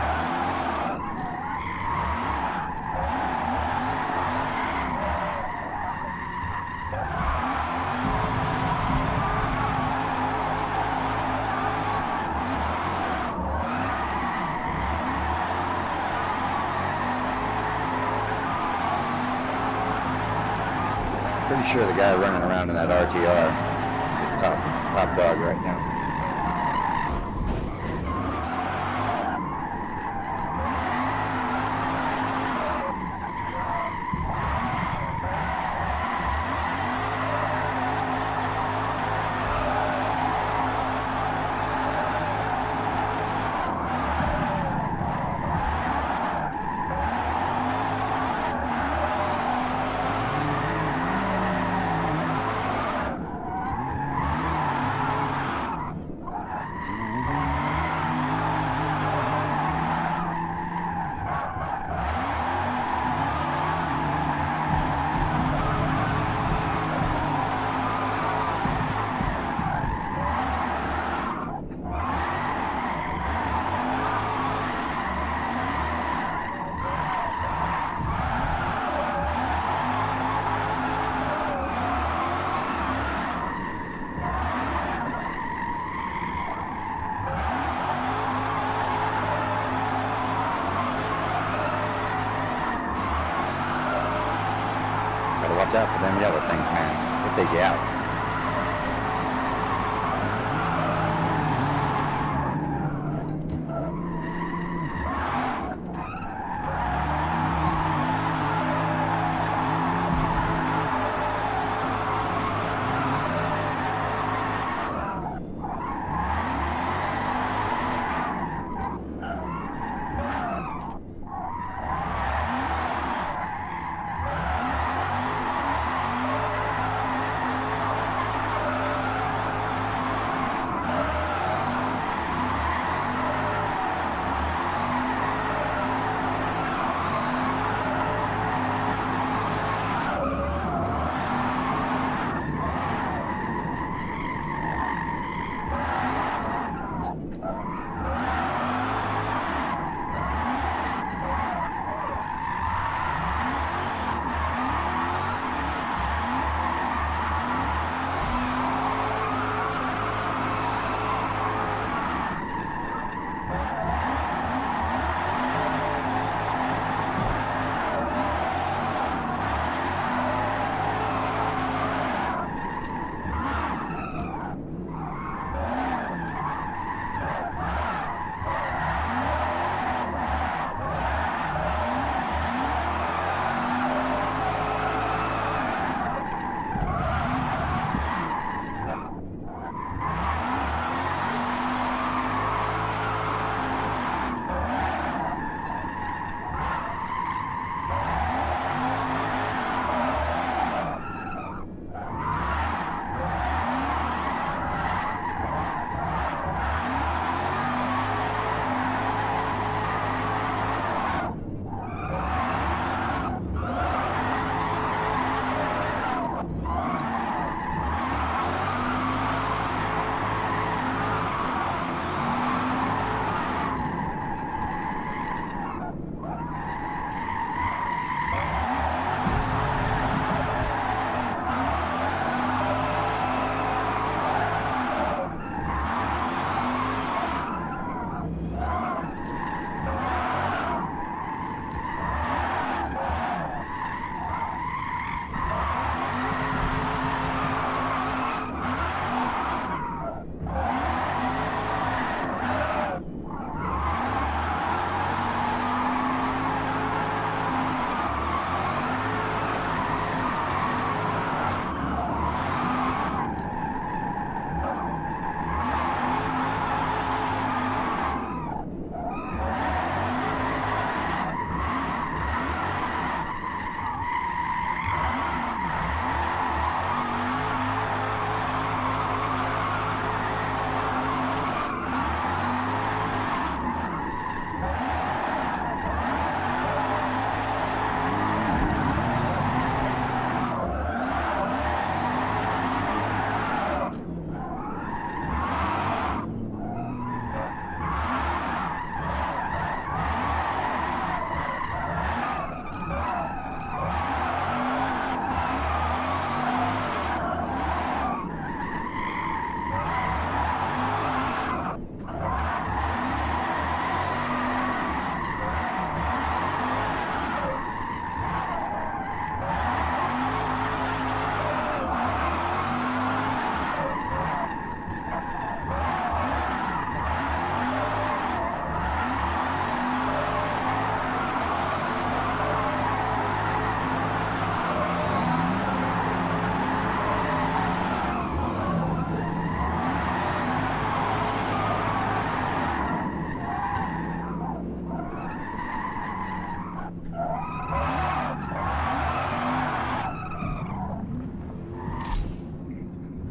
Pretty sure the guy running around in that RTR is top dog right now. Watch out for them yellow things, man. They take you out.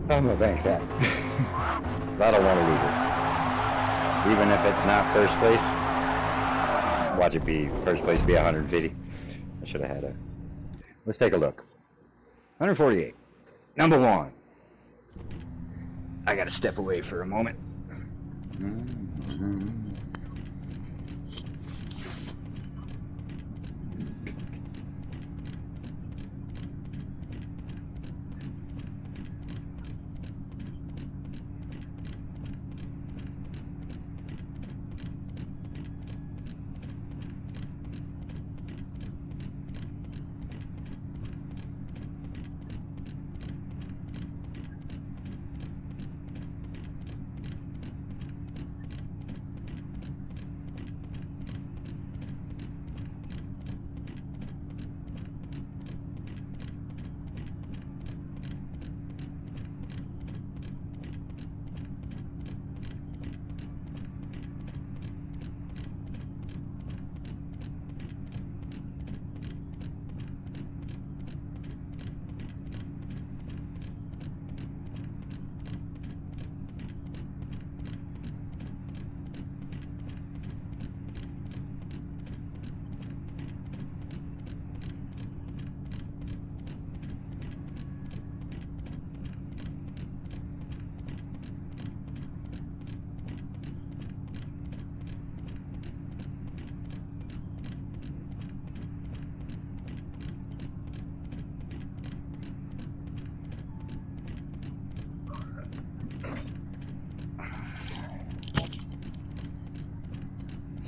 Oh no, thanks, that. I don't want to lose it. Even if it's not first place, watch it be first place be 150. I should have had a. Let's take a look. 148. Number one. I gotta step away for a moment.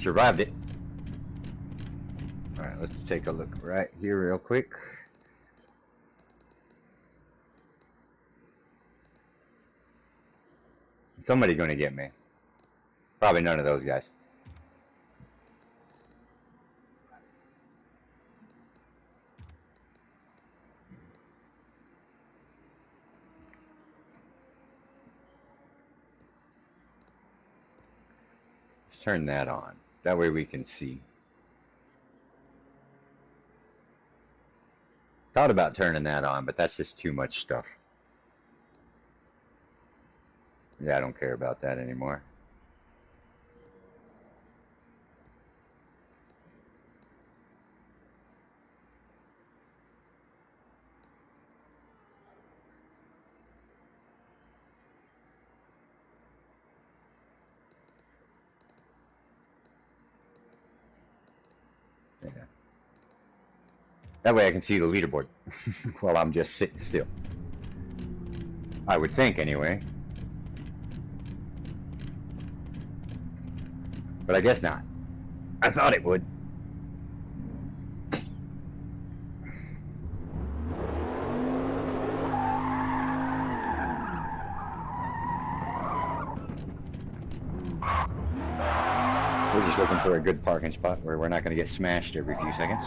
Survived it. All right, let's take a look right here real quick. Somebody gonna get me. Probably none of those guys. Let's turn that on. That way we can see. Thought about turning that on, but that's just too much stuff. Yeah, I don't care about that anymore. Yeah. That way I can see the leaderboard while I'm just sitting still. I would think anyway. But I guess not. I thought it would. We're just looking for a good parking spot where we're not going to get smashed every few seconds.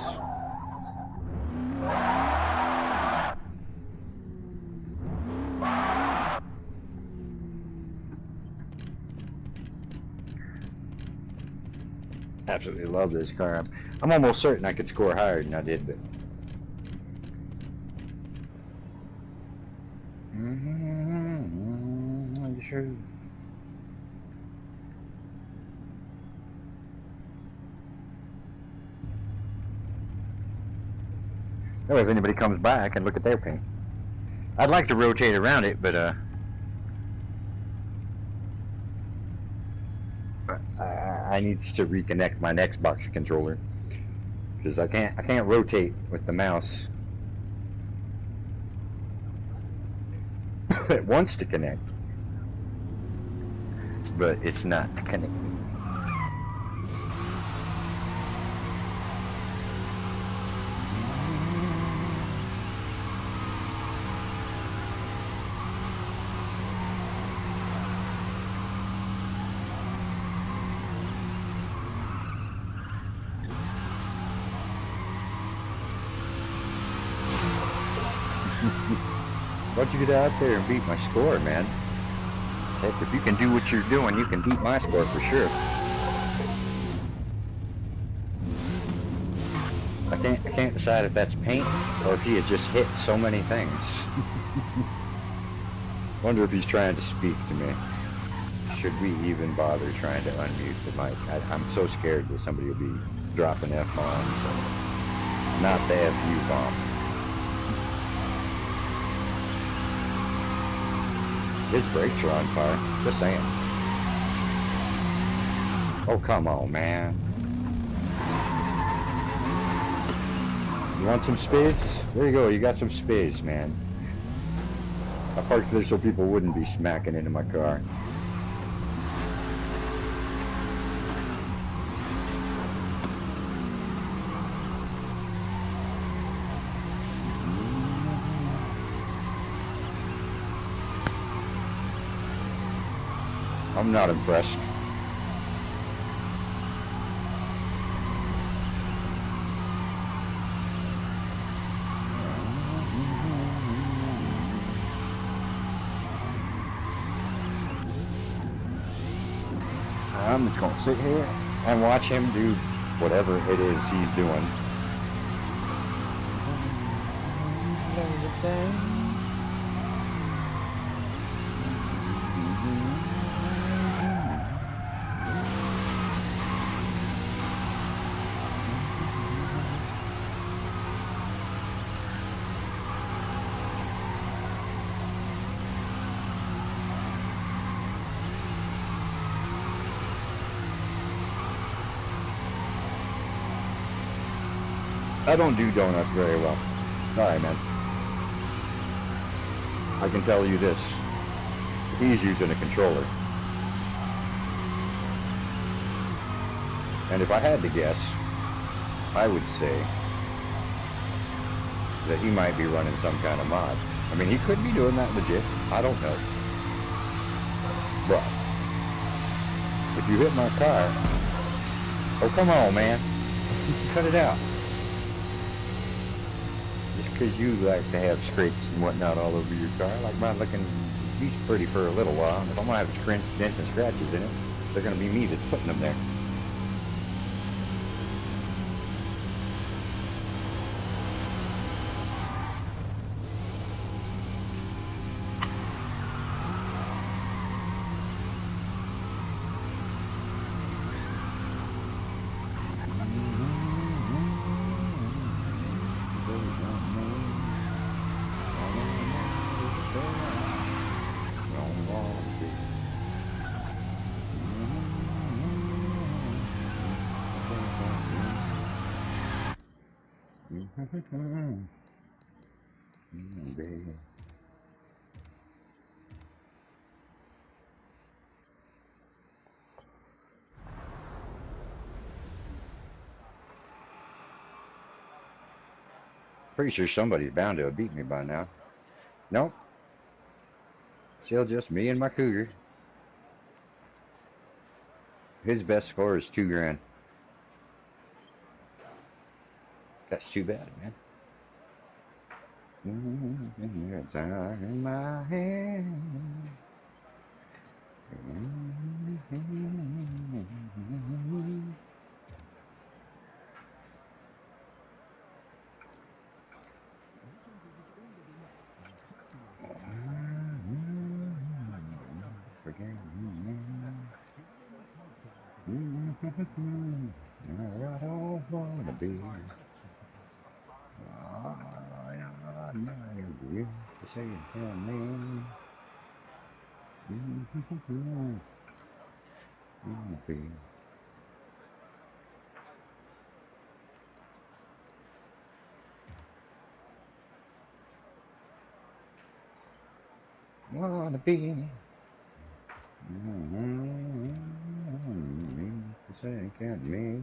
Absolutely love this car. I'm almost certain I could score higher than I did, but are you sure? That way if anybody comes by, I can look at their paint. I'd like to rotate around it, but I need to reconnect my Xbox controller because I can't rotate with the mouse. It wants to connect, but it's not connecting. Why don't you get out there and beat my score, man? Heck, if you can do what you're doing, you can beat my score for sure. I can't decide if that's paint or if he had just hit so many things. Wonder if he's trying to speak to me. Should we even bother trying to unmute the mic? I'm so scared that somebody will be dropping F-bombs. Not the F-U bomb. His brakes are on fire. Just saying. Oh, come on, man. You want some space? There you go. You got some space, man. I parked there so people wouldn't be smacking into my car. I'm not impressed. I'm just going to sit here and watch him do whatever it is he's doing. I don't do donuts very well. Sorry, man. I can tell you this. He's using a controller. And if I had to guess, I would say that he might be running some kind of mod. I mean, he could be doing that legit. I don't know. But if you hit my car, oh, come on, man. Cut it out. Just because you like to have scrapes and whatnot all over your car, like mine looking at least pretty for a little while. If I'm going to have dents and scratches in it, they're going to be me that's putting them there. Pretty sure somebody's bound to have beat me by now. Nope. Still just me and my cougar. His best score is $2,000. That's too bad, man. In my hand. I don't wanna be. You say tell me. Wanna be. Say can't me.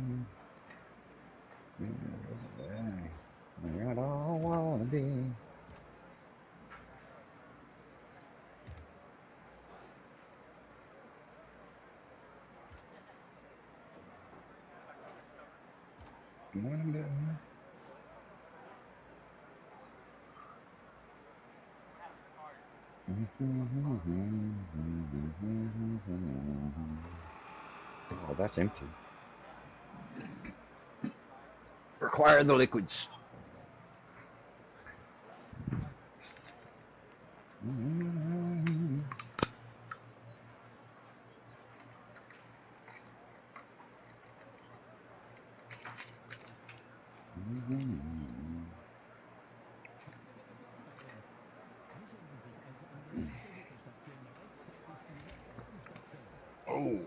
I don't wanna be. Oh, that's empty. Require the liquids. Oh.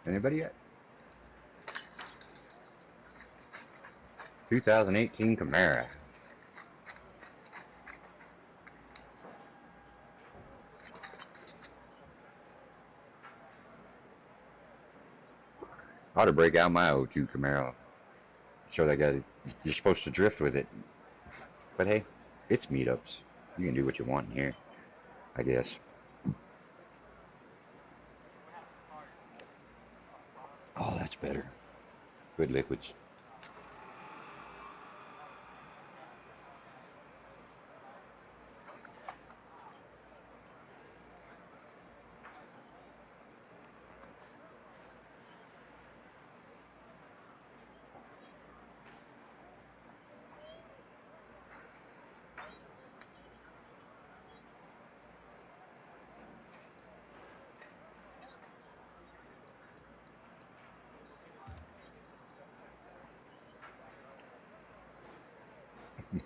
Anybody yet? 2018 Camaro. I ought to break out my '02 Camaro. Show that guy you're supposed to drift with it. But hey, it's meetups. You can do what you want in here, I guess. Oh, that's better. Good liquids.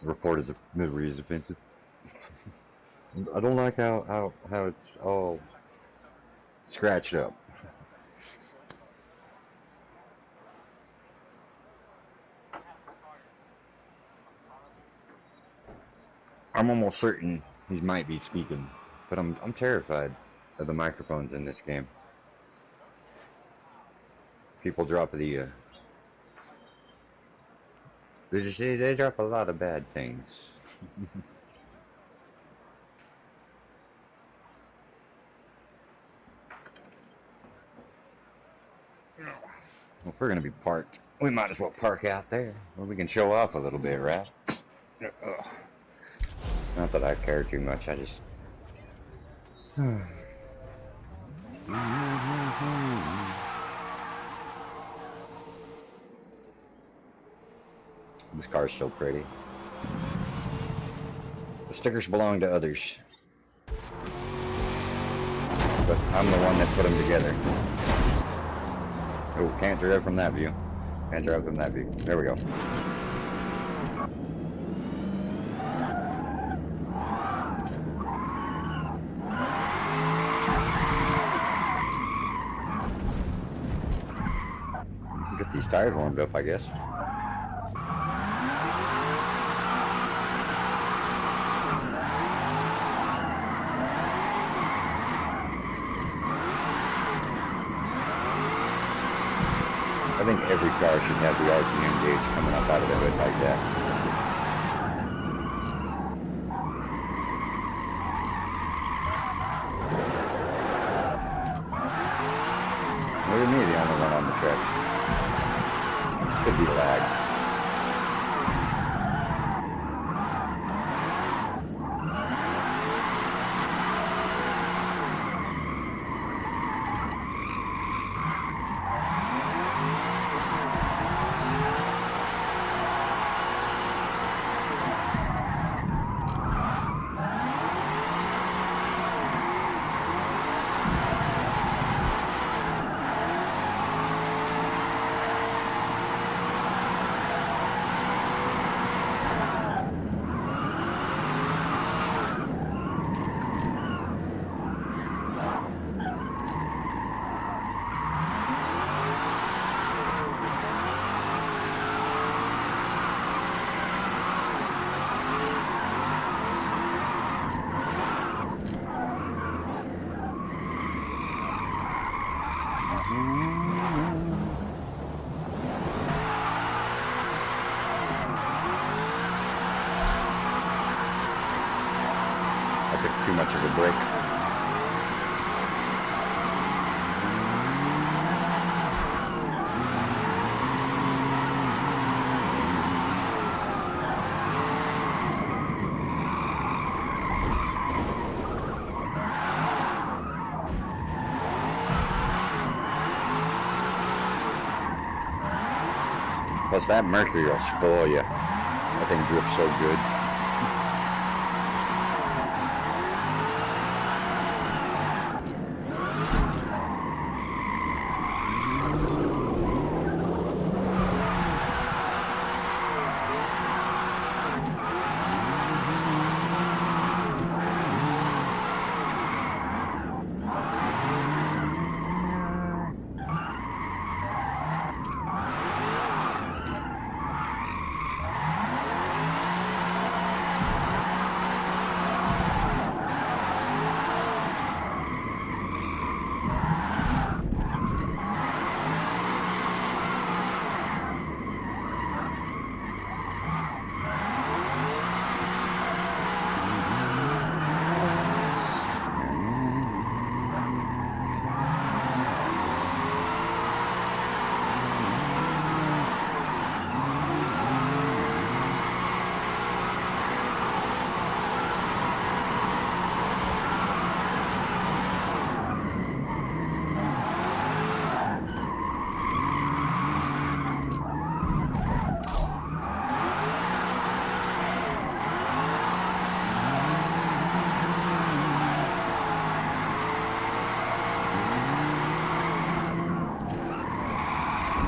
Report as a misery is offensive. I don't like how it's all scratched up. I'm almost certain he might be speaking, but I'm terrified of the microphones in this game. People drop they drop a lot of bad things. Well, if we're gonna be parked, we might as well park out there where we can show off a little bit, right? Ugh. Not that I care too much. I just. This car's so pretty. The stickers belong to others, but I'm the one that put them together. Oh, can't drive from that view. Can't drive from that view. There we go. Get these tires warmed up, I guess. I think every car should have the RPM gauge coming up out of the hood like that. Look at me, the only one on the track. Could be lag. I took too much of a break. Plus that Mercury will spoil you. That thing drifts so good.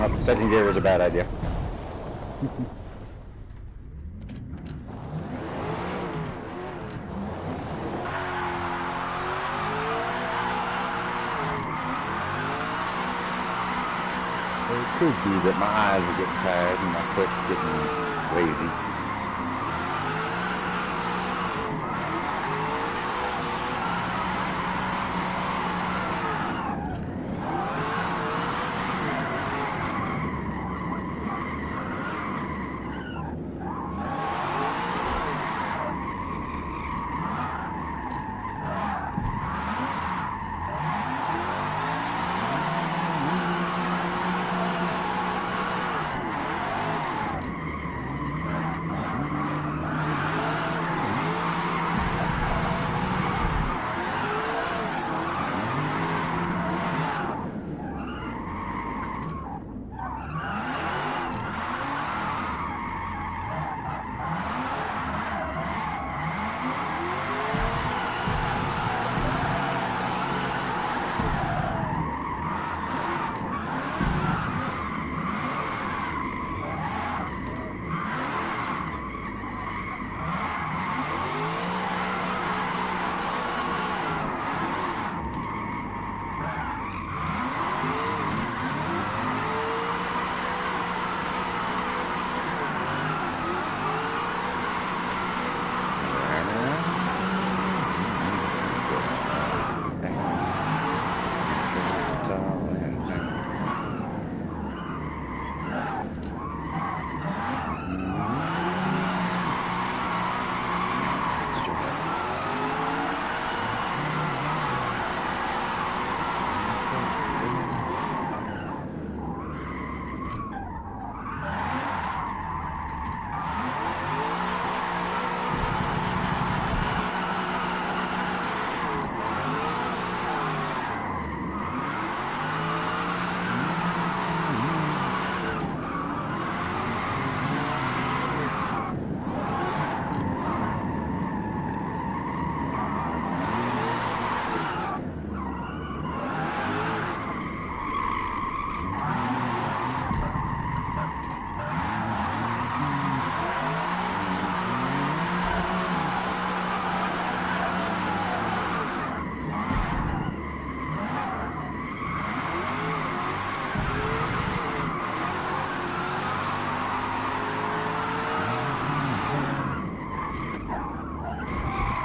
Oh, second gear was a bad idea. It could be that my eyes are getting tired and my foot's getting lazy.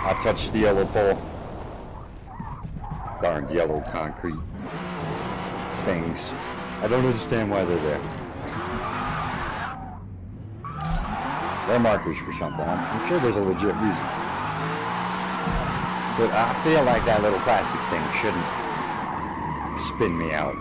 I touched the yellow pole. Darn yellow concrete things. I don't understand why they're there. They're markers for something. I'm sure there's a legit reason. But I feel like that little plastic thing shouldn't spin me out.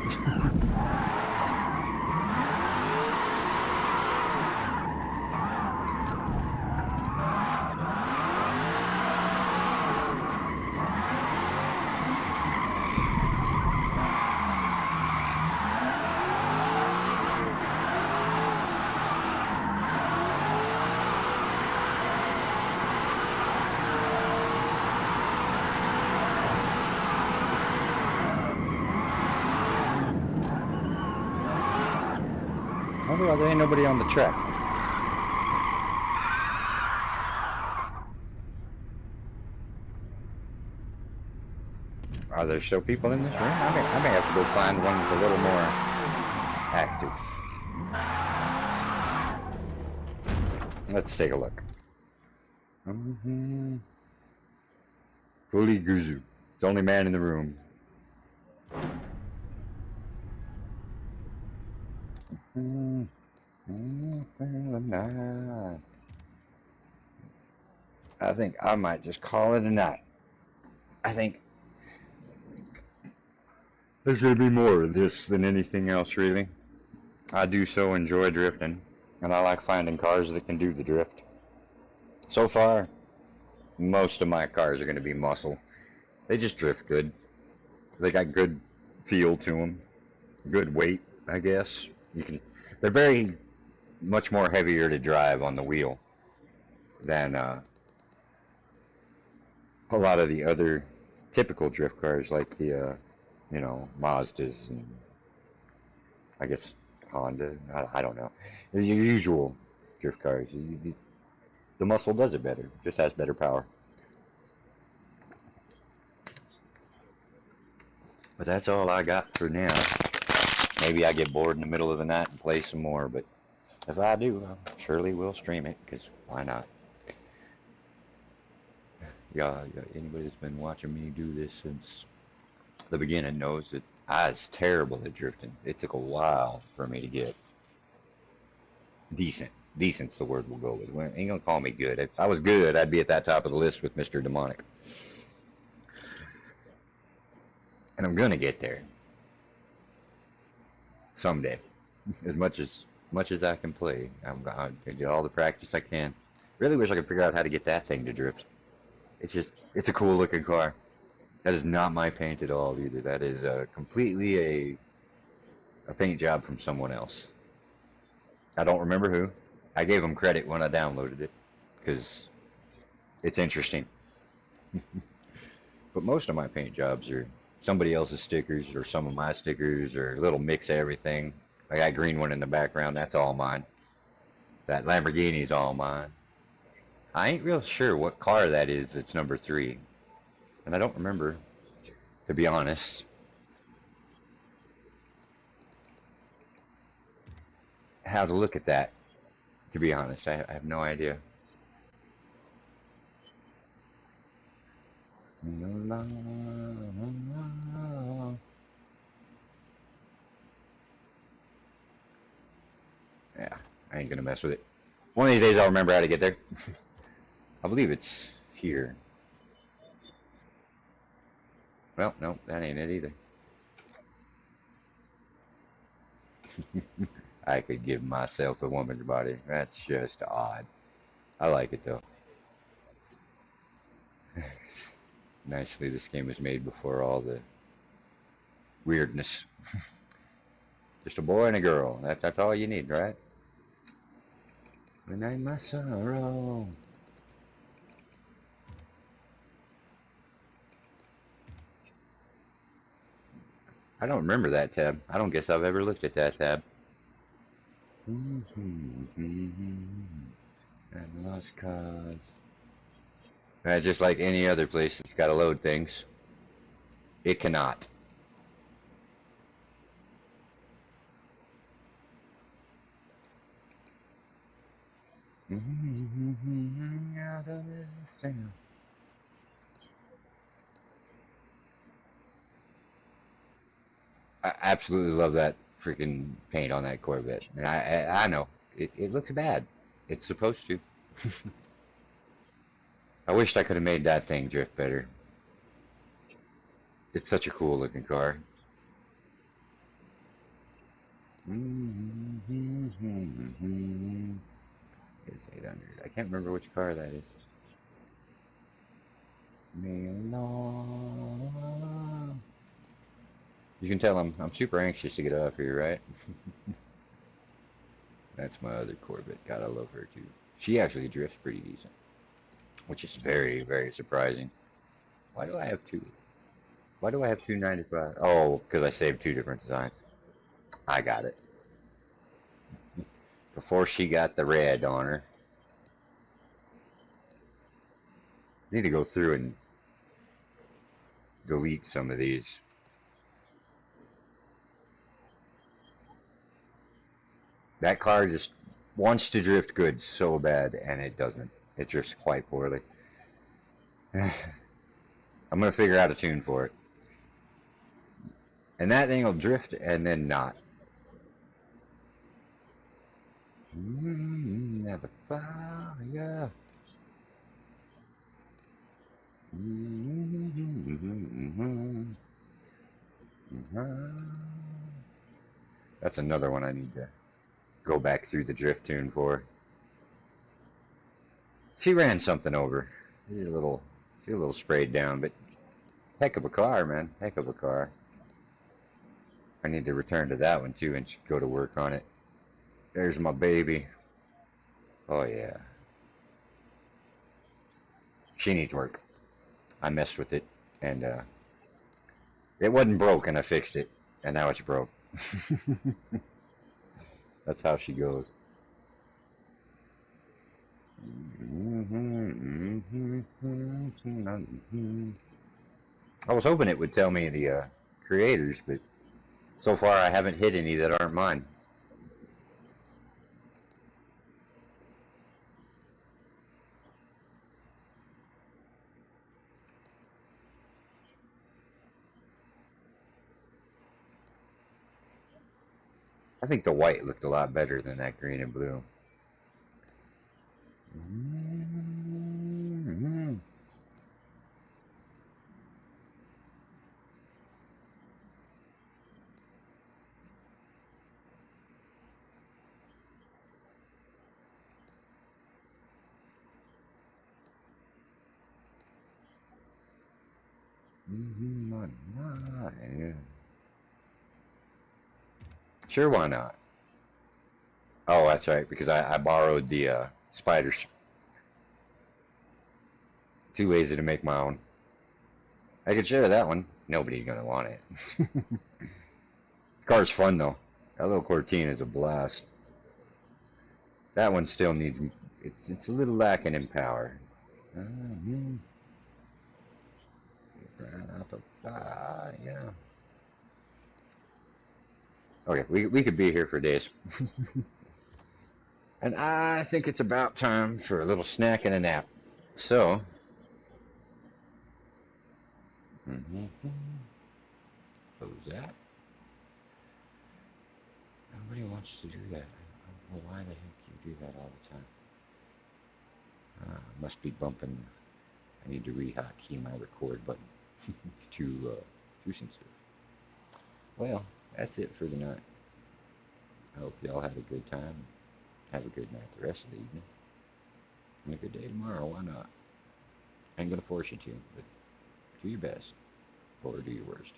wonder why there ain't nobody on the track. Are there still people in this room? I may have to go find one that's a little more active. Let's take a look. Fully Guzu. The only man in the room. I think I might just call it a night. I think there's going to be more of this than anything else, really. I do so enjoy drifting, and I like finding cars that can do the drift. So far, most of my cars are going to be muscle. They just drift good. They got good feel to them, good weight, I guess. They're very much more heavier to drive on the wheel than a lot of the other typical drift cars, like the Mazdas and I guess Honda. I don't know. The usual drift cars. The muscle does it better. Just has better power. But that's all I got for now. Maybe I get bored in the middle of the night and play some more, but if I do, I surely will stream it, because why not? Yeah, anybody that's been watching me do this since the beginning knows that I was terrible at drifting. It took a while for me to get decent. Decent's the word we'll go with. Well, ain't gonna call me good. If I was good, I'd be at that top of the list with Mr. Demonic. And I'm gonna get there someday, as much as I can play. I'm gonna get all the practice I can. Really wish I could figure out how to get that thing to drift. It's a cool looking car. That is not my paint at all either. That is completely a paint job from someone else. I don't remember who. I gave them credit when I downloaded it because it's interesting. But most of my paint jobs are somebody else's stickers or some of my stickers or a little mix of everything. I got green one in the background. That's all mine. That Lamborghini's all mine. I ain't real sure what car that is. It's number 3. And I don't remember, to be honest, how to look at that. To be honest, I have no idea. Yeah, I ain't gonna mess with it. One of these days I'll remember how to get there. I believe it's here. Well, no, that ain't it either. I could give myself a woman's body. That's just odd. I like it though. Nicely, this game was made before all the weirdness. Just a boy and a girl. That's all you need, right? When I'm my sorrow. I don't remember that tab. I don't guess I've ever looked at that tab. And lost cause. Just like any other place that's got to load things, it cannot. I absolutely love that freaking paint on that Corvette. And I know it looks bad. It's supposed to. I wished I could have made that thing drift better. It's such a cool looking car. It's 800. I can't remember which car that is. You can tell I'm super anxious to get off here, right? That's my other Corvette. God, I love her too. She actually drifts pretty decent, which is very, very surprising. Why do I have two? Why do I have two 95? Oh, because I saved 2 different designs. I got it. before she got the red on her. Need to go through and delete some of these. That car just wants to drift good so bad, and it doesn't. It drifts quite poorly. I'm going to figure out a tune for it. And that thing will drift and then not. Never fire. That's another one I need to go back through the drift tune for. She ran something over. She's a little sprayed down, but heck of a car, man. Heck of a car. I need to return to that one too and go to work on it. There's my baby. Oh yeah. She needs work. I messed with it, and it wasn't broke, and I fixed it, and now it's broke. That's how she goes. I was hoping it would tell me the creators, but so far I haven't hit any that aren't mine. I think the white looked a lot better than that green and blue. Sure, why not? Oh, that's right, because I borrowed the spiders. Too lazy to make my own. I could share that one. Nobody's gonna want it. The car's fun though. That little Cortina is a blast. That one still needs. It's a little lacking in power. Yeah. Okay, we could be here for days. And I think it's about time for a little snack and a nap. So, close that. Nobody wants to do that. I don't know why the heck you do that all the time. Must be bumping. I need to re-hotkey my record button. It's too sensitive. Well, that's it for tonight. I hope y'all had a good time. Have a good night the rest of the evening. And a good day tomorrow. Why not? I ain't gonna force you to, but do your best or do your worst.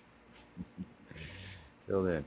Till then.